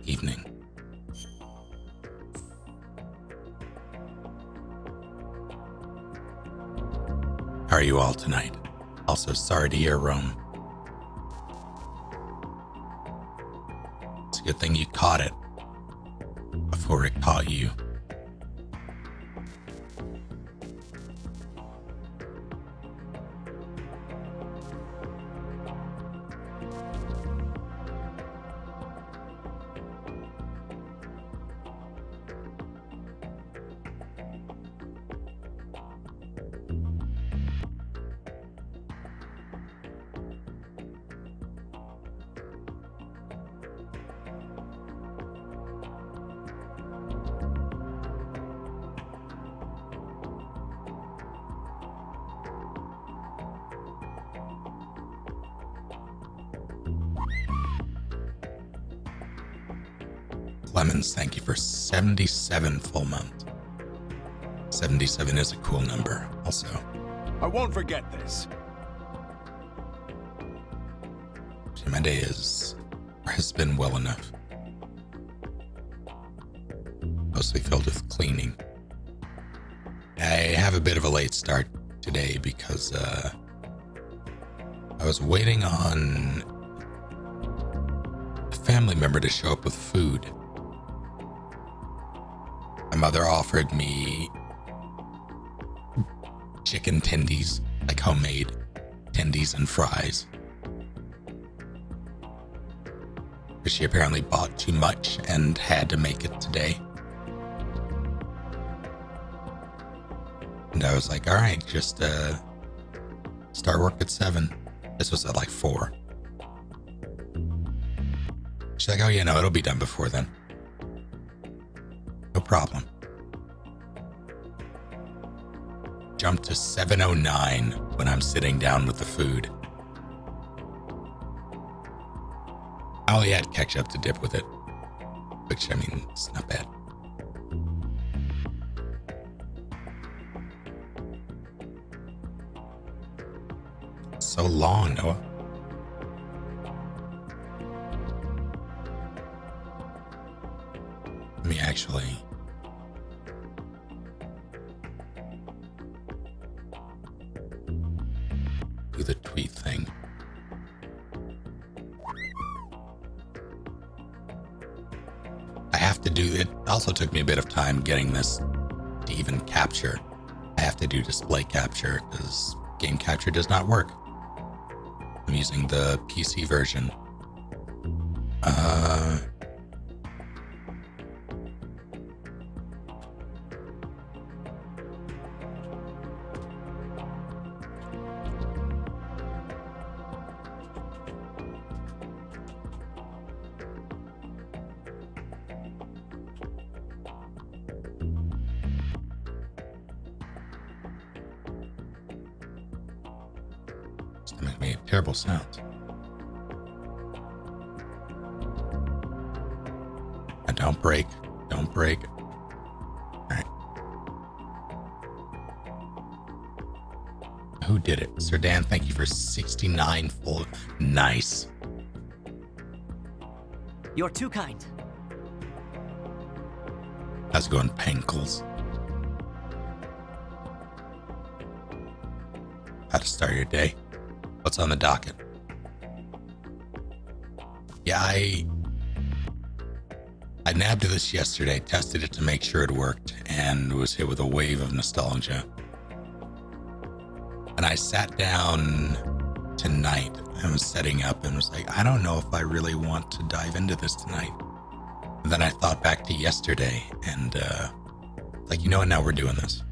evening. How are you all tonight? Also, sorry to hear Rome. It's a good thing you caught it before it caught you. Lemons, thank you for 77 full months. 77 is a cool number, also. I won't forget this. My day has been well enough. Mostly filled with cleaning. I have a bit of a late start today because I was waiting on a family member to show up with food. My mother offered me chicken tendies, like homemade tendies and fries. But she apparently bought too much and had to make it today. And I was like, all right, just start work at 7. This was at like 4. She's like, oh yeah, no, it'll be done before then. No problem. Jump to 7:09 when I'm sitting down with the food. I only had ketchup to dip with it, which, I mean, it's not bad. It's so long, Noah. Let me actually... do the tweet thing. I have to do it. Also took me a bit of time getting this to even capture. I have to do display capture because game capture does not work. I'm using the PC version. Stomach made terrible sounds. Don't break. Don't break. All right. Who did it? Sir Dan, thank you for 69 full. Nice. You're too kind. How's it going, Pankles? How to start your day? What's on the docket? Yeah, I nabbed this yesterday, tested it to make sure it worked, and was hit with a wave of nostalgia. And I sat down tonight and was setting up and was like, I don't know if I really want to dive into this tonight. And then I thought back to yesterday and like, you know what, now we're doing this.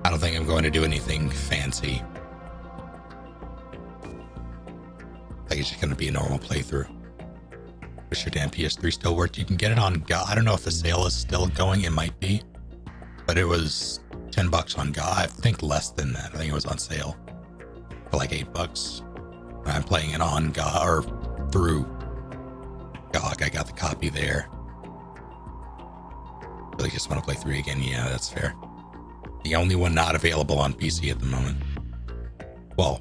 I don't think I'm going to do anything fancy. I think it's just going to be a normal playthrough. Wish your damn PS3 still worked. You can get it on GOG. I don't know if the sale is still going. It might be. But it was $10 on GOG. I think less than that. I think it was on sale for like $8. I'm playing it on GOG or through GOG. I got the copy there. Really just want to play 3 again. Yeah, that's fair. The only one not available on PC at the moment. Well,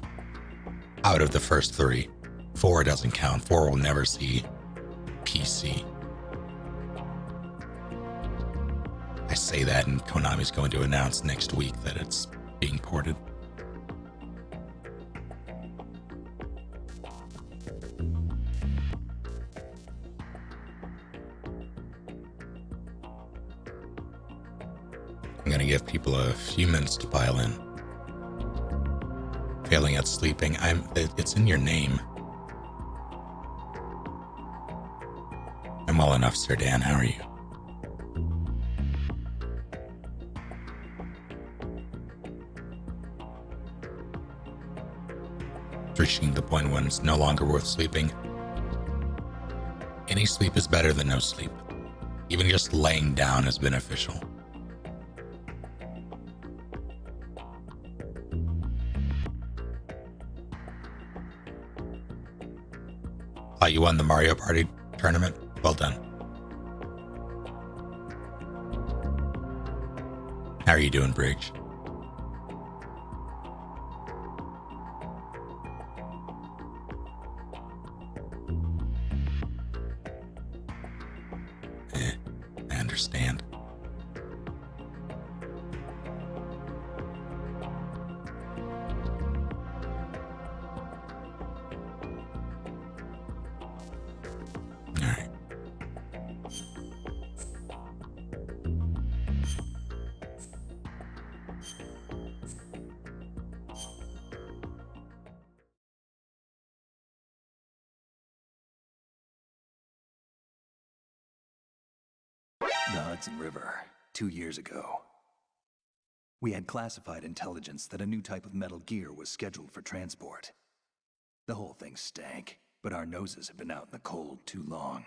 out of the first 3, 4 doesn't count. 4 will never see PC. I say that, and Konami's going to announce next week that it's being ported. I'm going to give people a few minutes to pile in. Failing at sleeping, it's in your name. I'm well enough, Sir Dan. How are you? Reaching the point when it's no longer worth sleeping. Any sleep is better than no sleep. Even just laying down is beneficial. Oh, you won the Mario Party tournament? Well done. How are you doing, Bridge? I understand. Alright. The Hudson River, 2 years ago. We had classified intelligence that a new type of metal gear was scheduled for transport. The whole thing stank, but our noses had been out in the cold too long.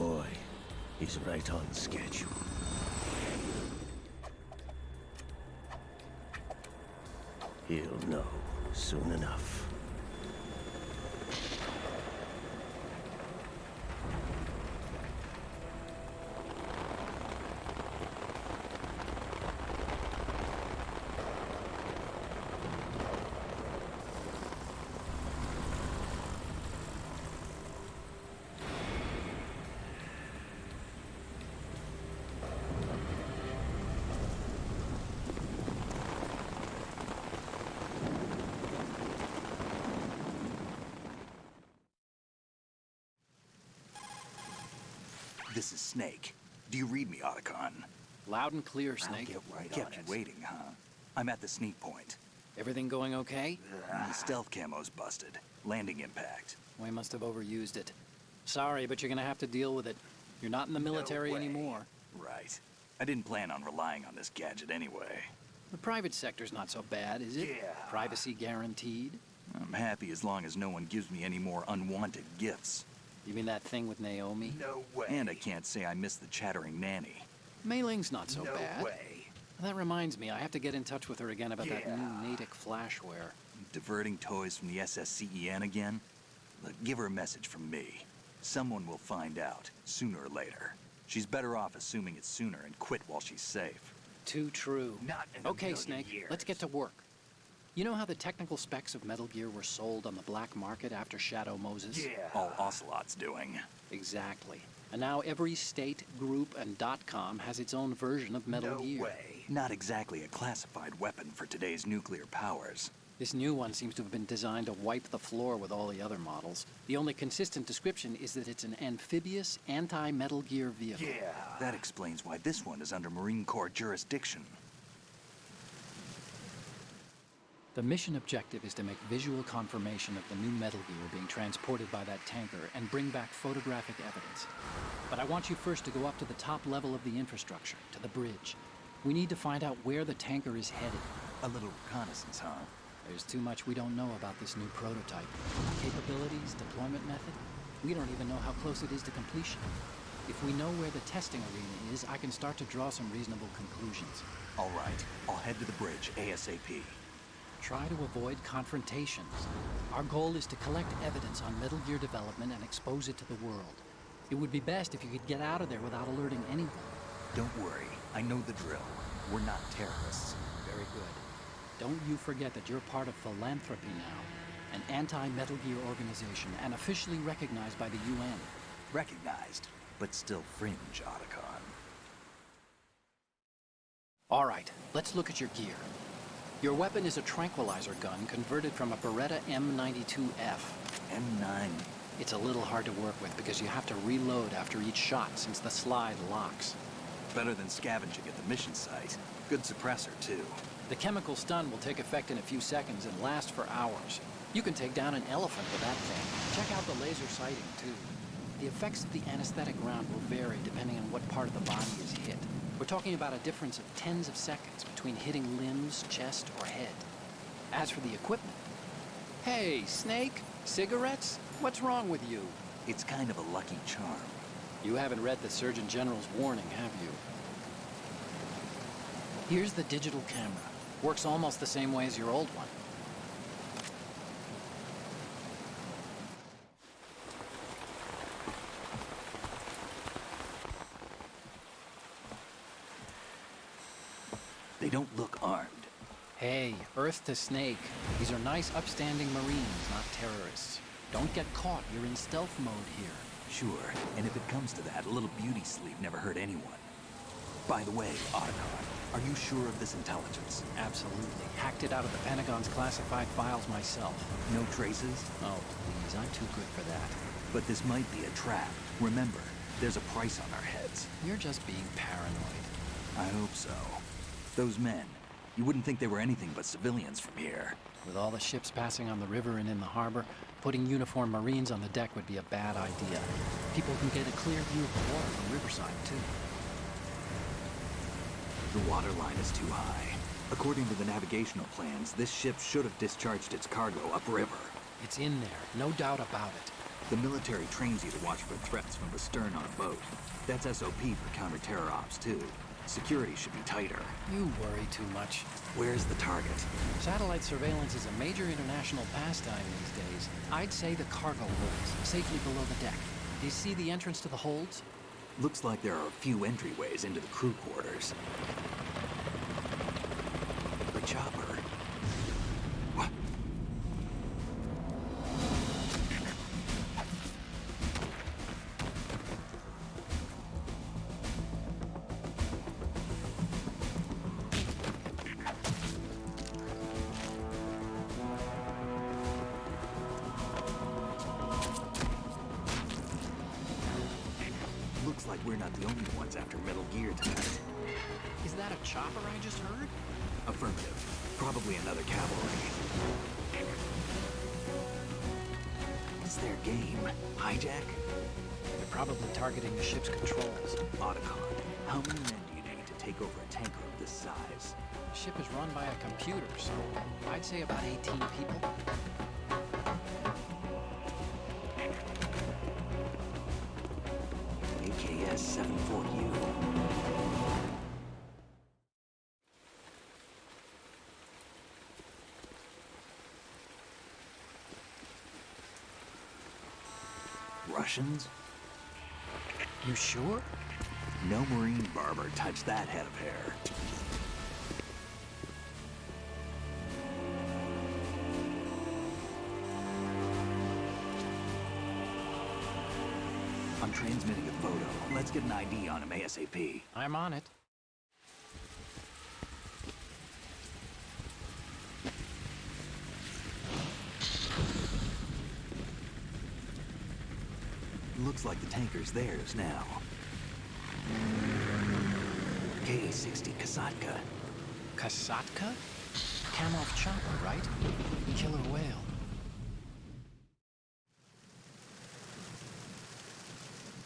boy. He's right on schedule. He'll know soon enough. This is Snake. Do you read me, Otacon? Loud and clear, Snake. Get right Kept you waiting, huh? I'm at the sneak point. Everything going okay? The stealth camo's busted. Landing impact. We must have overused it. Sorry, but you're gonna have to deal with it. You're not in the military No way. anymore. Right. I didn't plan on relying on this gadget anyway. The private sector's not so bad, is it? Yeah. Privacy guaranteed? I'm happy as long as no one gives me any more unwanted gifts. You mean that thing with Naomi? No way. And I can't say I miss the chattering nanny. Mei Ling's not so bad. No way. That reminds me, I have to get in touch with her again about that new Natick flashware. Diverting toys from the SSCEN again? Look, give her a message from me. Someone will find out, sooner or later. She's better off assuming it sooner and quit while she's safe. Too true. Not in a Okay, million Snake, years. let's get to work. You know how the technical specs of Metal Gear were sold on the black market after Shadow Moses? Yeah. All Ocelot's doing. Exactly. And now every state, group, and .com has its own version of Metal Gear. No way. Not exactly a classified weapon for today's nuclear powers. This new one seems to have been designed to wipe the floor with all the other models. The only consistent description is that it's an amphibious, anti-Metal Gear vehicle. Yeah. That explains why this one is under Marine Corps jurisdiction. The mission objective is to make visual confirmation of the new Metal Gear being transported by that tanker and bring back photographic evidence. But I want you first to go up to the top level of the infrastructure, to the bridge. We need to find out where the tanker is headed. A little reconnaissance, huh? There's too much we don't know about this new prototype. Capabilities, deployment method. We don't even know how close it is to completion. If we know where the testing arena is, I can start to draw some reasonable conclusions. All right. I'll head to the bridge ASAP. Try to avoid confrontations. Our goal is to collect evidence on Metal Gear development and expose it to the world. It would be best if you could get out of there without alerting anyone. Don't worry. I know the drill. We're not terrorists. Very good. Don't you forget that you're part of Philanthropy now, an anti-Metal Gear organization and officially recognized by the UN. Recognized, but still fringe, Otacon. All right, let's look at your gear. Your weapon is a tranquilizer gun converted from a Beretta M92F. M9. It's a little hard to work with because you have to reload after each shot since the slide locks. Better than scavenging at the mission site. Good suppressor, too. The chemical stun will take effect in a few seconds and last for hours. You can take down an elephant with that thing. Check out the laser sighting, too. The effects of the anesthetic round will vary depending on what part of the body is hit. We're talking about a difference of tens of seconds between hitting limbs, chest, or head. As for the equipment... Hey, Snake? Cigarettes? What's wrong with you? It's kind of a lucky charm. You haven't read the Surgeon General's warning, have you? Here's the digital camera. Works almost the same way as your old one. They don't look armed. Hey, Earth to Snake. These are nice, upstanding Marines, not terrorists. Don't get caught. You're in stealth mode here. Sure, and if it comes to that, a little beauty sleep never hurt anyone. By the way, Otacon, are you sure of this intelligence? Absolutely. Hacked it out of the Pentagon's classified files myself. No traces? Oh, please. I'm too good for that. But this might be a trap. Remember, there's a price on our heads. You're just being paranoid. I hope so. Those men, you wouldn't think they were anything but civilians from here. With all the ships passing on the river and in the harbor, putting uniformed Marines on the deck would be a bad idea. People can get a clear view of the water from Riverside, too. The water line is too high. According to the navigational plans, this ship should have discharged its cargo upriver. It's in there, no doubt about it. The military trains you to watch for threats from the stern on a boat. That's SOP for counter-terror ops, too. Security should be tighter. You worry too much. Where's the target? Satellite surveillance is a major international pastime these days. I'd say the cargo holds, safely below the deck. Do you see the entrance to the holds? Looks like there are a few entryways into the crew quarters. The chopper. What? Looks like we're not the only ones after Metal Gear tonight. Is that a chopper I just heard? Affirmative. Probably another cavalry. What's their game? Hijack? They're probably targeting the ship's controls. Otacon. How many men do you need to take over a tanker of this size? The ship is run by a computer, so I'd say about 18 people. AKS 74U. Russians? You sure? No Marine barber touched that head of hair. I'm transmitting a photo. Let's get an ID on him ASAP. I'm on it. Looks like the tanker's theirs now. Ka-60 Kasatka. Kasatka? Kamov chopper, right? Killer whale.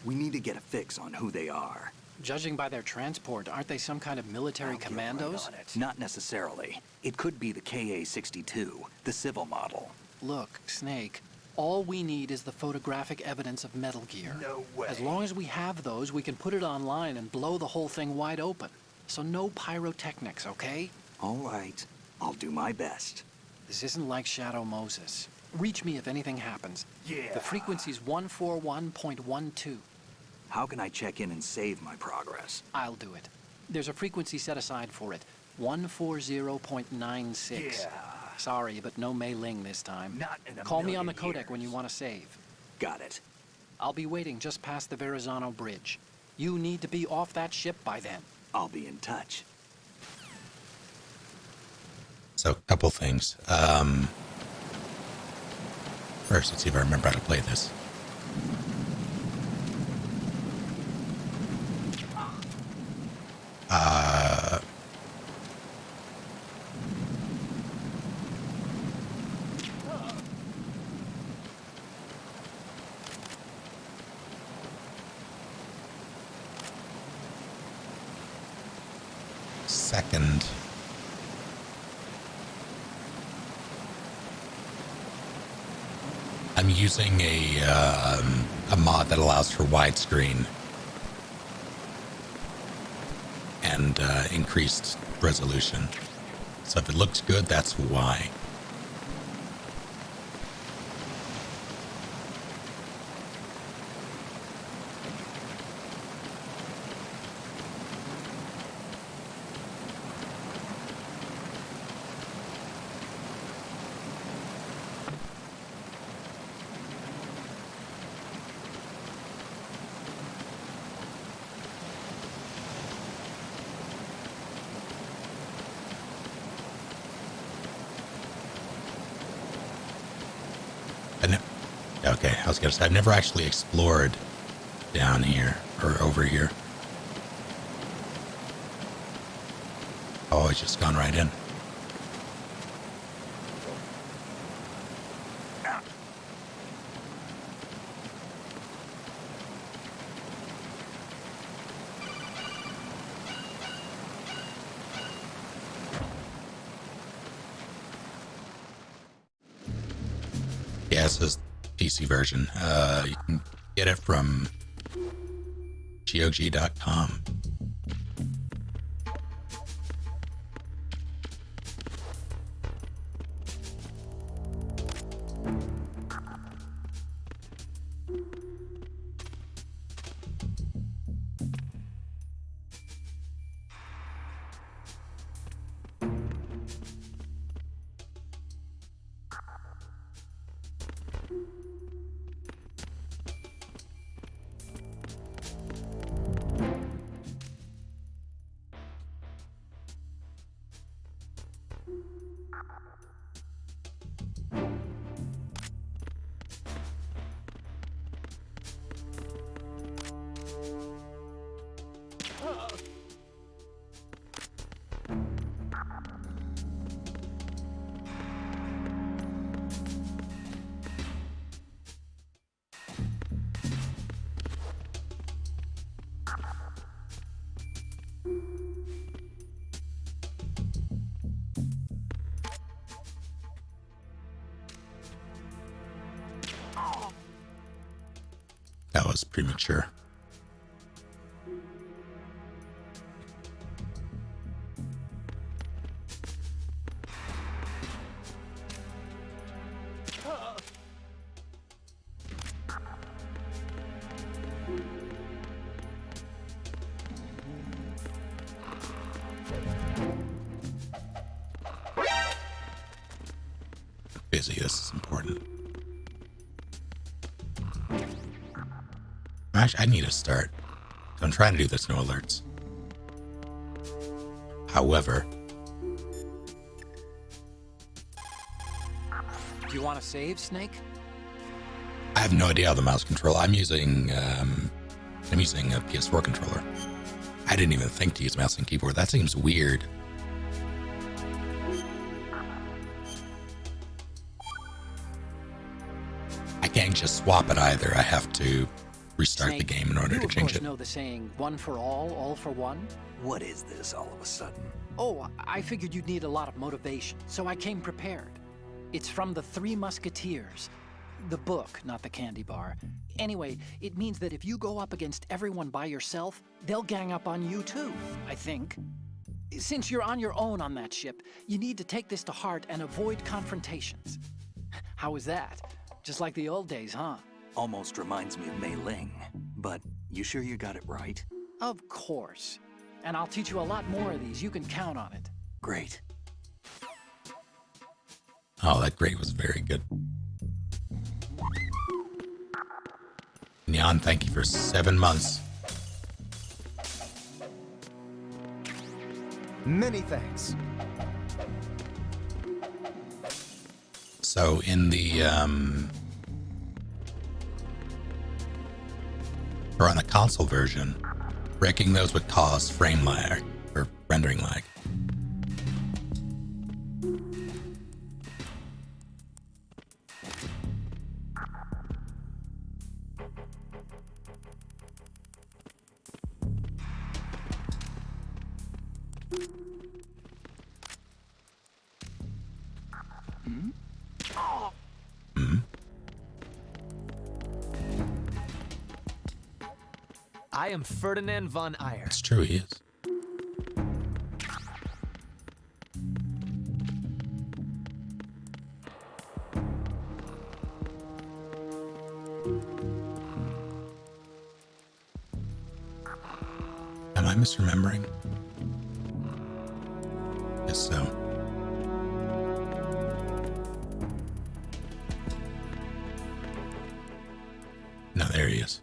We need to get a fix on who they are. Judging by their transport, aren't they some kind of military I'll get commandos? right on it. Not necessarily. It could be the Ka-62, the civil model. Look, Snake, all we need is the photographic evidence of Metal Gear. No way. As long as we have those, we can put it online and blow the whole thing wide open. So no pyrotechnics, okay? All right. I'll do my best. This isn't like Shadow Moses. Reach me if anything happens. Yeah. The frequency's 141.12. How can I check in and save my progress? I'll do it. There's a frequency set aside for it. 140.96. Yeah. Sorry, but no Mei Ling this time. Not in a Call me on the million codec when you years. want to save. Got it. I'll be waiting just past the Verrazano Bridge. You need to be off that ship by then. I'll be in touch. So, a couple things. First, let's see if I remember how to play this. Second, I'm using a mod that allows for widescreen and increased resolution. So if it looks good, that's why. Okay, I was gonna say, I've never actually explored down here, or over here. Oh, it's just gone right in. Yeah, it says PC version. You can get it from GOG.com. That was premature. Busy, this is important. Actually, I need to start. I'm trying to do this, no alerts. However, Do you want to save, Snake? I have no idea how the mouse control. I'm using a PS4 controller. I didn't even think to use mouse and keyboard. That seems weird. I can't just swap it either. I have to restart Snake, the game in order you to of change course it. know the saying, one for all for one? What is this all of a sudden? Oh, I figured you'd need a lot of motivation, so I came prepared. It's from the Three Musketeers. The book, not the candy bar. Anyway, it means that if you go up against everyone by yourself, they'll gang up on you too, I think. Since you're on your own on that ship, you need to take this to heart and avoid confrontations. How was that? Just like the old days, huh? Almost reminds me of Mei Ling, but you sure you got it right? Of course. And I'll teach you a lot more of these. You can count on it. Great. Oh, that grade was very good. Neon, thank you for 7 months. Many thanks. So in the or on the console version, breaking those would cause frame lag or rendering lag. I am Ferdinand von Ayer. It's true, he is. Am I misremembering? Guess so. No, there he is.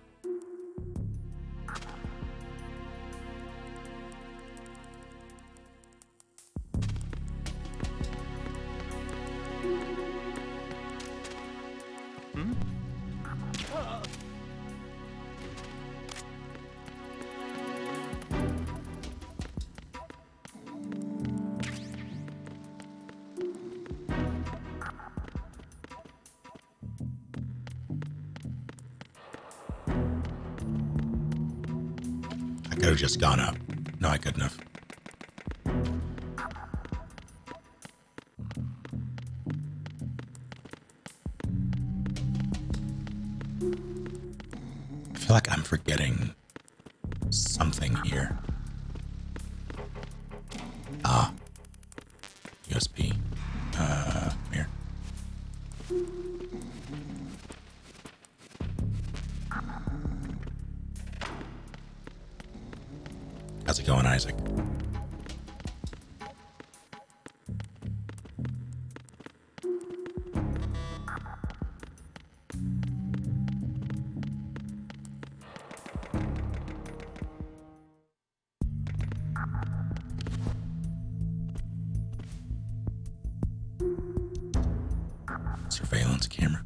I could have just gone up. No, I couldn't have. feel like I'm forgetting something here. Ah. USB. Here. How's it going, Isaac? Surveillance camera.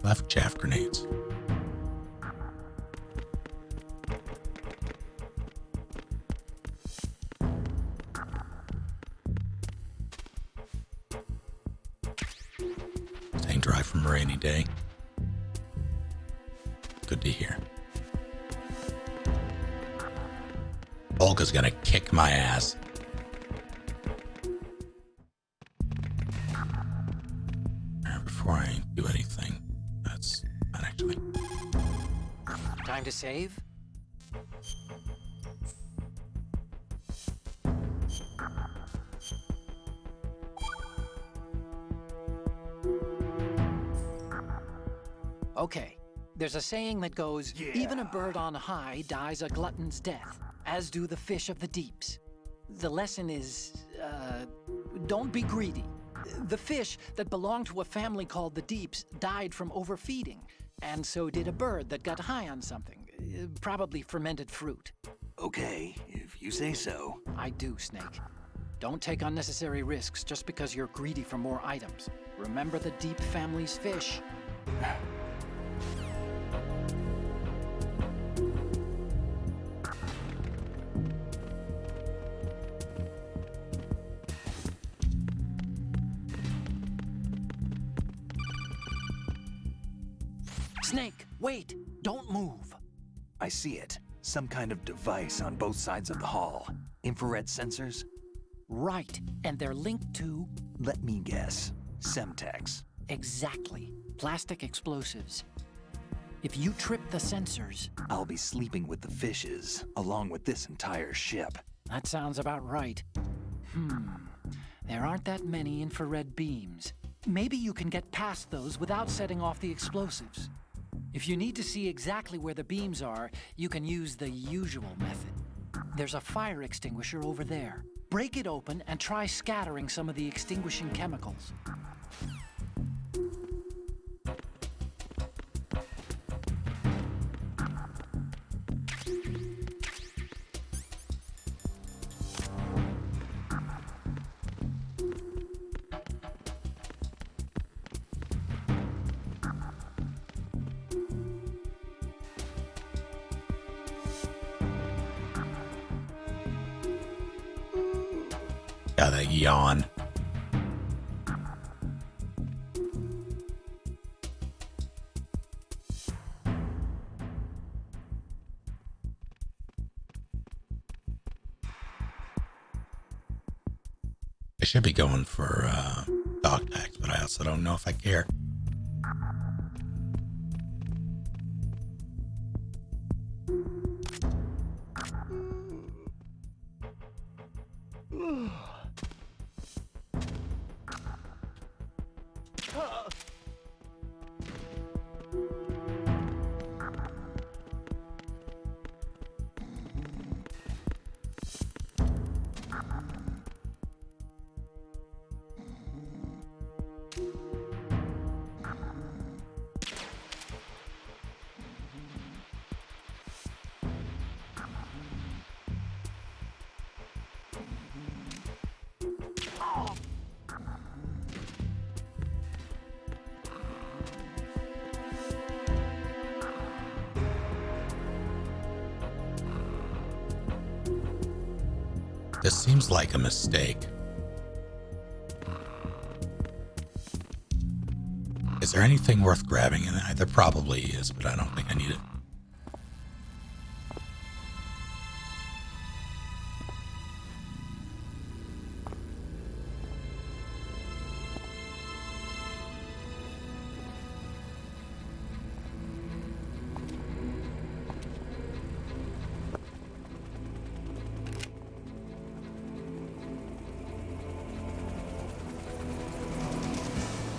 Left chaff grenades. Staying dry from a rainy day. Good to hear. Olga's gonna kick my ass. Before I do anything, that's not actually. Time to save? Okay, there's a saying that goes, even a bird on high dies a glutton's death, as do the fish of the deeps. The lesson is, don't be greedy. The fish that belonged to a family called the Deeps died from overfeeding, and so did a bird that got high on something, probably fermented fruit. Okay, if you say so. I do, Snake. Don't take unnecessary risks just because you're greedy for more items. Remember the Deep family's fish. Snake, wait! Don't move! I see it. Some kind of device on both sides of the hall. Infrared sensors? Right, and they're linked to... Let me guess. Semtex. Exactly. Plastic explosives. If you trip the sensors... I'll be sleeping with the fishes, along with this entire ship. That sounds about right. There aren't that many infrared beams. Maybe you can get past those without setting off the explosives. If you need to see exactly where the beams are, you can use the usual method. There's a fire extinguisher over there. Break it open and try scattering some of the extinguishing chemicals. Yeah, that yawn. I should be going for dog tags, but I also don't know if I care. This seems like a mistake. Is there anything worth grabbing in it? There probably is, but I don't think I need it.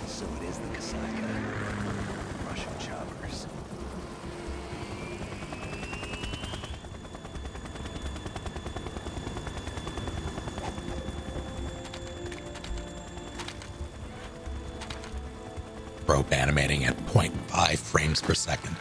So it is the Kasaka. Russian choppers. Rope animating at 0.5 frames per second.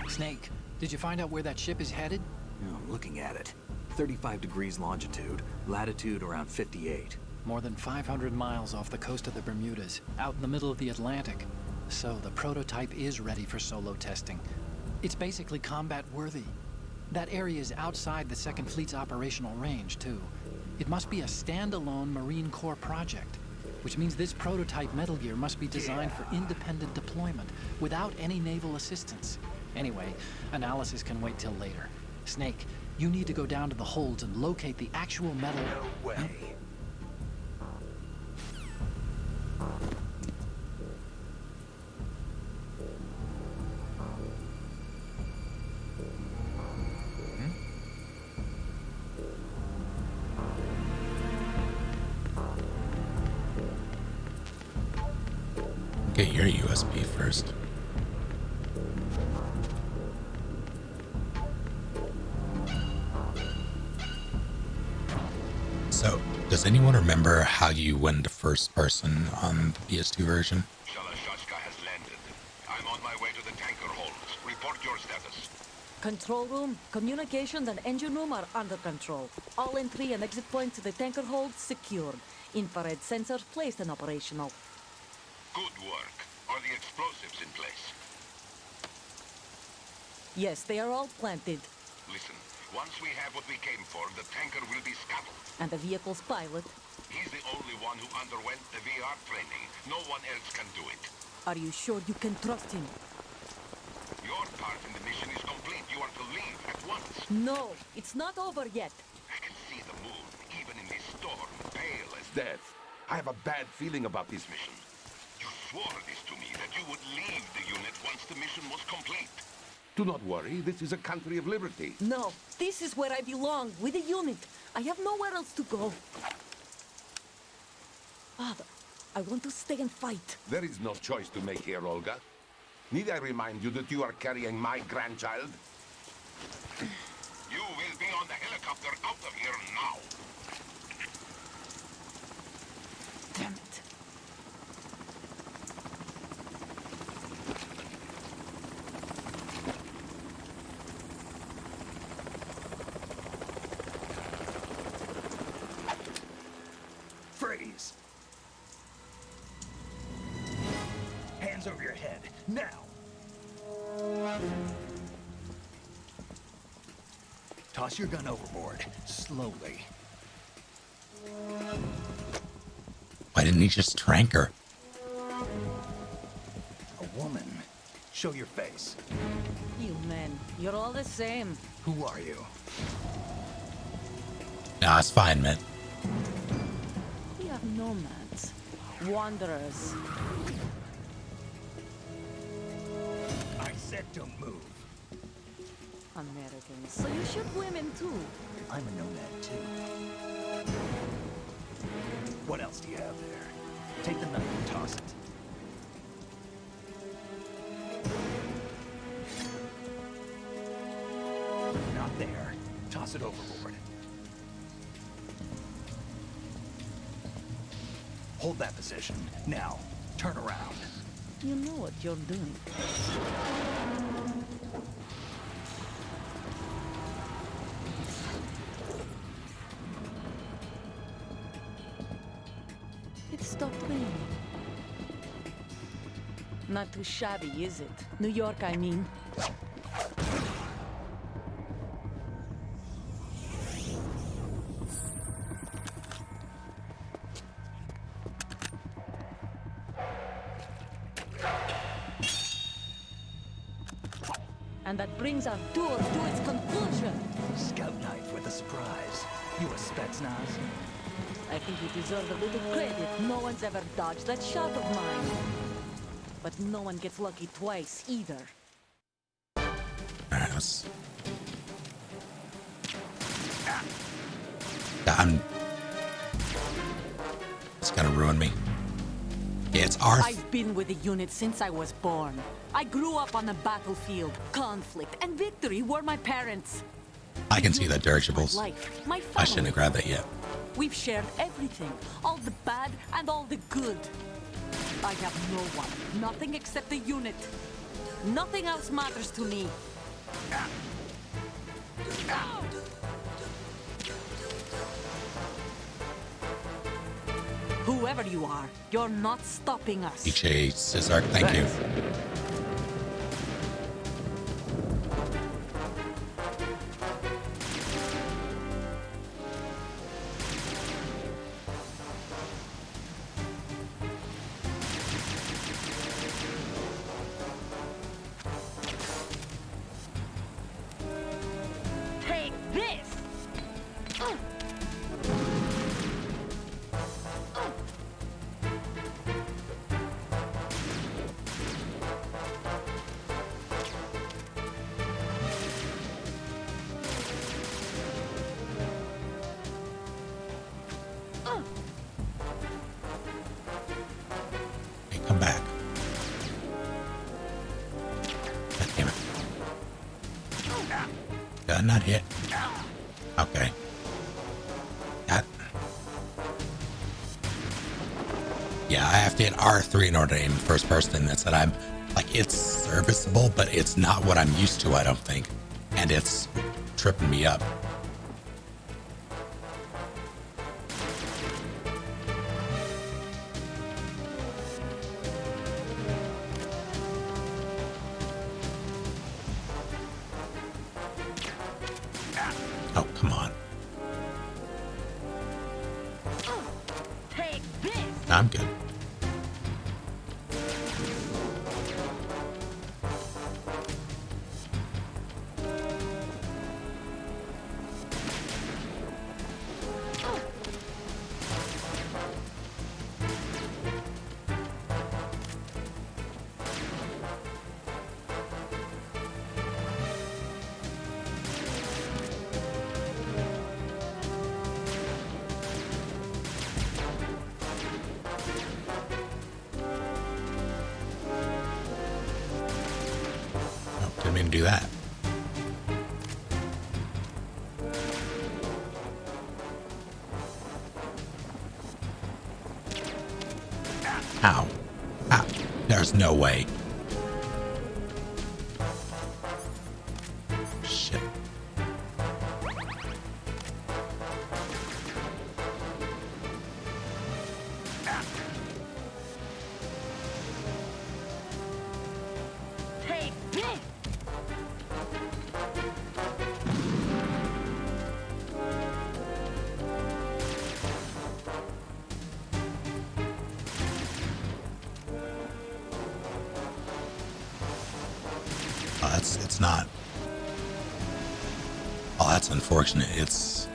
Snake, did you find out where that ship is headed? Oh, I'm looking at it. 35 degrees longitude, latitude around 58. More than 500 miles off the coast of the Bermudas, out in the middle of the Atlantic. So the prototype is ready for solo testing. It's basically combat worthy. That area is outside the Second Fleet's operational range, too. It must be a standalone Marine Corps project, which means this prototype Metal Gear must be designed for independent deployment, without any naval assistance. Anyway, analysis can wait till later. Snake, you need to go down to the holds and locate the actual metal... No way. Get your USB first. So, does anyone remember how you went to first person on the PS2 version? Shalashashka has landed. I'm on my way to the tanker holds. Report your status. Control room, communications and engine room are under control. All entry and exit points to the tanker hold secured. Infrared sensors placed and operational. Good work. Are the explosives in place? Yes, they are all planted. Listen, once we have what we came for, the tanker will be scuttled. And the vehicle's pilot. He's the only one who underwent the VR training. No one else can do it. Are you sure you can trust him? Your part in the mission is complete. You are to leave at once. No, it's not over yet. I can see the moon, even in this storm, pale as death. I have a bad feeling about this mission. You swore this to me, that you would leave the unit once the mission was complete. Do not worry, this is a country of liberty. No, this is where I belong, with the unit. I have nowhere else to go. Father, I want to stay and fight. There is no choice to make here, Olga. Need I remind you that you are carrying my grandchild? You will be on the helicopter out of here now. Damn it. Freeze! Hands over your head, now! Toss your gun overboard, slowly. Why didn't he just trank her? A woman. Show your face. You men, you're all the same. Who are you? Nah, it's fine, man. We are nomads, wanderers. I said don't move. Americans, so you shoot women too. I'm a nomad too. What else do you have there? Take the knife and toss it. Not there. Toss it overboard. Hold that position. Now, turn around. You know what you're doing. It stopped raining. Not too shabby, is it? New York, I mean. And that brings our tour to its conclusion. Scout knife with a surprise. You a Spetsnaz? I think you deserve a little credit. No one's ever dodged that shot of mine. But no one gets lucky twice, either. Alright, let's... It's gonna ruin me. Yeah, it's our... I've been with the unit since I was born. I grew up on the battlefield. Conflict and victory were my parents. I can see the dirigibles. My life, my family. I shouldn't have grabbed that yet. We've shared everything, all the bad and all the good. I have no one, nothing except the unit. Nothing else matters to me. Whoever you are, you're not stopping us. DJ Cesar, thank you. Take this! Hey, come back. God damn it. Gun not hit. Okay. That. Yeah, I have to hit R3 in order to aim first person. That's that I'm like, it's serviceable, but it's not what I'm used to, I don't think. And it's tripping me up. Oh, come on. Take this! I'm good. Oh, didn't mean to do that. Ow. Ow. There's no way. Shit. Take this! Oh, it's not. Oh, that's unfortunate. It's...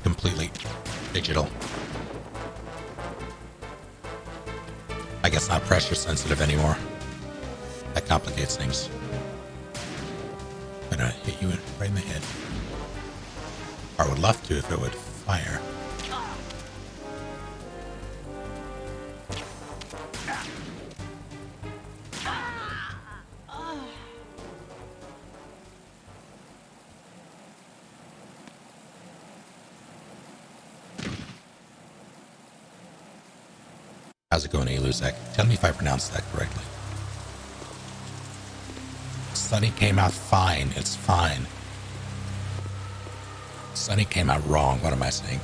completely digital. I guess not pressure sensitive anymore. That complicates things. I'm gonna hit you right in the head. Or would love to if it would fire. How's it going, Eluzek? Tell me if I pronounced that correctly. Sunny came out fine. It's fine. Sunny came out wrong. What am I saying?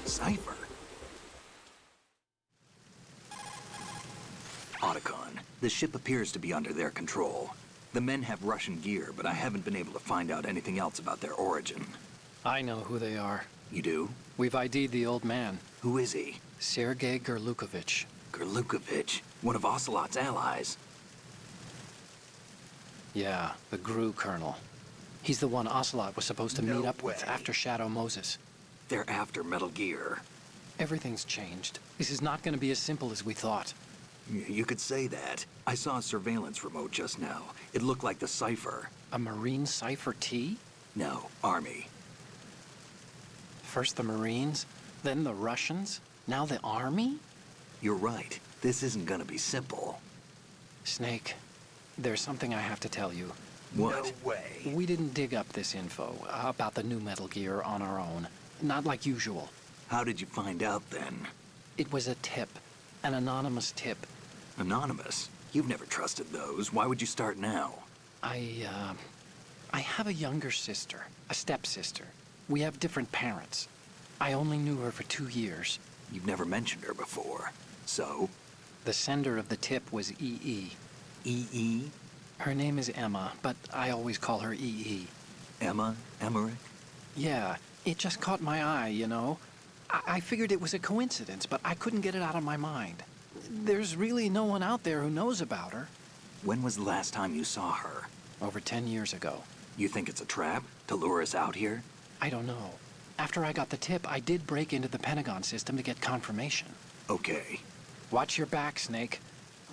Cipher. Otacon, the ship appears to be under their control. The men have Russian gear, but I haven't been able to find out anything else about their origin. I know who they are. You do? We've ID'd the old man, Who is he? Sergei Gerlukovich. Gerlukovich, one of Ocelot's allies. Yeah, the GRU colonel. He's the one Ocelot was supposed to meet up with after Shadow Moses. They're after Metal Gear. Everything's changed. This is not going to be as simple as we thought. You could say that. I saw a surveillance remote just now. It looked like the Cipher. A Marine Cipher T? No, Army. First the Marines, then the Russians, now the Army? You're right. This isn't gonna be simple. Snake, there's something I have to tell you. What? No way. We didn't dig up this info about the new Metal Gear on our own. Not like usual. How did you find out then? It was a tip. An anonymous tip. Anonymous? You've never trusted those. Why would you start now? I have a younger sister, a stepsister. We have different parents. I only knew her for 2 years. You've never mentioned her before. So? The sender of the tip was EE. EE? Her name is Emma, but I always call her EE. Emma? Emmerich? Yeah, it just caught my eye, you know? I figured it was a coincidence, but I couldn't get it out of my mind. There's really no one out there who knows about her. When was the last time you saw her? Over 10 years ago. You think it's a trap? To lure us out here? I don't know. After I got the tip, I did break into the Pentagon system to get confirmation. Okay. Watch your back, Snake.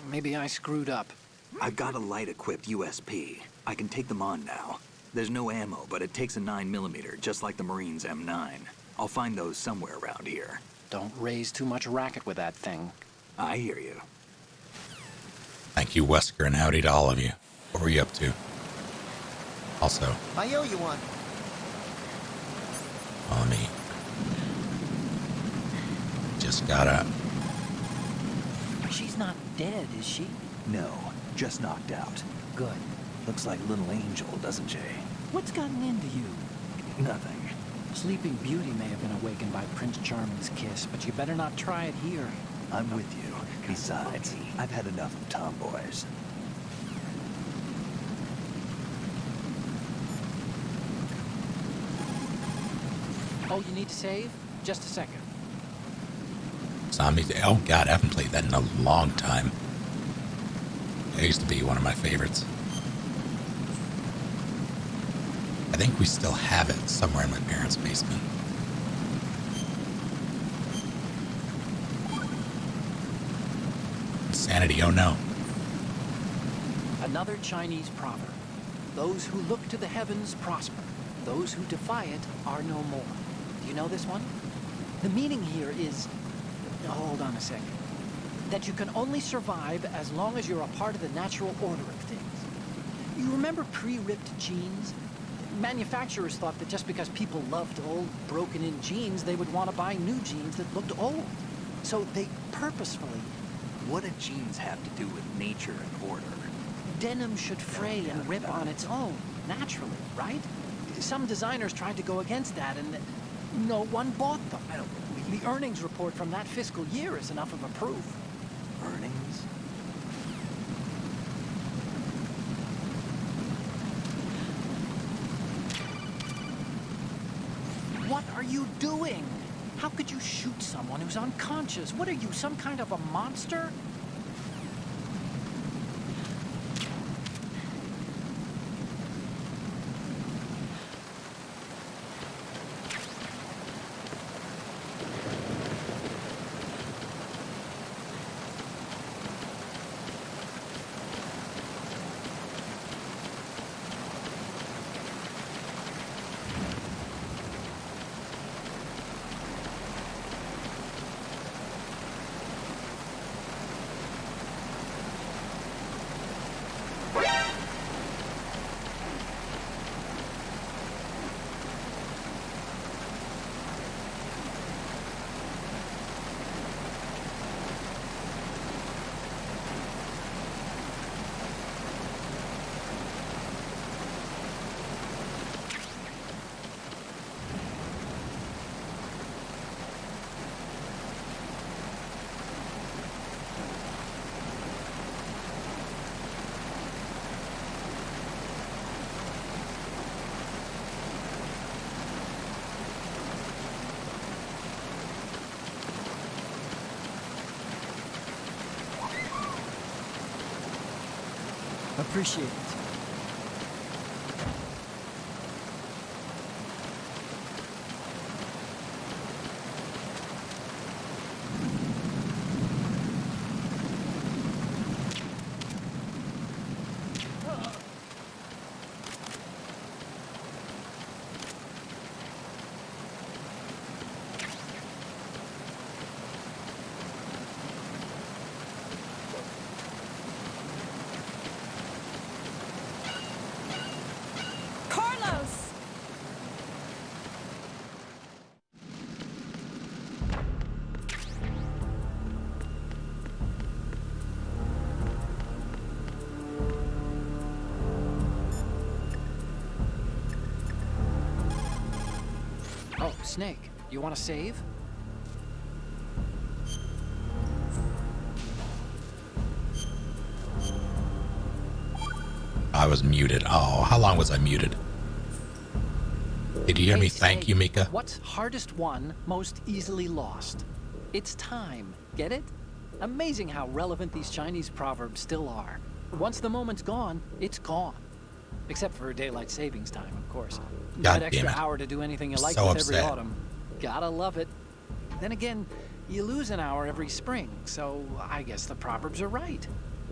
Maybe I screwed up. I've got a light-equipped USP. I can take them on now. There's no ammo, but it takes a 9mm, just like the Marines' M9. I'll find those somewhere around here. Don't raise too much racket with that thing. I hear you. Thank you, Wesker, and howdy to all of you. What were you up to? Also, I owe you one. on me. Just gotta... She's not dead, is she? No, just knocked out. Good. Looks like little Angel, doesn't she? What's gotten into you? Nothing. Sleeping Beauty may have been awakened by Prince Charming's kiss, but you better not try it here. I'm with you. Besides, I've had enough of tomboys. Oh, you need to save? Just a second. Zombies. Oh god, I haven't played that in a long time. It used to be one of my favorites. I think we still have it somewhere in my parents' basement. Insanity, oh no. Another Chinese proverb. Those who look to the heavens prosper. Those who defy it are no more. Do you know this one? The meaning here is... Hold on a second. That you can only survive as long as you're a part of the natural order of things. You remember pre-ripped jeans? Manufacturers thought that just because people loved old, broken-in jeans, they would want to buy new jeans that looked old. So they purposefully... What do jeans have to do with nature and order? Denim should fray and rip on its own, naturally, right? Some designers tried to go against that, and no one bought them. I don't believe The earnings report from that fiscal year is enough of a proof. earnings. are you doing? How could you shoot someone who's unconscious? What are you, some kind of a monster? Appreciate it. Carlos! Oh, Snake, you want to save? I was muted. Oh, how long was I muted? Did you hear Hey, me? Thank Snake, you, Mika. What's hardest won, most easily lost? It's time. Get it? Amazing how relevant these Chinese proverbs still are. Once the moment's gone, it's gone. Except for daylight savings time, of course. God That extra damn it. hour to do anything you like So with every upset. autumn. Gotta love it. Then again, you lose an hour every spring, so I guess the proverbs are right.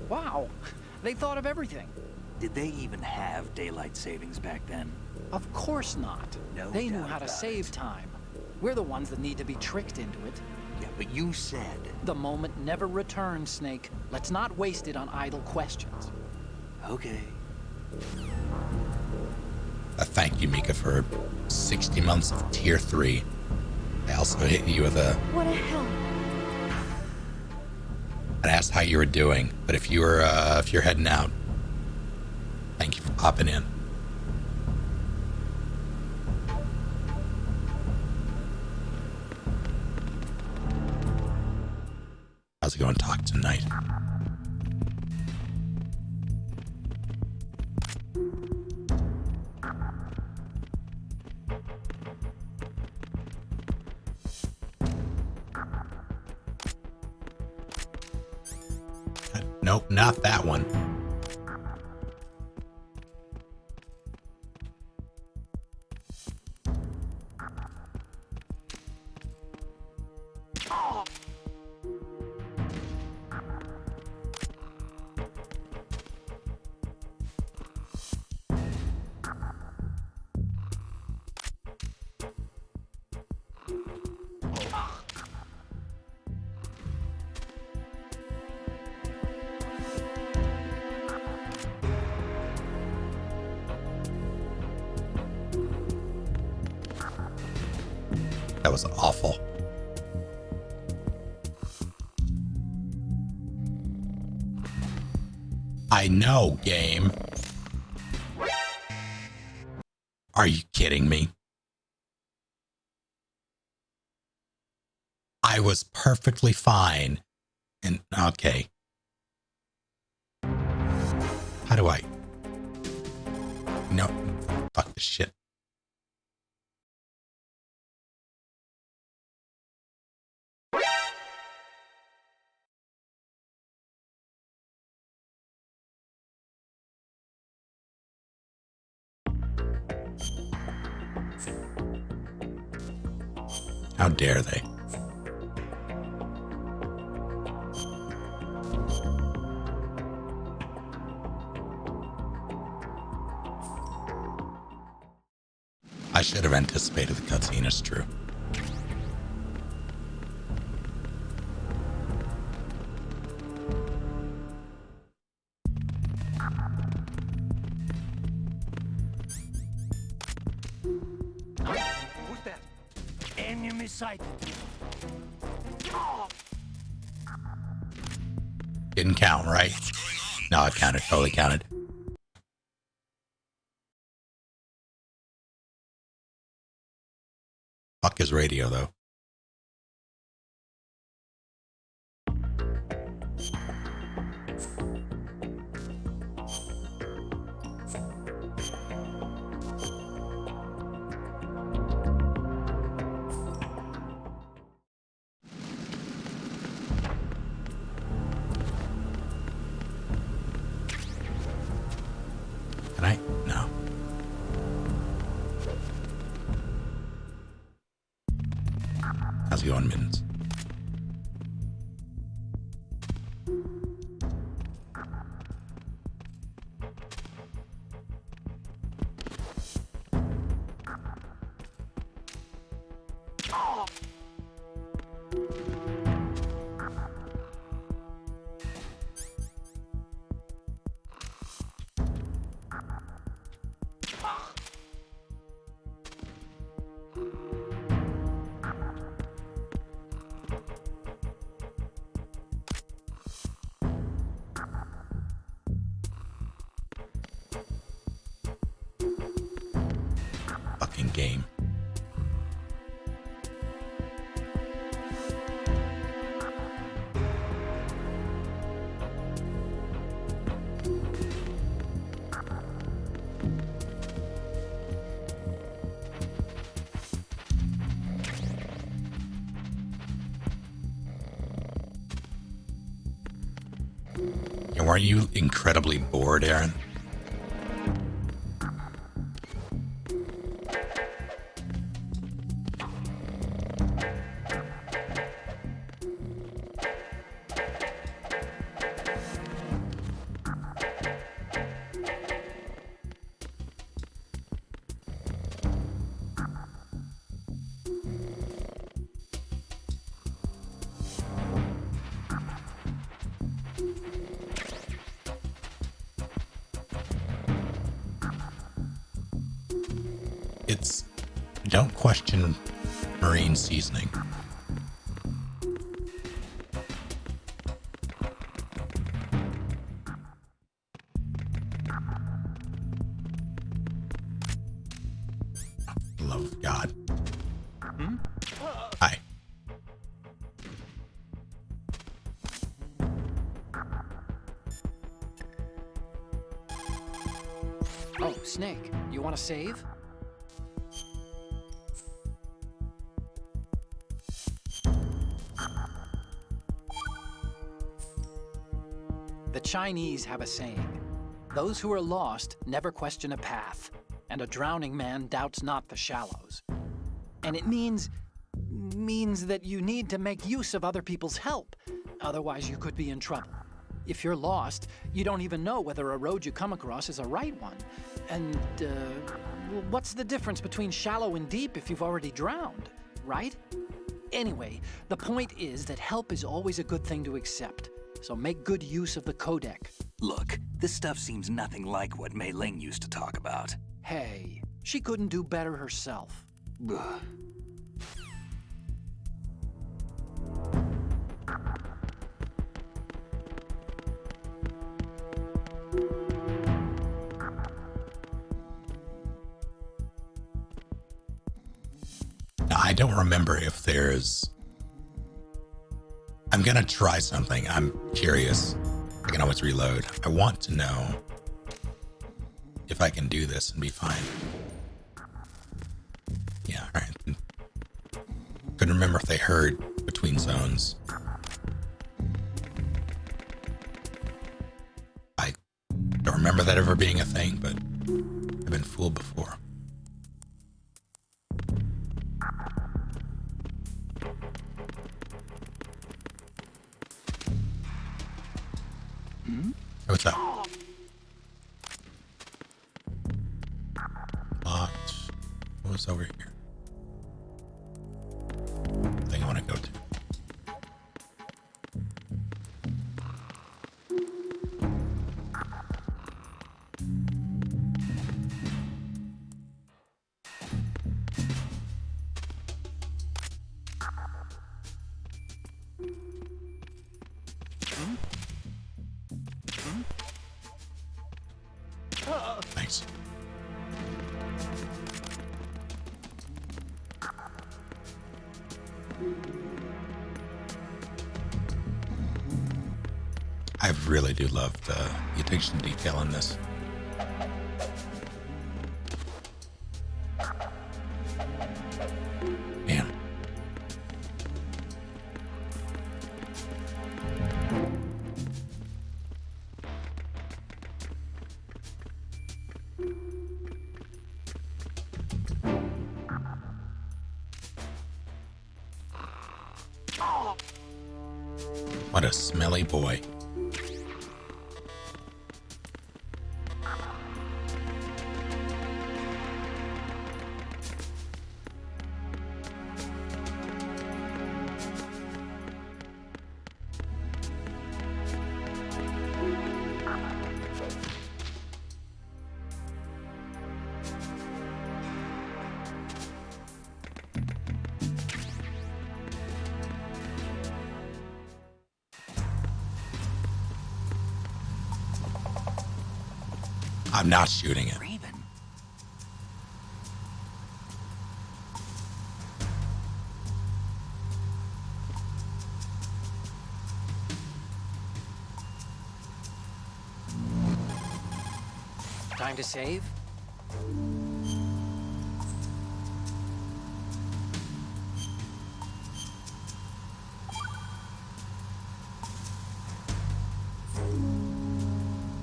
Wow, they thought of everything. Did they even have daylight savings back then? Of course not. No They knew doubt how to about save it. time. We're the ones that need to be tricked into it. Yeah, but you said... The moment never returns, Snake. Let's not waste it on idle questions. Okay. Thank you, Mika, for 60 months of tier 3. I also hit you with a... What the hell? I asked how you were doing, but if you're heading out, thank you for popping in. How's it going? Talk tonight. Nope, not that one. That was awful. I know, game. Are you kidding me? I was perfectly fine. And okay. How do I? No, fuck this shit. How dare they? I should have anticipated the cutscene, it's true. Who's that? Enemy sighted. Didn't count, right? No, it counted. Totally counted. Fuck his radio, though. Can I? No. How's it going, Mittens? Fucking game. And weren't you incredibly bored, Aaron? It's don't question marine seasoning. For the love of God. Hi. Oh, Snake, you want to save? The Chinese have a saying, those who are lost never question a path, and a drowning man doubts not the shallows. And it means that you need to make use of other people's help, otherwise you could be in trouble. If you're lost, you don't even know whether a road you come across is a right one. And, what's the difference between shallow and deep if you've already drowned, right? Anyway, the point is that help is always a good thing to accept. So make good use of the codec. Look, this stuff seems nothing like what Mei Ling used to talk about. Hey, she couldn't do better herself. Ugh. Now, I don't remember if there's... I'm gonna try something. I'm curious. I can always reload. I want to know if I can do this and be fine. Yeah, all right. Couldn't remember if they heard between zones. I don't remember that ever being a thing, but I've been fooled before. was over here. Thing I want to go to. Thanks. I really do love the attention to detail in this. Man. What a smelly boy. I'm not shooting it. Raven. Time to save?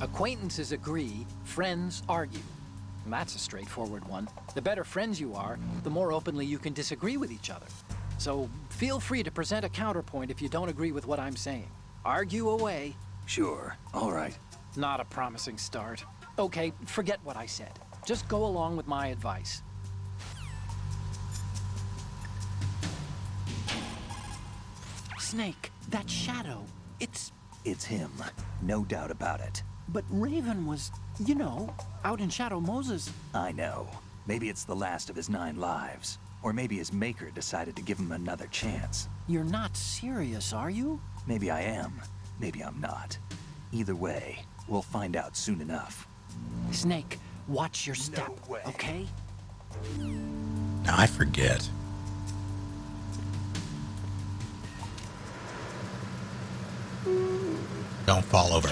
Acquaintances agree, friends argue. That's a straightforward one. The better friends you are, the more openly you can disagree with each other. So feel free to present a counterpoint if you don't agree with what I'm saying. Argue away. Sure, all right. Not a promising start. Okay, forget what I said. Just go along with my advice. Snake, that shadow. It's him, no doubt about it. But Raven was, you know, out in Shadow Moses. I know. Maybe it's the last of his 9 lives. Or maybe his maker decided to give him another chance. You're not serious, are you? Maybe I am. Maybe I'm not. Either way, we'll find out soon enough. Snake, watch your step, way. okay? Now I forget. Don't fall over.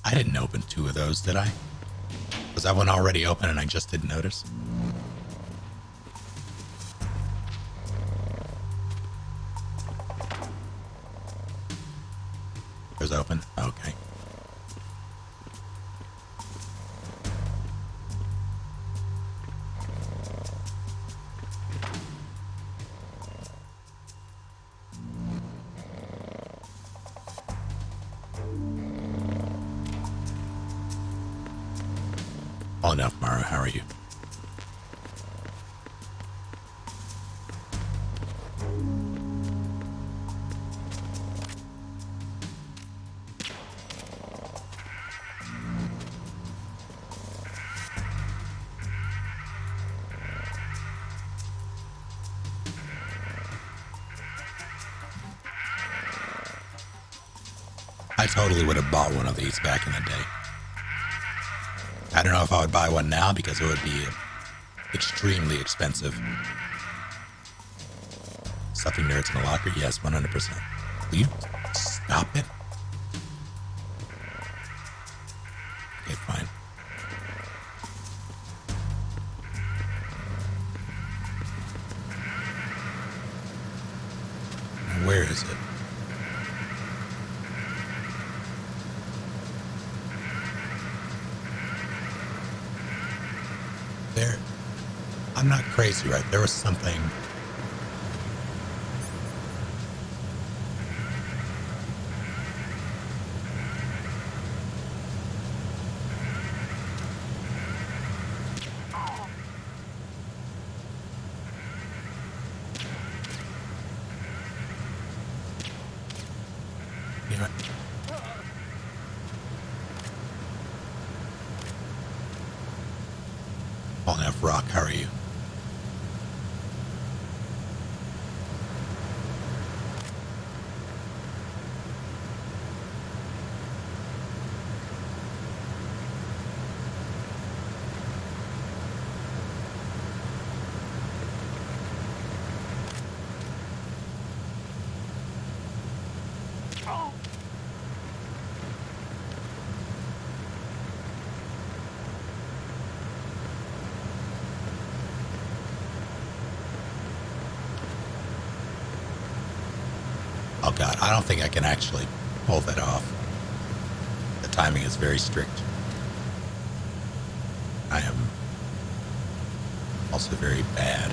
I didn't open 2 of those, did I? Was that one already open and I just didn't notice? It was open? Okay. All enough, Mara. How are you? I totally would have bought one of these back in the day. I don't know if I would buy one now because it would be extremely expensive. Stuffing nerds in a locker? Yes, 100%. Will you stop it? Okay, fine. Now, where is it? there. I'm not crazy, right? There was something. Damn it. Falling off rock, how are you? Oh god, I don't think I can actually pull that off. The timing is very strict. I am also very bad.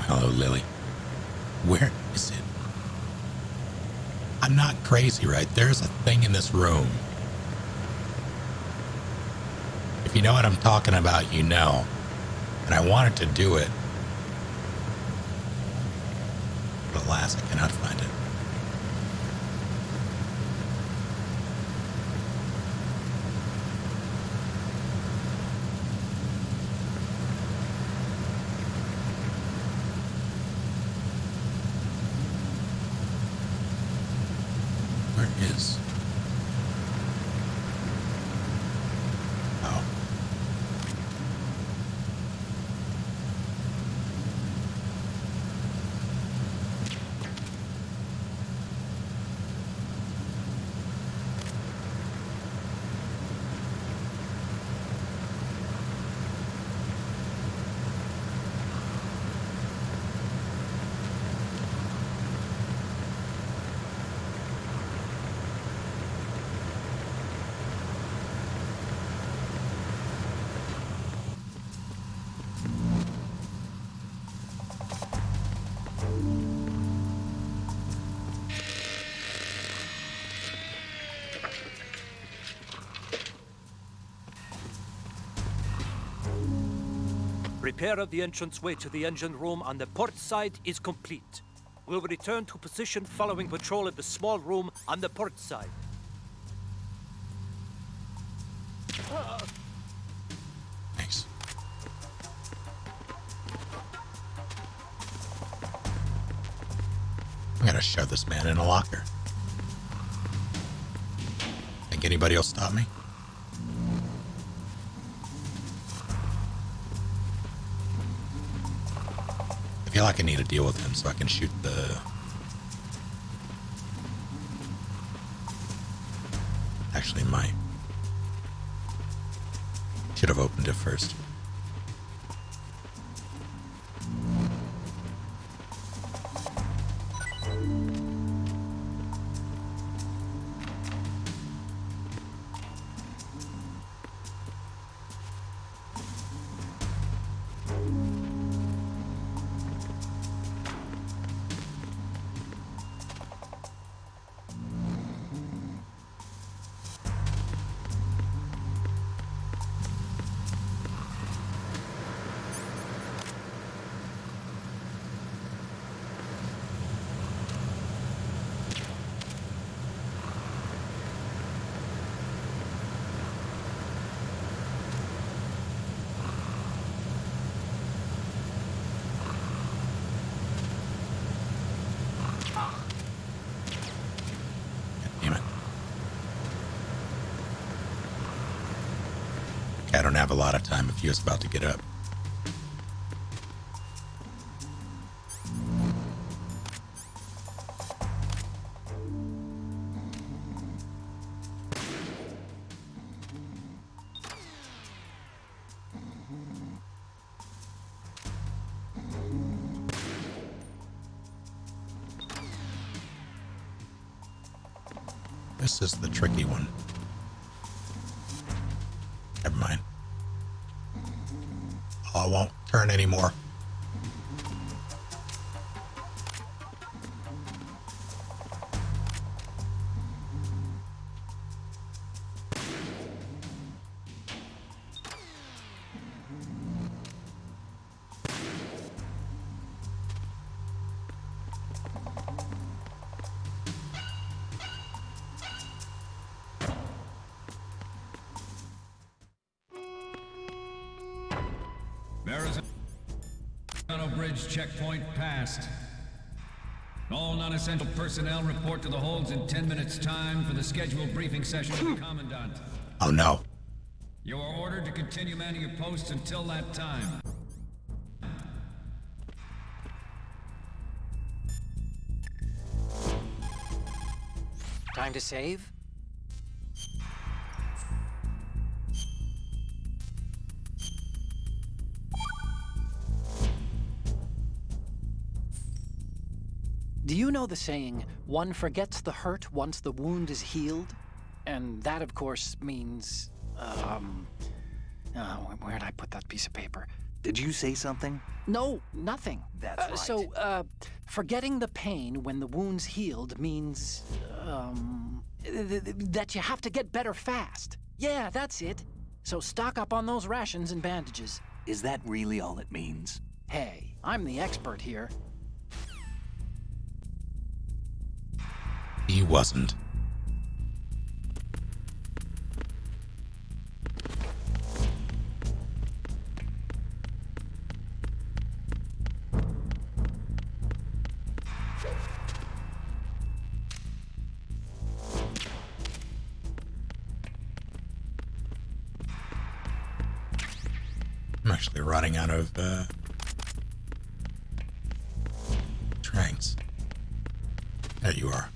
Hello, Lily. Where is it? I'm not crazy, right? There's a thing in this room. If you know what I'm talking about, you know. And I wanted to do it. But alas, I cannot find it. Where is? Oh. Repair of the entranceway to the engine room on the port side is complete. We'll return to position following patrol of the small room on the port side. Thanks. I'm gonna shove this man in a locker. Think anybody will stop me? I feel like I need to deal with him so I can shoot the... Actually, might. Should have opened it first. Damn it. I don't have a lot of time if he was about to get up. This is the tricky one. Never mind. Oh, I won't turn anymore. Bridge checkpoint passed. All non-essential personnel report to the holds in 10 minutes' time for the scheduled briefing session with the Commandant. Oh no. You are ordered to continue manning your posts until that time. Time to save? Do you know the saying, one forgets the hurt once the wound is healed? And that, of course, means, where'd I put that piece of paper? Did you say something? No, nothing. That's right. So, forgetting the pain when the wound's healed means, that you have to get better fast. Yeah, that's it. So stock up on those rations and bandages. Is that really all it means? Hey, I'm the expert here. He wasn't. I'm actually running out of tranks. There you are.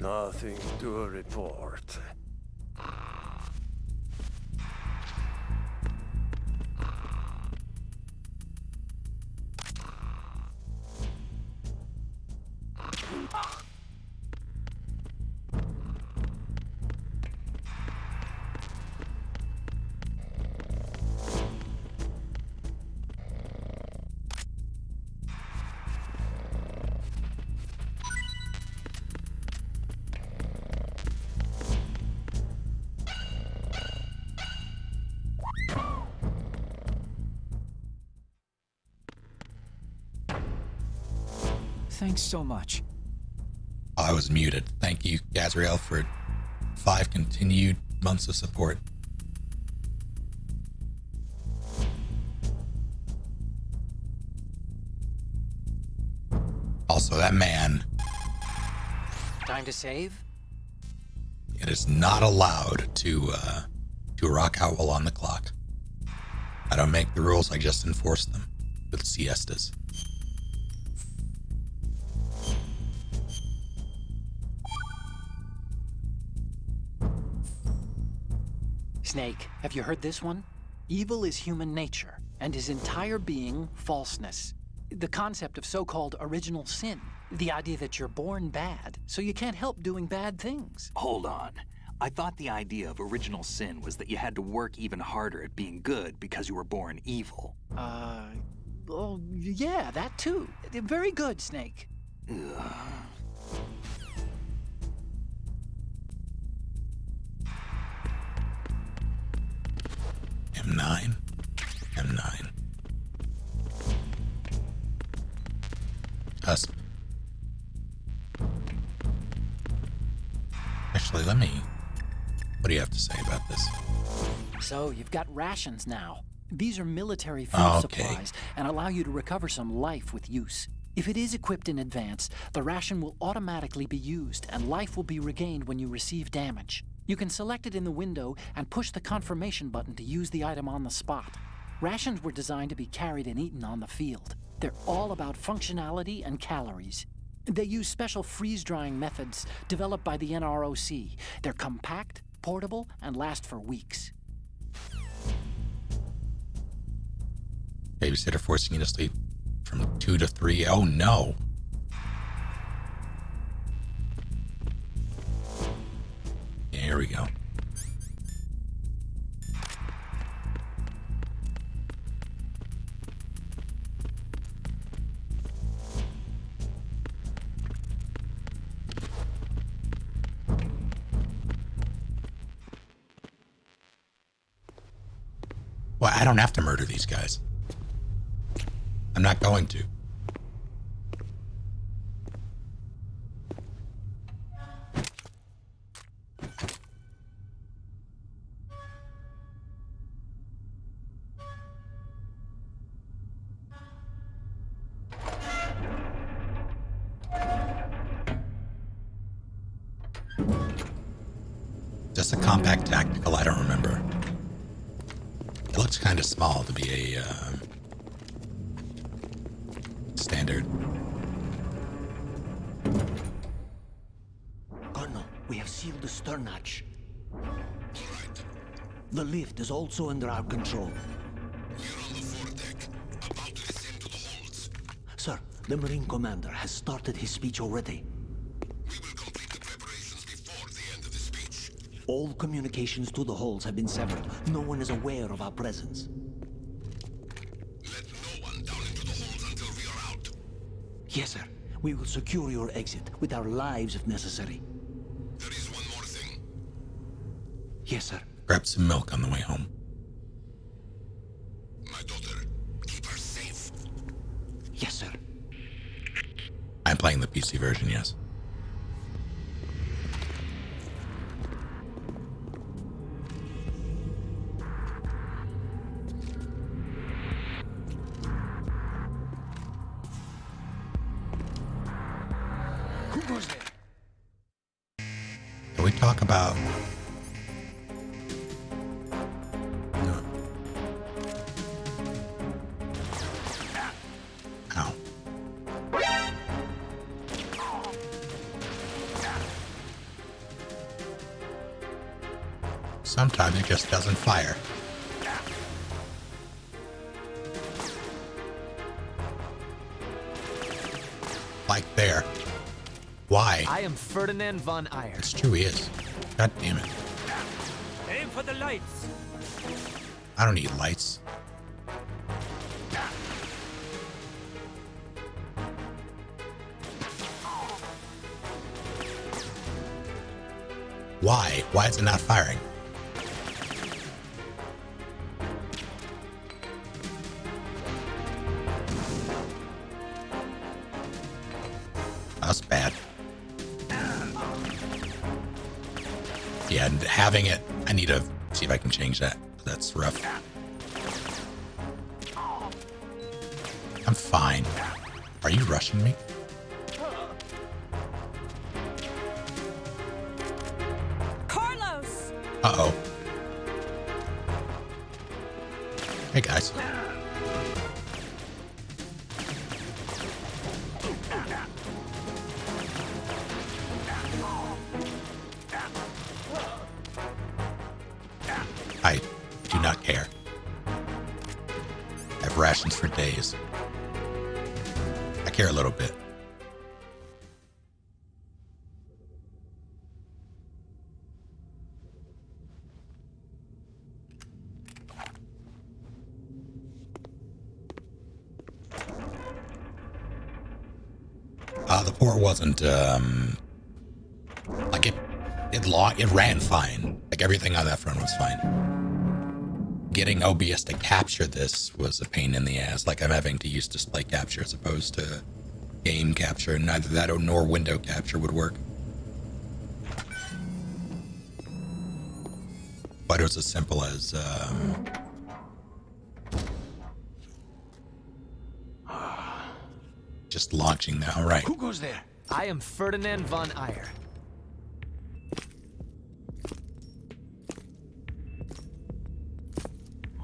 Nothing to report. Thanks so much. I was muted. Thank you, Gazriel, for 5 continued months of support. Also, that man. Time to save? It is not allowed to rock out while on the clock. I don't make the rules, I just enforce them with siestas. Snake, have you heard this one? Evil is human nature, and his entire being falseness. The concept of so-called original sin. The idea that you're born bad, so you can't help doing bad things. Hold on. I thought the idea of original sin was that you had to work even harder at being good because you were born evil. Well, yeah, that too. Very good, Snake. Ugh. M9. M9. Cusp. Actually, let me... What do you have to say about this? So, you've got rations now. These are military food Okay. supplies and allow you to recover some life with use. If it is equipped in advance, the ration will automatically be used and life will be regained when you receive damage. You can select it in the window and push the confirmation button to use the item on the spot. Rations were designed to be carried and eaten on the field. They're all about functionality and calories. They use special freeze-drying methods developed by the NROC. They're compact, portable, and last for weeks. Babysitter forcing you to sleep from 2 to 3. Oh no. Yeah, here we go. Well, I don't have to murder these guys. I'm not going to. Just a compact tactical, I don't remember. It looks kind of small to be a standard. Colonel, we have sealed the stern hatch. The lift is also under our control. We're on the foredeck, about to descend to the holds. Sir, the Marine Commander has started his speech already. We will complete the preparations before the end of the speech. All communications to the holds have been severed. No one is aware of our presence. Let no one down into the holds until we are out. Yes, sir. We will secure your exit with our lives if necessary. There is one more thing. Yes, sir. Grab some milk on the way home. My daughter, keep her safe. Yes, sir. I'm playing the PC version, yes. Who goes there? Can we talk about... No. Ow. Sometimes it just doesn't fire. Like there. Why? I am Ferdinand von Ayer. It's true, he is. God damn it. Aim for the lights. I don't need lights. Why? Why is it not firing? That's bad. Yeah, and having it, I need to see if I can change that. That's rough. I'm fine. Are you rushing me? Carlos! Uh-oh. Hey, guys. I do not care. I have rations for days. I care a little bit. The port wasn't, like it ran fine. Like everything on that front was fine. Getting OBS to capture this was a pain in the ass. Like I'm having to use display capture as opposed to game capture. Neither that nor window capture would work. But it was as simple as just launching that. All right. Who goes there? I am Ferdinand von Ayer.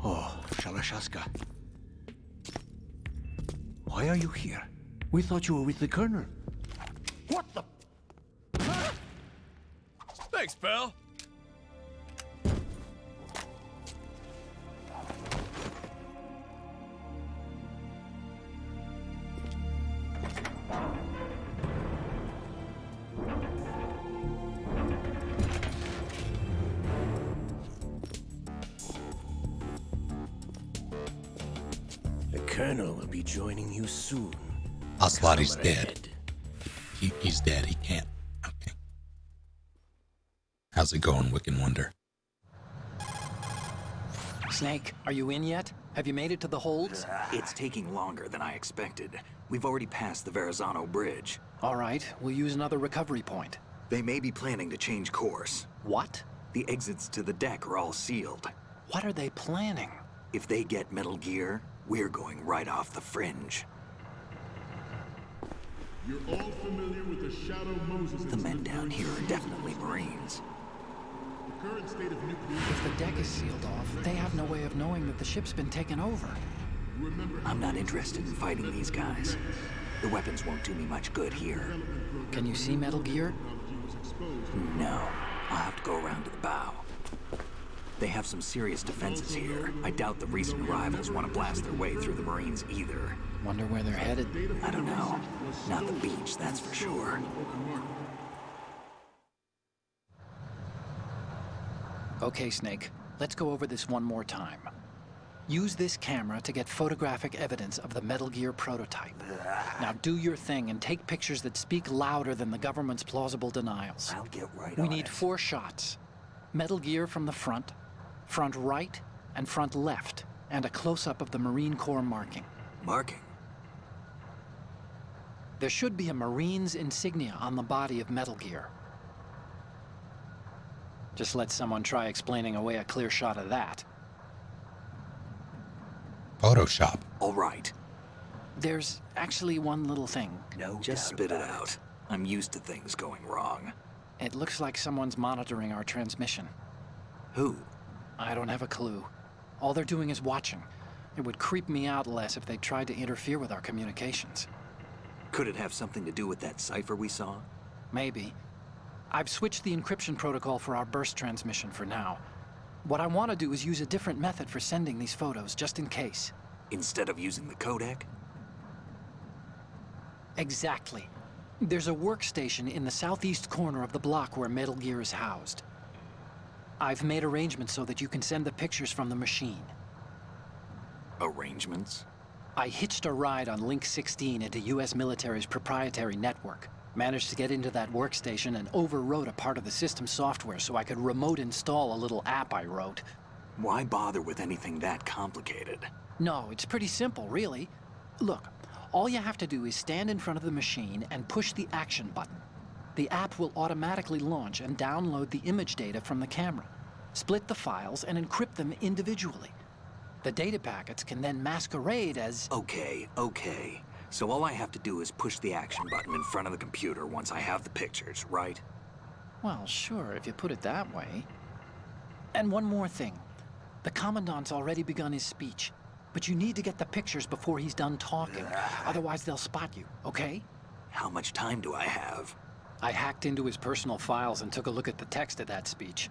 Oh, Shalashaska. Why are you here? We thought you were with the Colonel. What the? Thanks, pal. The Colonel will be joining you soon. Ocelotti's dead. He's dead. He can't. Okay. How's it going, Wiccan Wonder? Snake, are you in yet? Have you made it to the holds? It's taking longer than I expected. We've already passed the Verrazano Bridge. All right, we'll use another recovery point. They may be planning to change course. What? The exits to the deck are all sealed. What are they planning? If they get Metal Gear, we're going right off the fringe. You're all familiar with the Shadow Moses. The men down here are definitely Marines. The current state of nuclear... If the deck is sealed off, they have no way of knowing that the ship's been taken over. I'm not interested in fighting these guys. The weapons won't do me much good here. Can you see Metal Gear? No. I'll have to go around to the bow. They have some serious defenses here. I doubt the recent arrivals want to blast their way through the Marines either. Wonder where they're headed. I don't know. Not the beach, that's for sure. Okay, Snake. Let's go over this one more time. Use this camera to get photographic evidence of the Metal Gear prototype. Now do your thing and take pictures that speak louder than the government's plausible denials. I'll get right We on need it. 4 shots. Metal Gear from the front, front right, and front left, and a close-up of the Marine Corps marking. Marking? There should be a Marine's insignia on the body of Metal Gear. Just let someone try explaining away a clear shot of that. Photoshop. All right. There's actually one little thing. No, just spit it out. I'm used to things going wrong. It looks like someone's monitoring our transmission. Who? I don't have a clue. All they're doing is watching. It would creep me out less if they tried to interfere with our communications. Could it have something to do with that cipher we saw? Maybe. I've switched the encryption protocol for our burst transmission for now. What I want to do is use a different method for sending these photos, just in case. Instead of using the codec? Exactly. There's a workstation in the southeast corner of the block where Metal Gear is housed. I've made arrangements so that you can send the pictures from the machine. Arrangements? I hitched a ride on Link 16 into US military's proprietary network. Managed to get into that workstation and overwrote a part of the system software so I could remote install a little app I wrote. Why bother with anything that complicated? No, it's pretty simple, really. Look, all you have to do is stand in front of the machine and push the action button. The app will automatically launch and download the image data from the camera, split the files, and encrypt them individually. The data packets can then masquerade as... Okay. So all I have to do is push the action button in front of the computer once I have the pictures, right? Well, sure, if you put it that way. And one more thing. The Commandant's already begun his speech, but you need to get the pictures before he's done talking. Otherwise, they'll spot you, okay? How much time do I have? I hacked into his personal files and took a look at the text of that speech.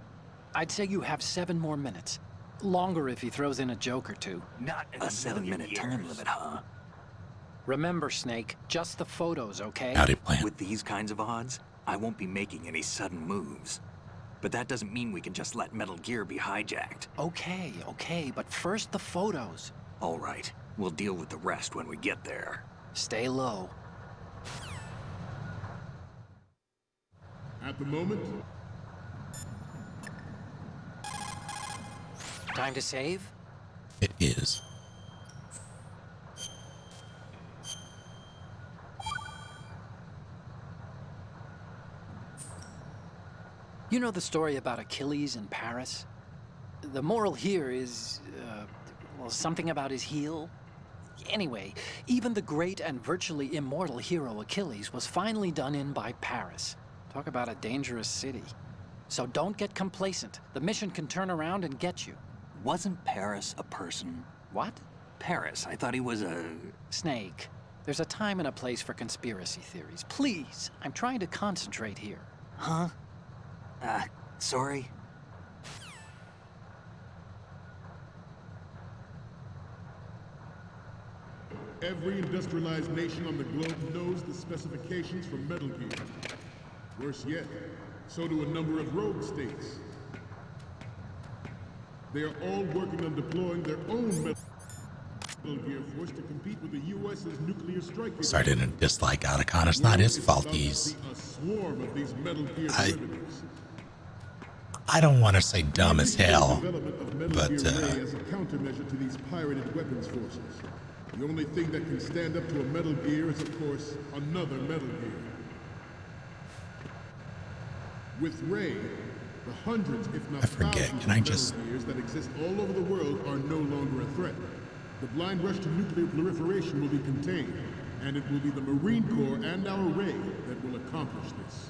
I'd say you have 7 more minutes. Longer if he throws in a joke or two. Not a 7-minute time limit, huh? Remember, Snake, just the photos, okay? Howdy, plan. With these kinds of odds, I won't be making any sudden moves. But that doesn't mean we can just let Metal Gear be hijacked. Okay, but first the photos. All right, we'll deal with the rest when we get there. Stay low. At the moment, Time to save? It is. You know the story about Achilles in Paris? The moral here is, well, something about his heel. Anyway, even the great and virtually immortal hero Achilles was finally done in by Paris. Talk about a dangerous city. So don't get complacent. The mission can turn around and get you. Wasn't Paris a person? What? Paris, I thought he was a... Snake. There's a time and a place for conspiracy theories. Please, I'm trying to concentrate here. Huh? Sorry? Every industrialized nation on the globe knows the specifications for Metal Gear. Worse yet, so do a number of rogue states. They are all working on deploying their own Metal Gear force to compete with the U.S.'s nuclear strike. Started to dislike Otacon. It's not his fault. I don't want to say dumb as hell, but as a countermeasure to these pirated weapons forces. The only thing that can stand up to a Metal Gear is, of course, another Metal Gear. With Ray, the hundreds, if not thousands, of Metal Gears that exist all over the world are no longer a threat. The blind rush to nuclear proliferation will be contained, and it will be the Marine Corps and our Ray that will accomplish this.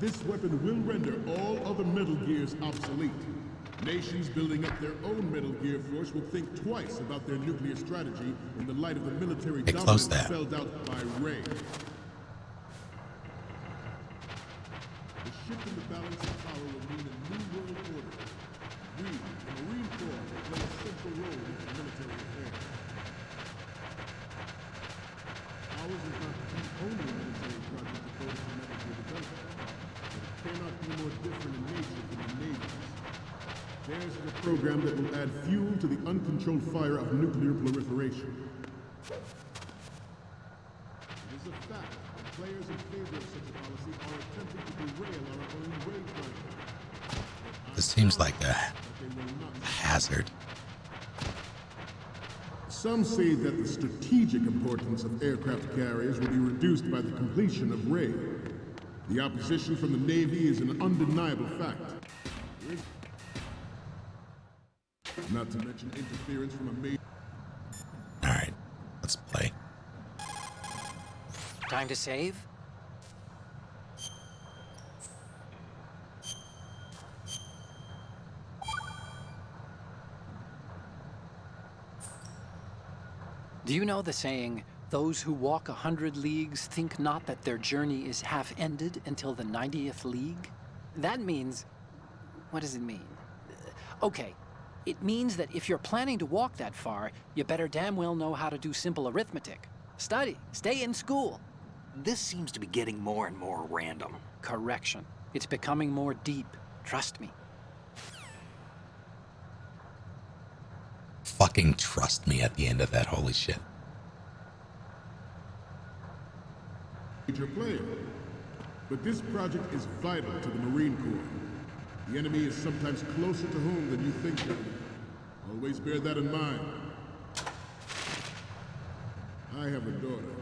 This weapon will render all other Metal Gears obsolete. Nations building up their own Metal Gear force will think twice about their nuclear strategy in the light of the military dominance spelled out by Ray. The shift in the balance of power will mean a new world order. We, the Marine Corps, will play a central role in military affairs. Ours is not the only military project devoted to Metal Gear development, but it cannot be more different in nature than the Navy's. Theirs is a program that will add fuel to the uncontrolled fire of nuclear proliferation. It is a fact that players in favor of such a policy are attempting to derail our own Ray project. this seems like a hazard. Some say that the strategic importance of aircraft carriers will be reduced by the completion of Ray. The opposition from the Navy is an undeniable fact. Not to mention interference from a major... Alright, let's play. Time to save? Do you know the saying, those who walk 100 leagues think not that their journey is half ended until the 90th league? That means... what does it mean? Okay, it means that if you're planning to walk that far, you better damn well know how to do simple arithmetic. Study, stay in school. This seems to be getting more and more random. Correction. It's becoming more deep. Trust me. Fucking trust me at the end of that, holy shit. Major player. But this project is vital to the Marine Corps. The enemy is sometimes closer to home than you think, gentlemen. Always bear that in mind. I have a daughter,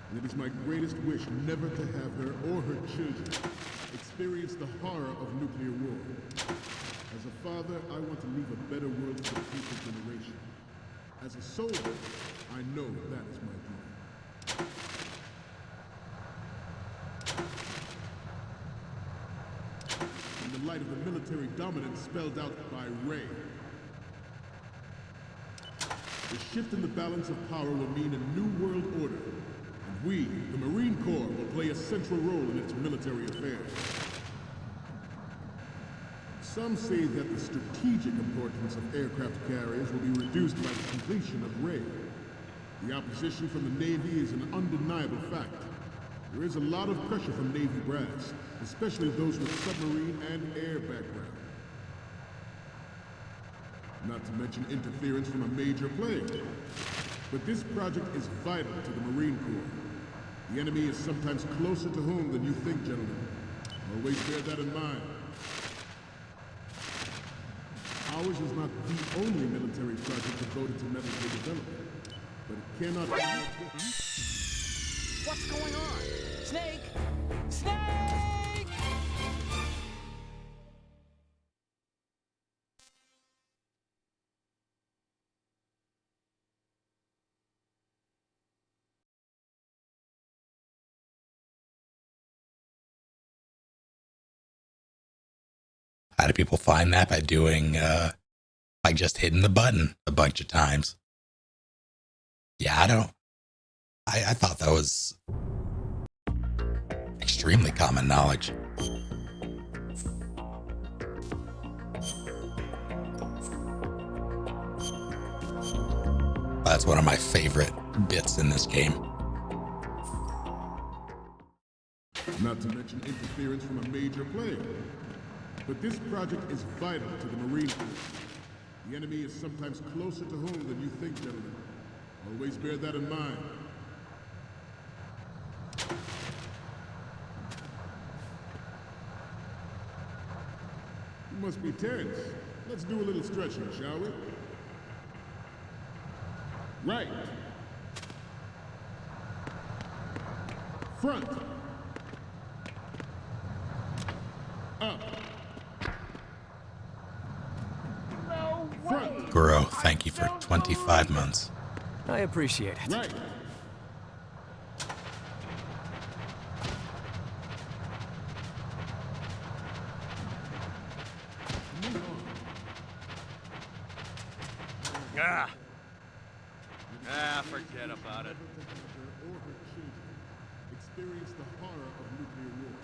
and it is my greatest wish never to have her or her children experience the horror of nuclear war. As a father, I want to leave a better world for the future generation. As a soldier, I know that is my duty. In the light of the military dominance spelled out by Ray, the shift in the balance of power will mean a new world order, and we, the Marine Corps, will play a central role in its military affairs. Some say that the strategic importance of aircraft carriers will be reduced by the completion of Ray. The opposition from the Navy is an undeniable fact. There is a lot of pressure from Navy brass, especially those with submarine and air background. Not to mention interference from a major player. But this project is vital to the Marine Corps. The enemy is sometimes closer to home than you think, gentlemen. Always bear that in mind. Ours is not the only military project devoted to Metal Gear development, but it cannot be... What's going on? Snake! Snake! of people find that by doing, by just hitting the button a bunch of times. Yeah, I thought that was extremely common knowledge. That's one of my favorite bits in this game. Not to mention interference from a major player. But this project is vital to the Marine Corps. The enemy is sometimes closer to home than you think, gentlemen. Always bear that in mind. You must be tense. Let's do a little stretching, shall we? Right. Front. Up. Front. Guro, thank you for 25 months. I appreciate it. Right. Forget about it. Experience the horror of nuclear war.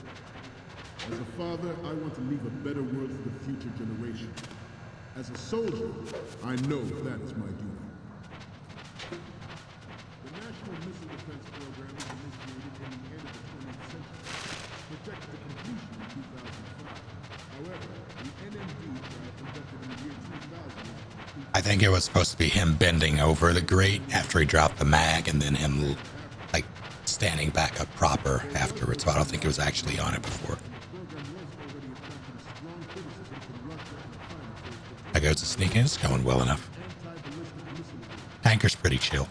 As a father, I want to leave a better world for the future generation. As a soldier, I know that is my duty. The National Missile Defense Program was initiated in the end of the 20th century, projected to completion in 2005. However, the NMD trial conducted in the year 2000. I think it was supposed to be him bending over the grate after he dropped the mag, and then him like standing back up proper afterwards. So I don't think it was actually on it before. That goes to sneaking. It's going well enough. Tanker's pretty chill.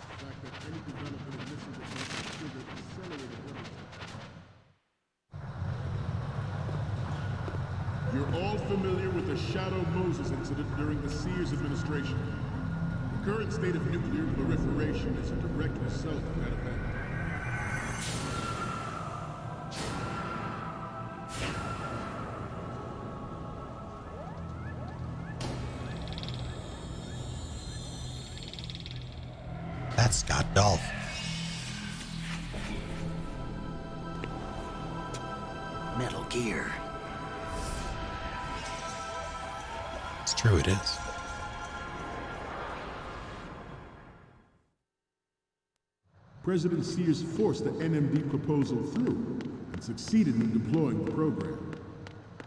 You're all familiar with the Shadow Moses incident during the Sears administration. The current state of nuclear proliferation is a direct result of that event. That's Scott Dolph. Metal Gear. It's true, it is. President Sears forced the NMD proposal through and succeeded in deploying the program.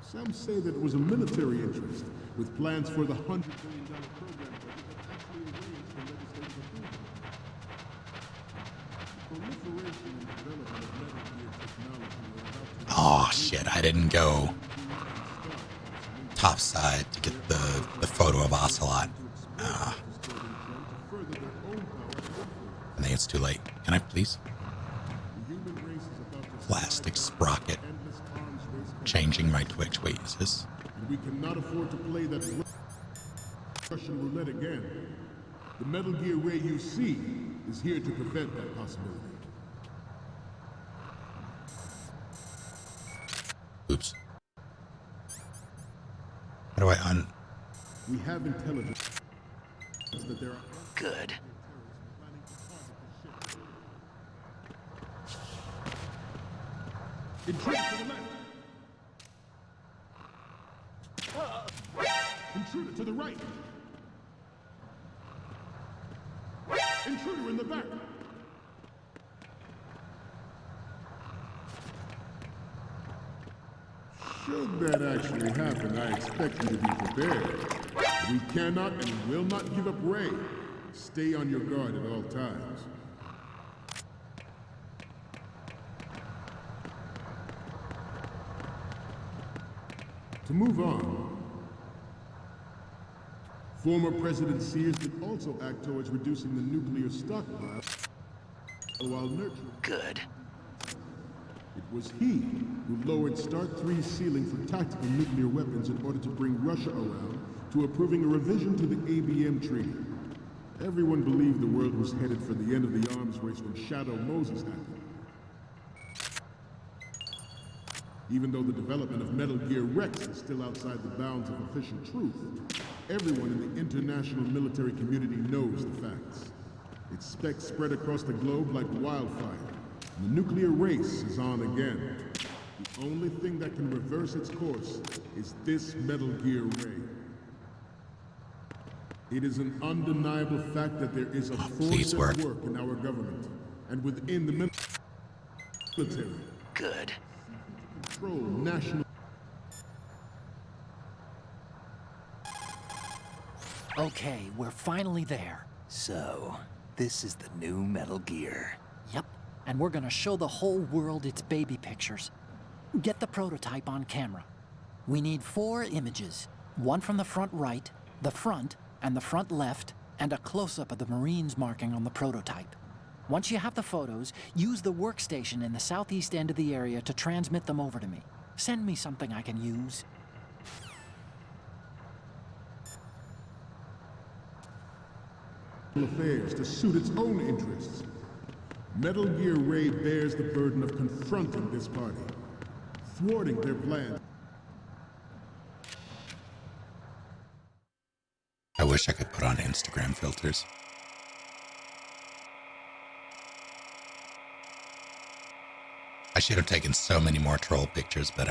Some say that it was a military interest, with plans for the $100 billion program budget that actually arranged for legislative approval. Proliferation and development of Metal Gear technology are about to... Oh shit, I didn't go topside to get the photo of Ocelot. I think it's too late. Can I please? Plastic sprocket. Changing my Twitch. Wait, is this? And we cannot afford to play that Russian roulette again. The Metal Gear Ray you see is here to prevent that possibility. Oops. How do I We have intelligence that there are... Good. Intruder to the left! Intruder to the right! Intruder in the back! Should that actually happen, I expect you to be prepared. We cannot and will not give up Ray. Stay on your guard at all times. To move on, former President Sears did also act towards reducing the nuclear stockpile while nurturing. Good. It was he who lowered Start 3's ceiling for tactical nuclear weapons in order to bring Russia around to approving a revision to the ABM Treaty. Everyone believed the world was headed for the end of the arms race when Shadow Moses happened. Even though the development of Metal Gear Rex is still outside the bounds of official truth, everyone in the international military community knows the facts. Its specs spread across the globe like wildfire, and the nuclear race is on again. The only thing that can reverse its course is this Metal Gear Ray. It is an undeniable fact that there is a force at work in our government and within the military. Good. Control national. Okay, we're finally there. So, this is the new Metal Gear. Yep, and we're gonna show the whole world its baby pictures. Get the prototype on camera. We need 4 images. One from the front right, the front, and the front left, and a close-up of the Marines marking on the prototype. Once you have the photos, use the workstation in the southeast end of the area to transmit them over to me. Send me something I can use. Affairs to suit its own interests. Metal Gear Ray bears the burden of confronting this party, thwarting their plan. I wish I could put on Instagram filters. I should have taken so many more troll pictures, but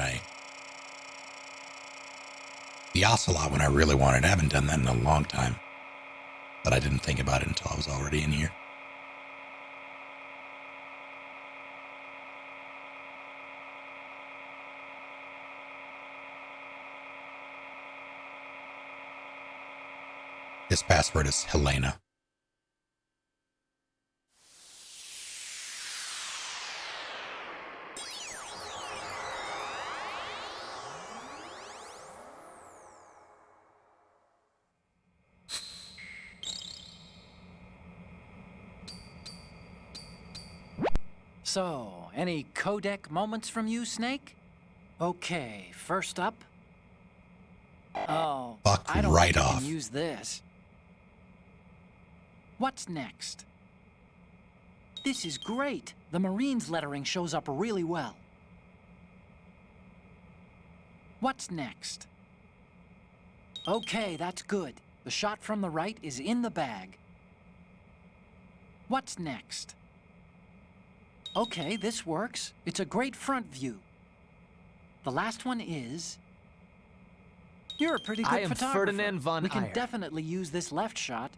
the ocelot when I really wanted. I haven't done that in a long time. But I didn't think about it until I was already in here. His password is Helena. So, any codec moments from you, Snake? Okay, first up. Oh, Fuck I don't right think I off. can use this. What's next? This is great. The Marines lettering shows up really well. What's next? Okay, that's good. The shot from the right is in the bag. What's next? Okay, this works. It's a great front view. The last one is... You're a pretty good I am photographer. Ferdinand von We can Ayer. definitely use this left shot.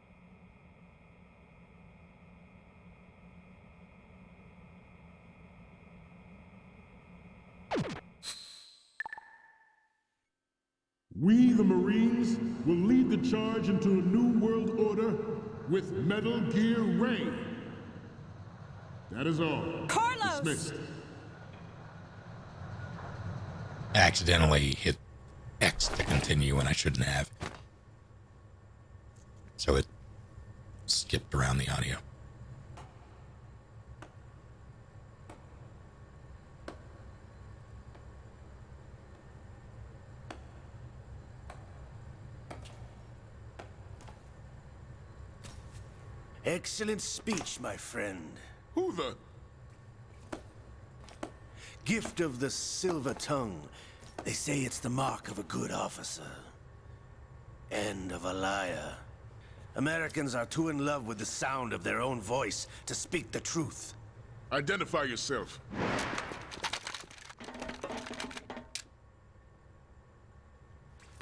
We, the Marines, will lead the charge into a new world order with Metal Gear Ray. That is all. Carlos! Dismissed. I accidentally hit X to continue when I shouldn't have. So it skipped around the audio. Excellent speech, my friend. Who the? Gift of the silver tongue. They say it's the mark of a good officer. And of a liar. Americans are too in love with the sound of their own voice to speak the truth. Identify yourself.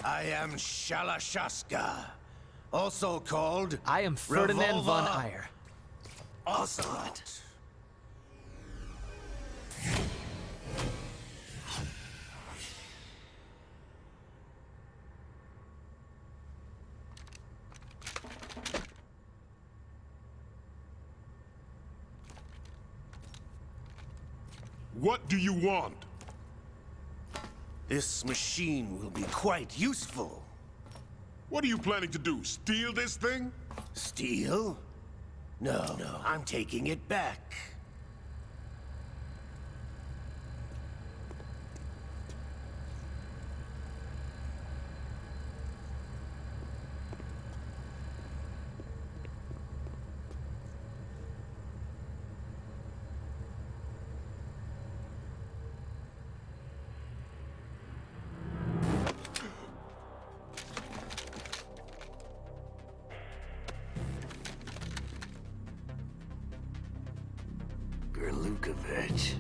I am Shalashaska, also called... I am Ferdinand von Revolver Ayer. Ocelot. What do you want? This machine will be quite useful. What are you planning to do? Steal this thing? Steal? No, I'm taking it back. it.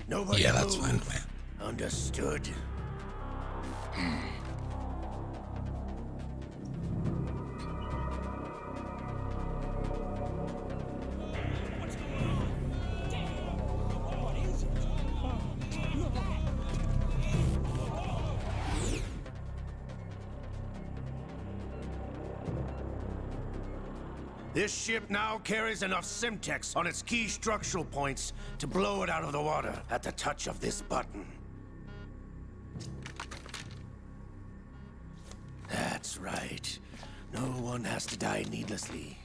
Nobody Yeah, that's move. fine, man. Understood. This ship now carries enough Simtex on its key structural points to blow it out of the water at the touch of this button. That's right. No one has to die needlessly.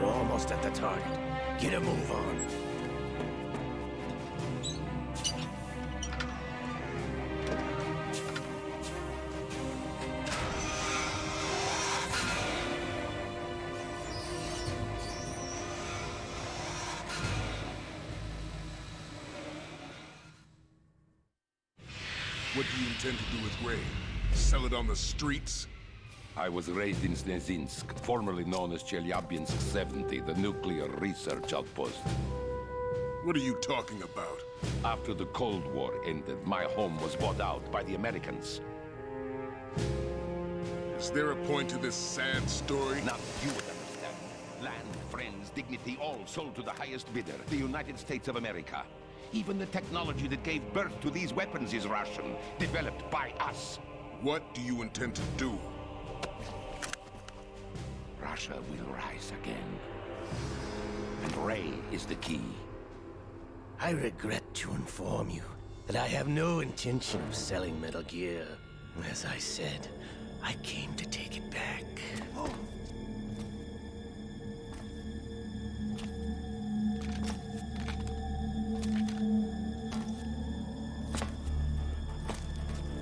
We're almost at the target. Get a move on. What do you intend to do with Gray? Sell it on the streets? I was raised in Snezinsk, formerly known as Chelyabinsk 70, the nuclear research outpost. What are you talking about? After the Cold War ended, my home was bought out by the Americans. Is there a point to this sad story? Now you would understand. Land, friends, dignity, all sold to the highest bidder, the United States of America. Even the technology that gave birth to these weapons is Russian, developed by us. What do you intend to do? Russia will rise again. And Ray is the key. I regret to inform you that I have no intention of selling Metal Gear. As I said, I came to take it back.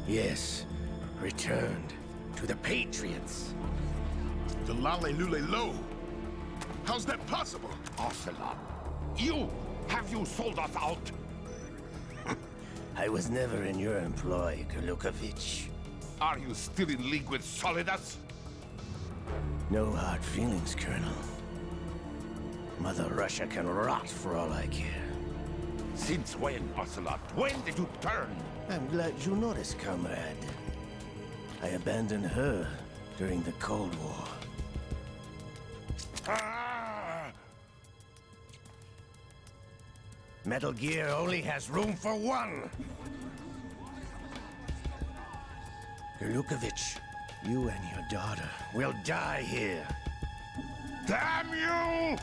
Yes, returned to the Patriots. The Lale Lule Lo? How's that possible? Ocelot, have you sold us out? I was never in your employ, Golukovich. Are you still in league with Solidus? No hard feelings, Colonel. Mother Russia can rot for all I care. Since when, Ocelot? When did you turn? I'm glad you noticed, comrade. I abandoned her during the Cold War. Metal Gear only has room for one! Golukovich, you and your daughter will die here. Damn you!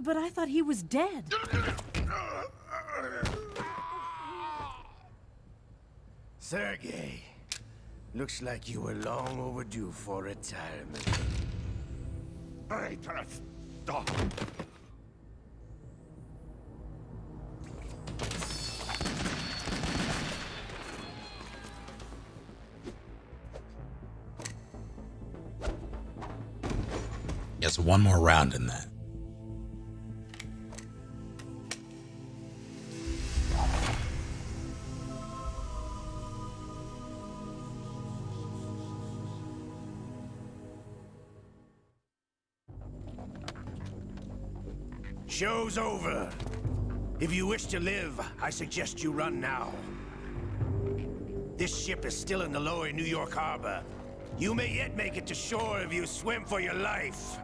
But I thought he was dead. Sergei, looks like you were long overdue for retirement. Traitorous dog! Yes, one more round in that. Show's over. If you wish to live, I suggest you run now. This ship is still in the lower New York harbor. You may yet make it to shore if you swim for your life.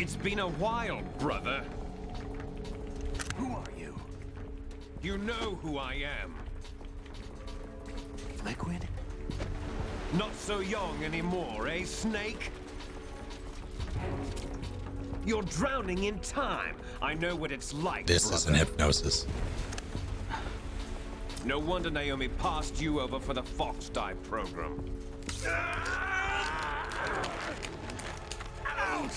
It's been a while, brother. Who are you? You know who I am. Liquid? Not so young anymore, eh, Snake? You're drowning in time. I know what it's like, This brother. is an hypnosis. No wonder Naomi passed you over for the Fox Dive program. Ouch!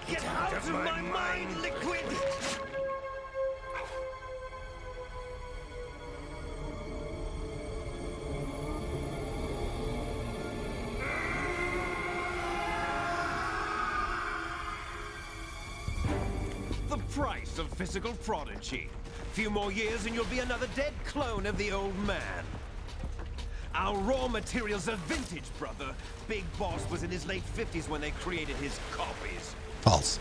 Get out of my mind, Liquid! The price of physical prodigy. Few more years and you'll be another dead clone of the old man. Our raw materials are vintage, brother. Big Boss was in his late 50s when they created his copies. False.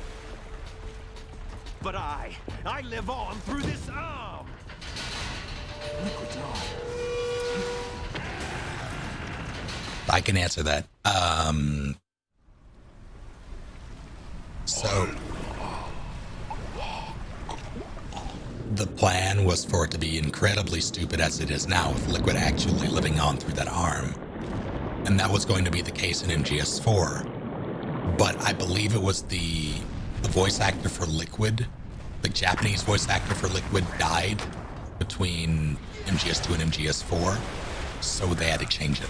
But I live on through this arm. Liquid's on. I can answer that. So the plan was for it to be incredibly stupid as it is now, with Liquid actually living on through that arm. And that was going to be the case in MGS4. But I believe it was the voice actor for Liquid, the Japanese voice actor for Liquid, died between MGS2 and MGS4, so they had to change it.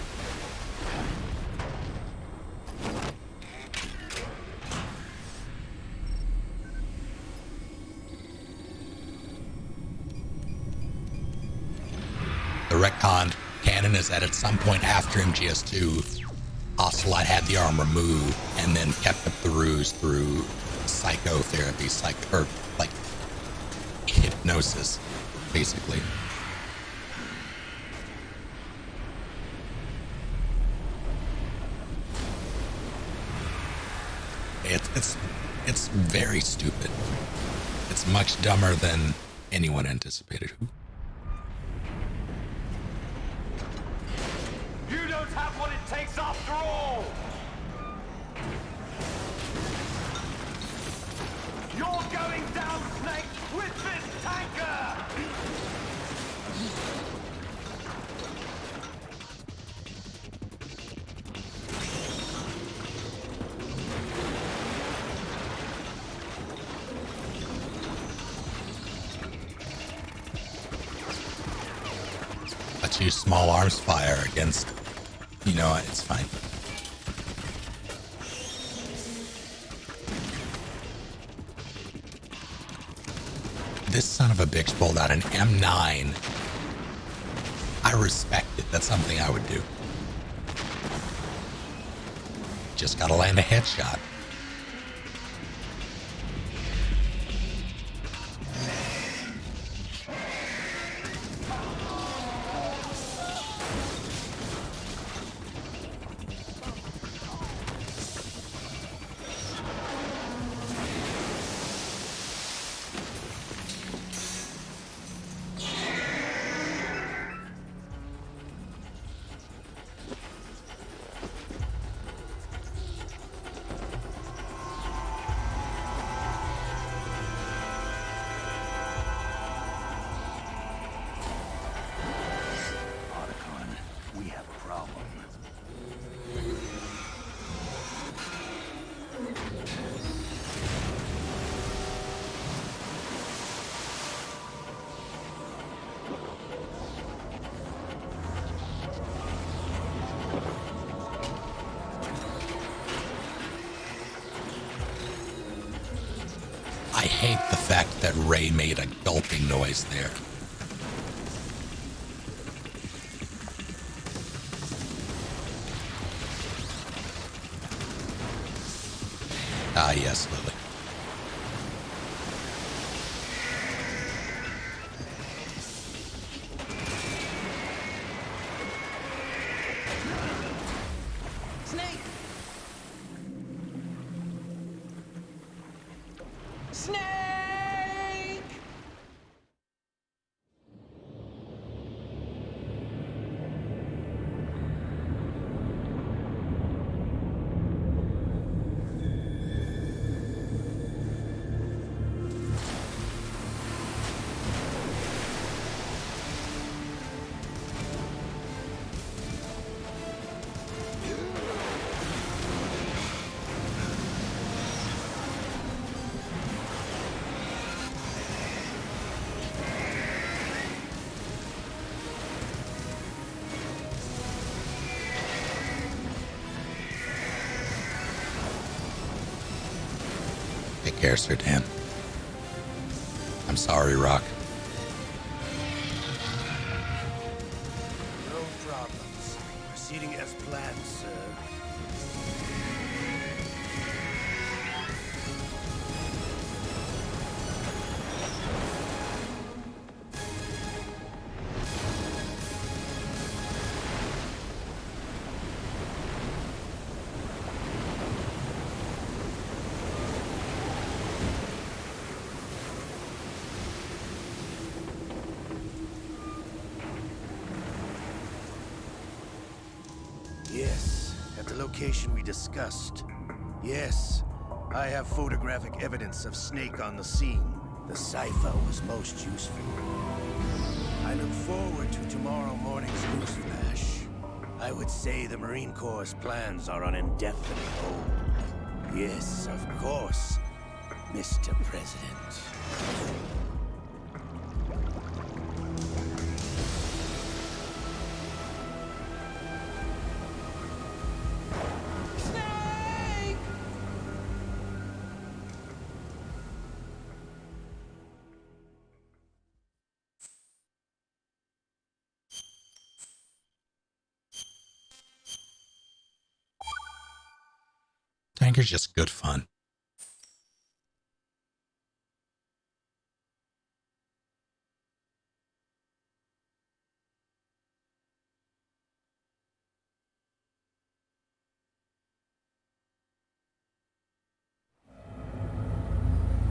The retcon canon is that at some point after MGS2, Ocelot had the arm removed and then kept up the ruse through psychotherapy, like hypnosis, basically. It's very stupid. It's much dumber than anyone anticipated. You don't have what it takes after all! You're going down, Snake, with this tanker! But you small arms fire against, you know, it's fine. This son of a bitch pulled out an M9. I respect it. That's something I would do. Just gotta land a headshot. We have a problem. I hate the fact that Ray made a gulping noise there. Ah, yes, Lily. Snake! Snake! care, Sir Dan. I'm sorry, Rock. No problems. Proceeding as planned, sir. Yes, at the location we discussed. Yes, I have photographic evidence of Snake on the scene. The cipher was most useful. I look forward to tomorrow morning's news flash. I would say the Marine Corps' plans are on indefinite hold. Yes, of course, Mr. President. Tanker's just good fun.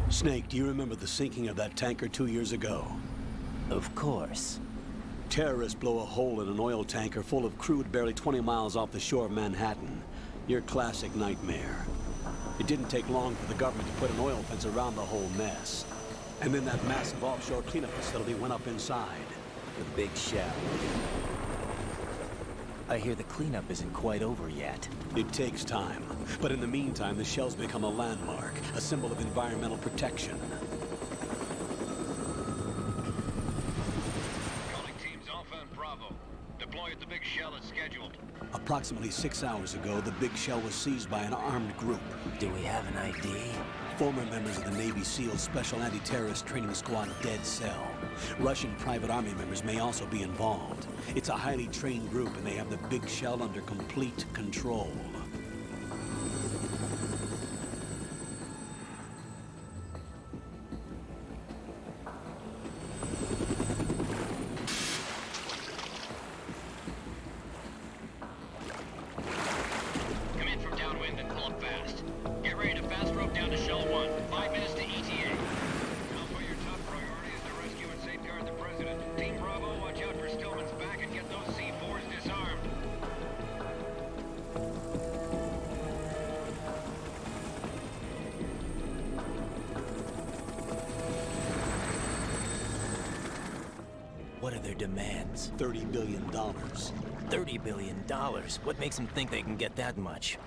Snake, do you remember the sinking of that tanker 2 years ago? Of course. Terrorists blow a hole in an oil tanker full of crude barely 20 miles off the shore of Manhattan. Your classic nightmare. It didn't take long for the government to put an oil fence around the whole mess. And then that massive offshore cleanup facility went up inside. The big shell. I hear the cleanup isn't quite over yet. It takes time. But in the meantime, the shell's become a landmark, a symbol of environmental protection. Calling teams Alpha and Bravo. Deploy at the big shell as scheduled. Approximately 6 hours ago, the big shell was seized by an armed group. Do we have an ID? Former members of the Navy SEAL Special Anti-Terrorist Training Squad Dead Cell. Russian private army members may also be involved. It's a highly trained group, and they have the big shell under complete control. Come in from downwind and pull up fast. Get ready to fast rope down to Shell 1. 5 minutes to ETA. Alpha, your top priority is to rescue and safeguard the President. Team Bravo, watch out for Stillman's back and get those C4s disarmed. What are their demands? $30 billion. $30 billion? What makes them think they can get that much?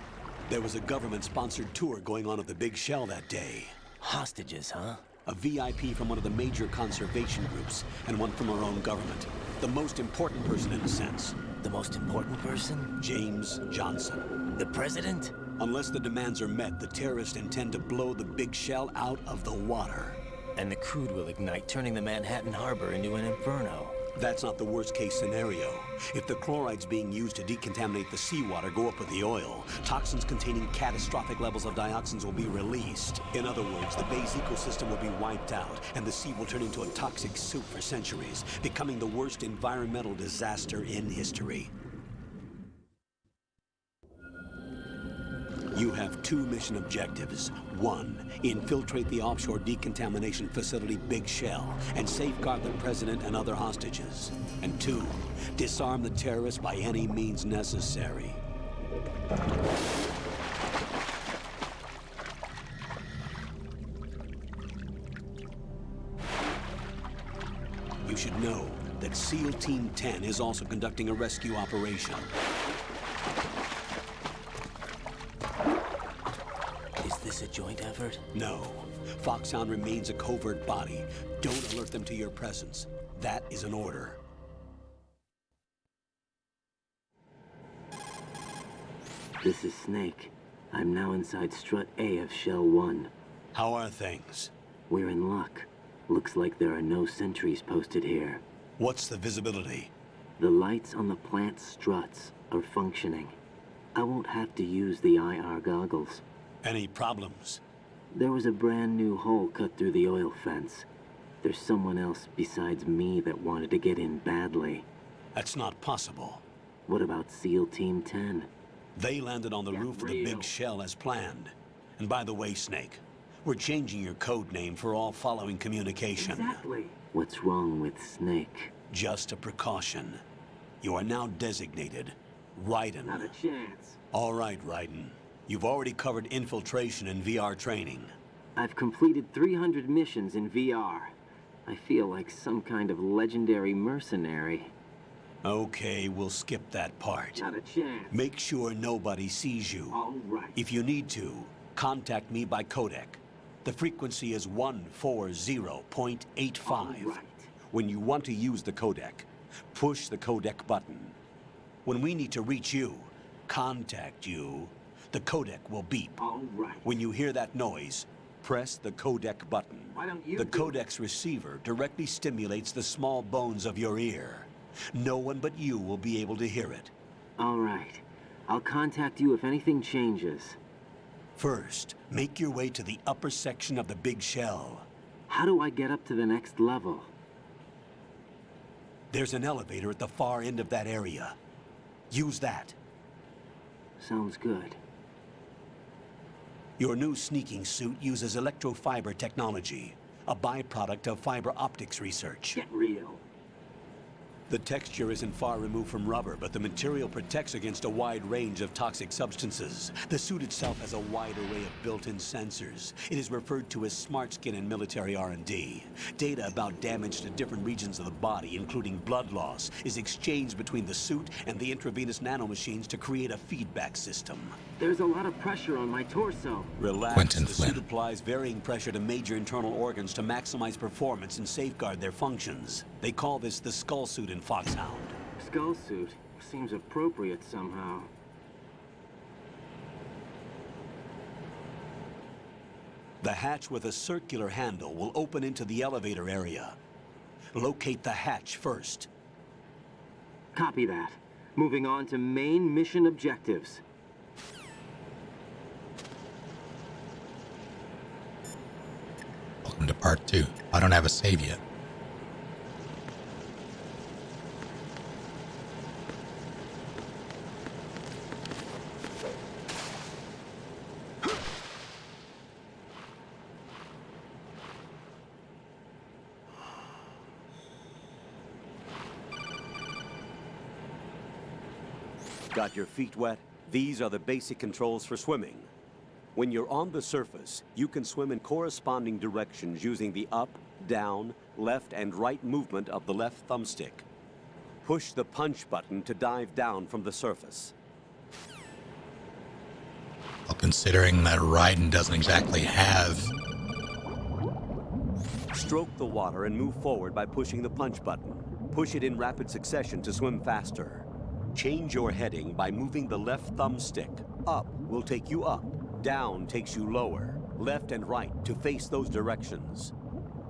There was a government-sponsored tour going on at the big shell that day. Hostages, huh? A VIP from one of the major conservation groups, and one from our own government. The most important person in a sense. The most important person? James Johnson. The president? Unless the demands are met, the terrorists intend to blow the big shell out of the water. And the crude will ignite, turning the Manhattan Harbor into an inferno. That's not the worst-case scenario. If the chlorides being used to decontaminate the seawater go up with the oil, toxins containing catastrophic levels of dioxins will be released. In other words, the bay's ecosystem will be wiped out, and the sea will turn into a toxic soup for centuries, becoming the worst environmental disaster in history. You have 2 mission objectives. 1, infiltrate the offshore decontamination facility Big Shell and safeguard the president and other hostages. And 2, disarm the terrorists by any means necessary. You should know that SEAL Team 10 is also conducting a rescue operation. Is this a joint effort? No. Foxhound remains a covert body. Don't alert them to your presence. That is an order. This is Snake. I'm now inside Strut A of Shell 1. How are things? We're in luck. Looks like there are no sentries posted here. What's the visibility? The lights on the plant struts are functioning. I won't have to use the IR goggles. Any problems? There was a brand new hole cut through the oil fence. There's someone else besides me that wanted to get in badly. That's not possible. What about SEAL Team 10? They landed on the roof of the big shell as planned. And by the way, Snake, we're changing your code name for all following communication. Exactly. What's wrong with Snake? Just a precaution. You are now designated Raiden. Not a chance. All right, Raiden. You've already covered infiltration and VR training. I've completed 300 missions in VR. I feel like some kind of legendary mercenary. Okay, we'll skip that part. Not a chance. Make sure nobody sees you. All right. If you need to, contact me by codec. The frequency is 140.85. All right. When you want to use the codec, push the codec button. When we need to reach you, contact you, the codec will beep. All right. When you hear that noise, press the codec button. Why don't you The do it? codec's receiver directly stimulates the small bones of your ear. No one but you will be able to hear it. All right. I'll contact you if anything changes. First, make your way to the upper section of the big shell. How do I get up to the next level? There's an elevator at the far end of that area. Use that. Sounds good. Your new sneaking suit uses electrofiber technology, a byproduct of fiber optics research. Get real. The texture isn't far removed from rubber, but the material protects against a wide range of toxic substances. The suit itself has a wide array of built-in sensors. It is referred to as smart skin in military R&D. Data about damage to different regions of the body, including blood loss, is exchanged between the suit and the intravenous nanomachines to create a feedback system. There's a lot of pressure on my torso. Relax. Quentin The Flynn. suit applies varying pressure to major internal organs to maximize performance and safeguard their functions. They call this the skull suit in Foxhound. Skull suit seems appropriate somehow. The hatch with a circular handle will open into the elevator area. Locate the hatch first. Copy that. Moving on to main mission objectives. Welcome to part 2. I don't have a save yet. Got your feet wet? These are the basic controls for swimming. When you're on the surface, you can swim in corresponding directions using the up, down, left, and right movement of the left thumbstick. Push the punch button to dive down from the surface. Well, considering that Raiden doesn't exactly have... Stroke the water and move forward by pushing the punch button. Push it in rapid succession to swim faster. Change your heading by moving the left thumbstick. Up will take you up. Down takes you lower. Left and right to face those directions.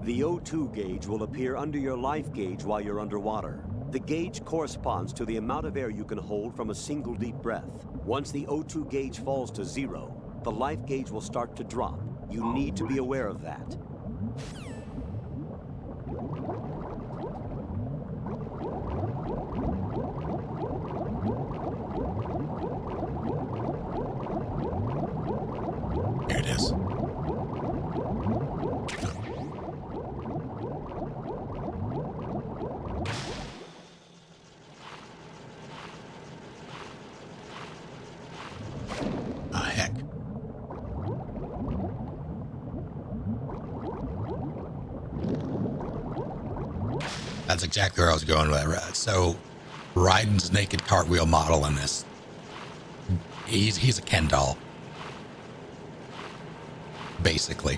The O2 gauge will appear under your life gauge while you're underwater. The gauge corresponds to the amount of air you can hold from a single deep breath. Once the O2 gauge falls to 0, the life gauge will start to drop. You need to be aware of that. Here it is. Ah, heck. That's exactly where I was going with that. So, Raiden's naked cartwheel model in this. He's a Ken doll. Basically.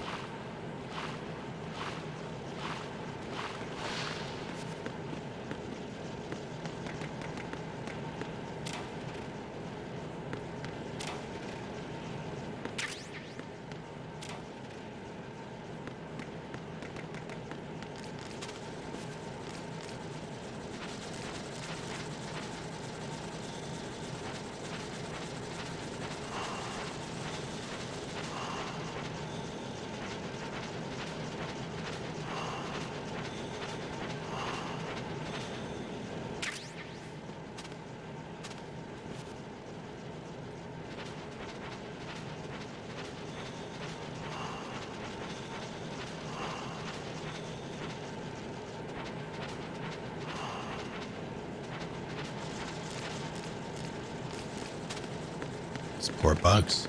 These poor bugs.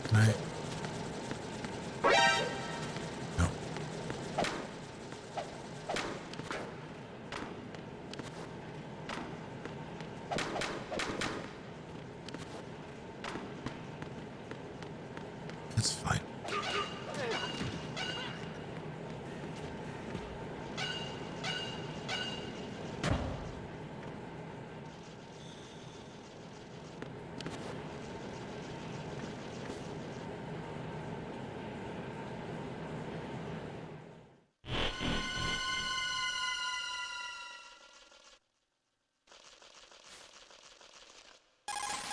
Can I? No. That's fine.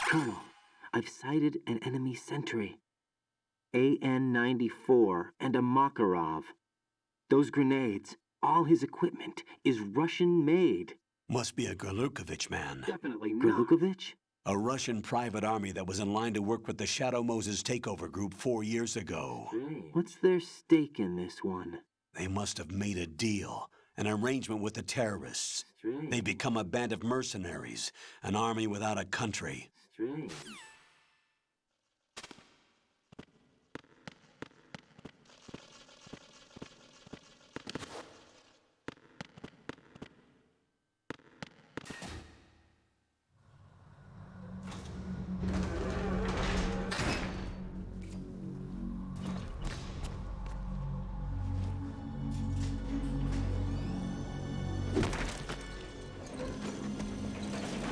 Colonel, I've sighted an enemy sentry. AN-94 and a Makarov. Those grenades, all his equipment, is Russian-made. Must be a Gorlukovich man. Definitely not. Gorlukovich? A Russian private army that was in line to work with the Shadow Moses takeover group 4 years ago. What's their stake in this one? They must have made a deal, an arrangement with the terrorists. They become a band of mercenaries, an army without a country. Strange.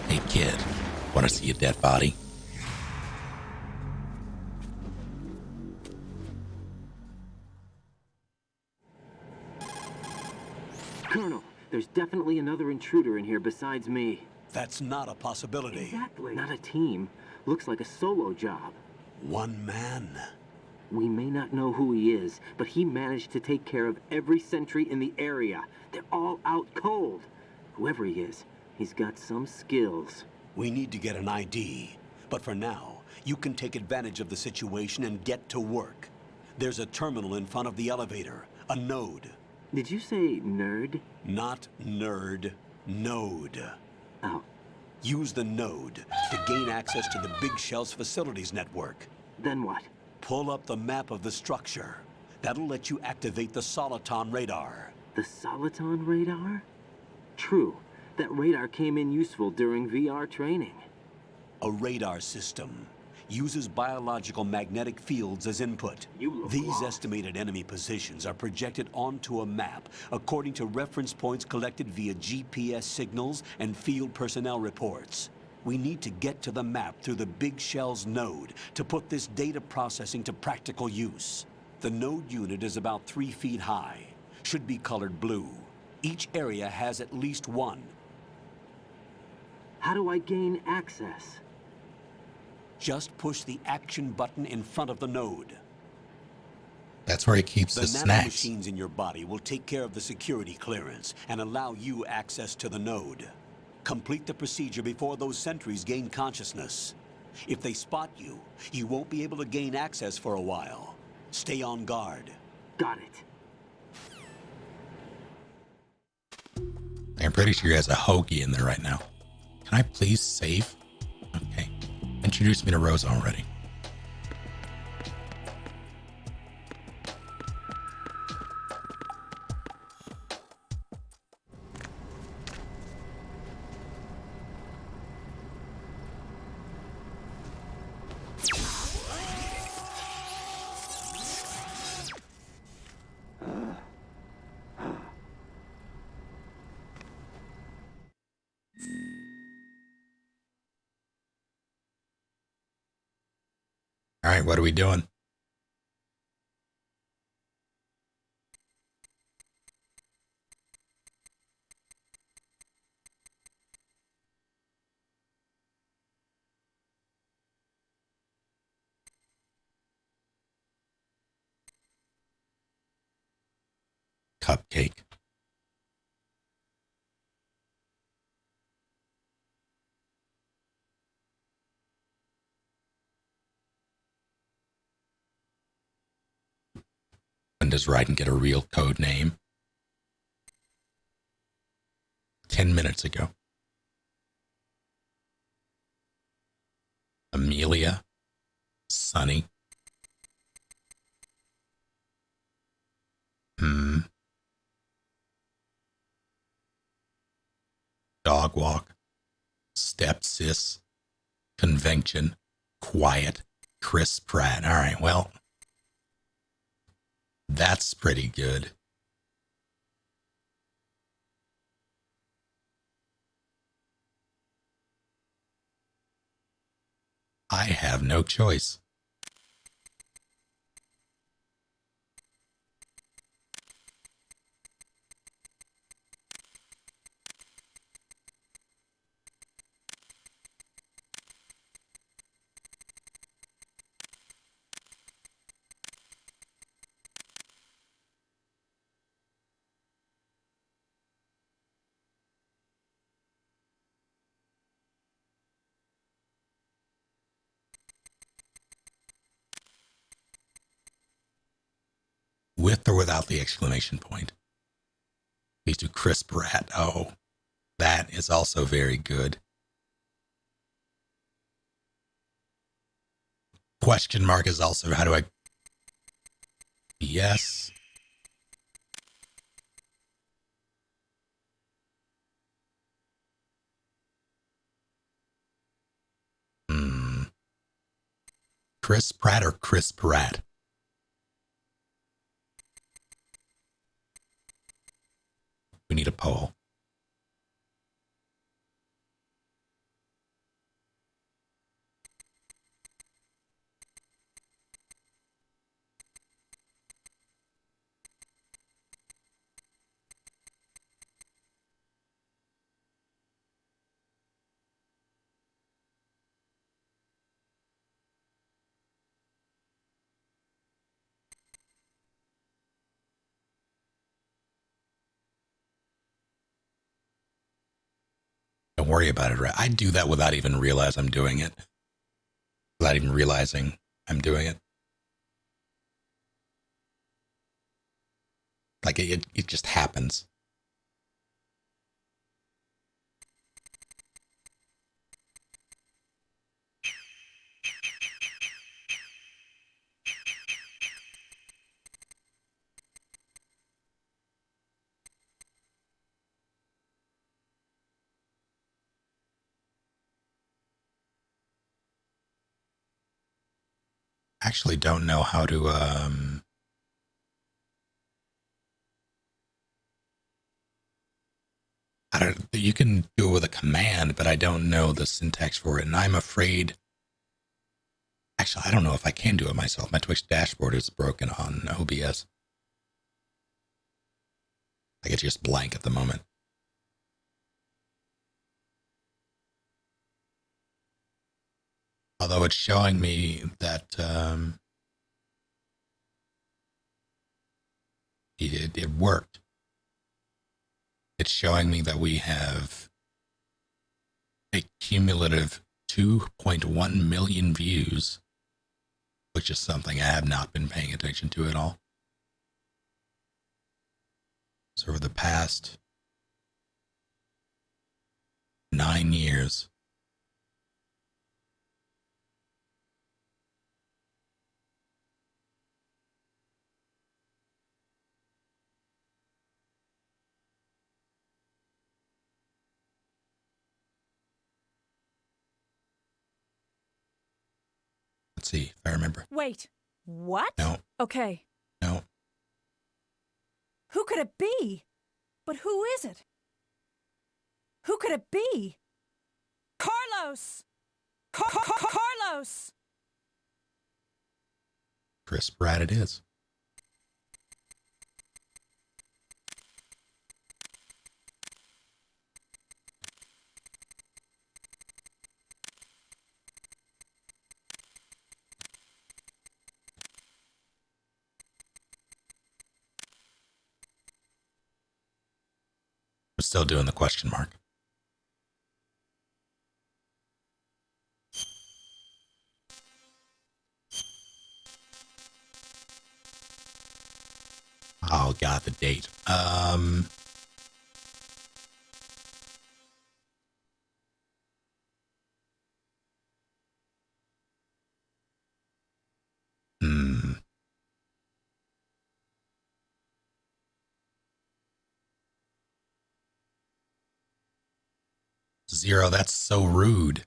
Hey kid, want to see a dead body? Colonel, there's definitely another intruder in here besides me. That's not a possibility. Exactly. Not a team. Looks like a solo job. One man. We may not know who he is, but he managed to take care of every sentry in the area. They're all out cold. Whoever he is, he's got some skills. We need to get an ID. But for now, you can take advantage of the situation and get to work. There's a terminal in front of the elevator, a node. Did you say nerd? Not nerd, node. Oh. Use the node to gain access to the Big Shell's facilities network. Then what? Pull up the map of the structure. That'll let you activate the Soliton radar. The Soliton radar? True. That radar came in useful during VR training. A radar system uses biological magnetic fields as input. These estimated enemy positions are projected onto a map according to reference points collected via GPS signals and field personnel reports. We need to get to the map through the Big Shell's node to put this data processing to practical use. The node unit is about 3 feet high, should be colored blue. Each area has at least one. How do I gain access? Just push the action button in front of the node. That's where he keeps the snacks. Nanomachines in your body will take care of the security clearance and allow you access to the node. Complete the procedure before those sentries gain consciousness. If they spot you, you won't be able to gain access for a while. Stay on guard. Got it. I'm pretty sure he has a hoagie in there right now. Can I please save? Okay. Introduce me to Rosa already. All right, what are we doing? Cupcake. When does Raiden get a real code name? 10 minutes ago. A Amelia, Sunny. Dog walk, step sis, convention, quiet, Chris Pratt. All right, well, that's pretty good. I have no choice. With or without the exclamation point. Please do Chris Pratt. Oh, that is also very good. Question mark is also, how do I... Yes. Chris Pratt or Chris Pratt? We need a poll. Don't worry about it, right? I do that without even realize I'm doing it. Without even realizing I'm doing it. Like it just happens. Actually don't know how to I don't, you can do it with a command, but I don't know the syntax for it, and I'm afraid. Actually, I don't know if I can do it myself. My Twitch dashboard is broken on OBS. Like it's just blank at the moment. Although it's showing me that it worked. It's showing me that we have a cumulative 2.1 million views, which is something I have not been paying attention to at all. So over the past 9 years, let's see if I remember. Wait, what? No. Okay. No. Who could it be? But who is it? Who could it be? Carlos! Carlos! Chris Pratt it is. I'm still doing the question mark. Oh, got the date. Zero, that's so rude.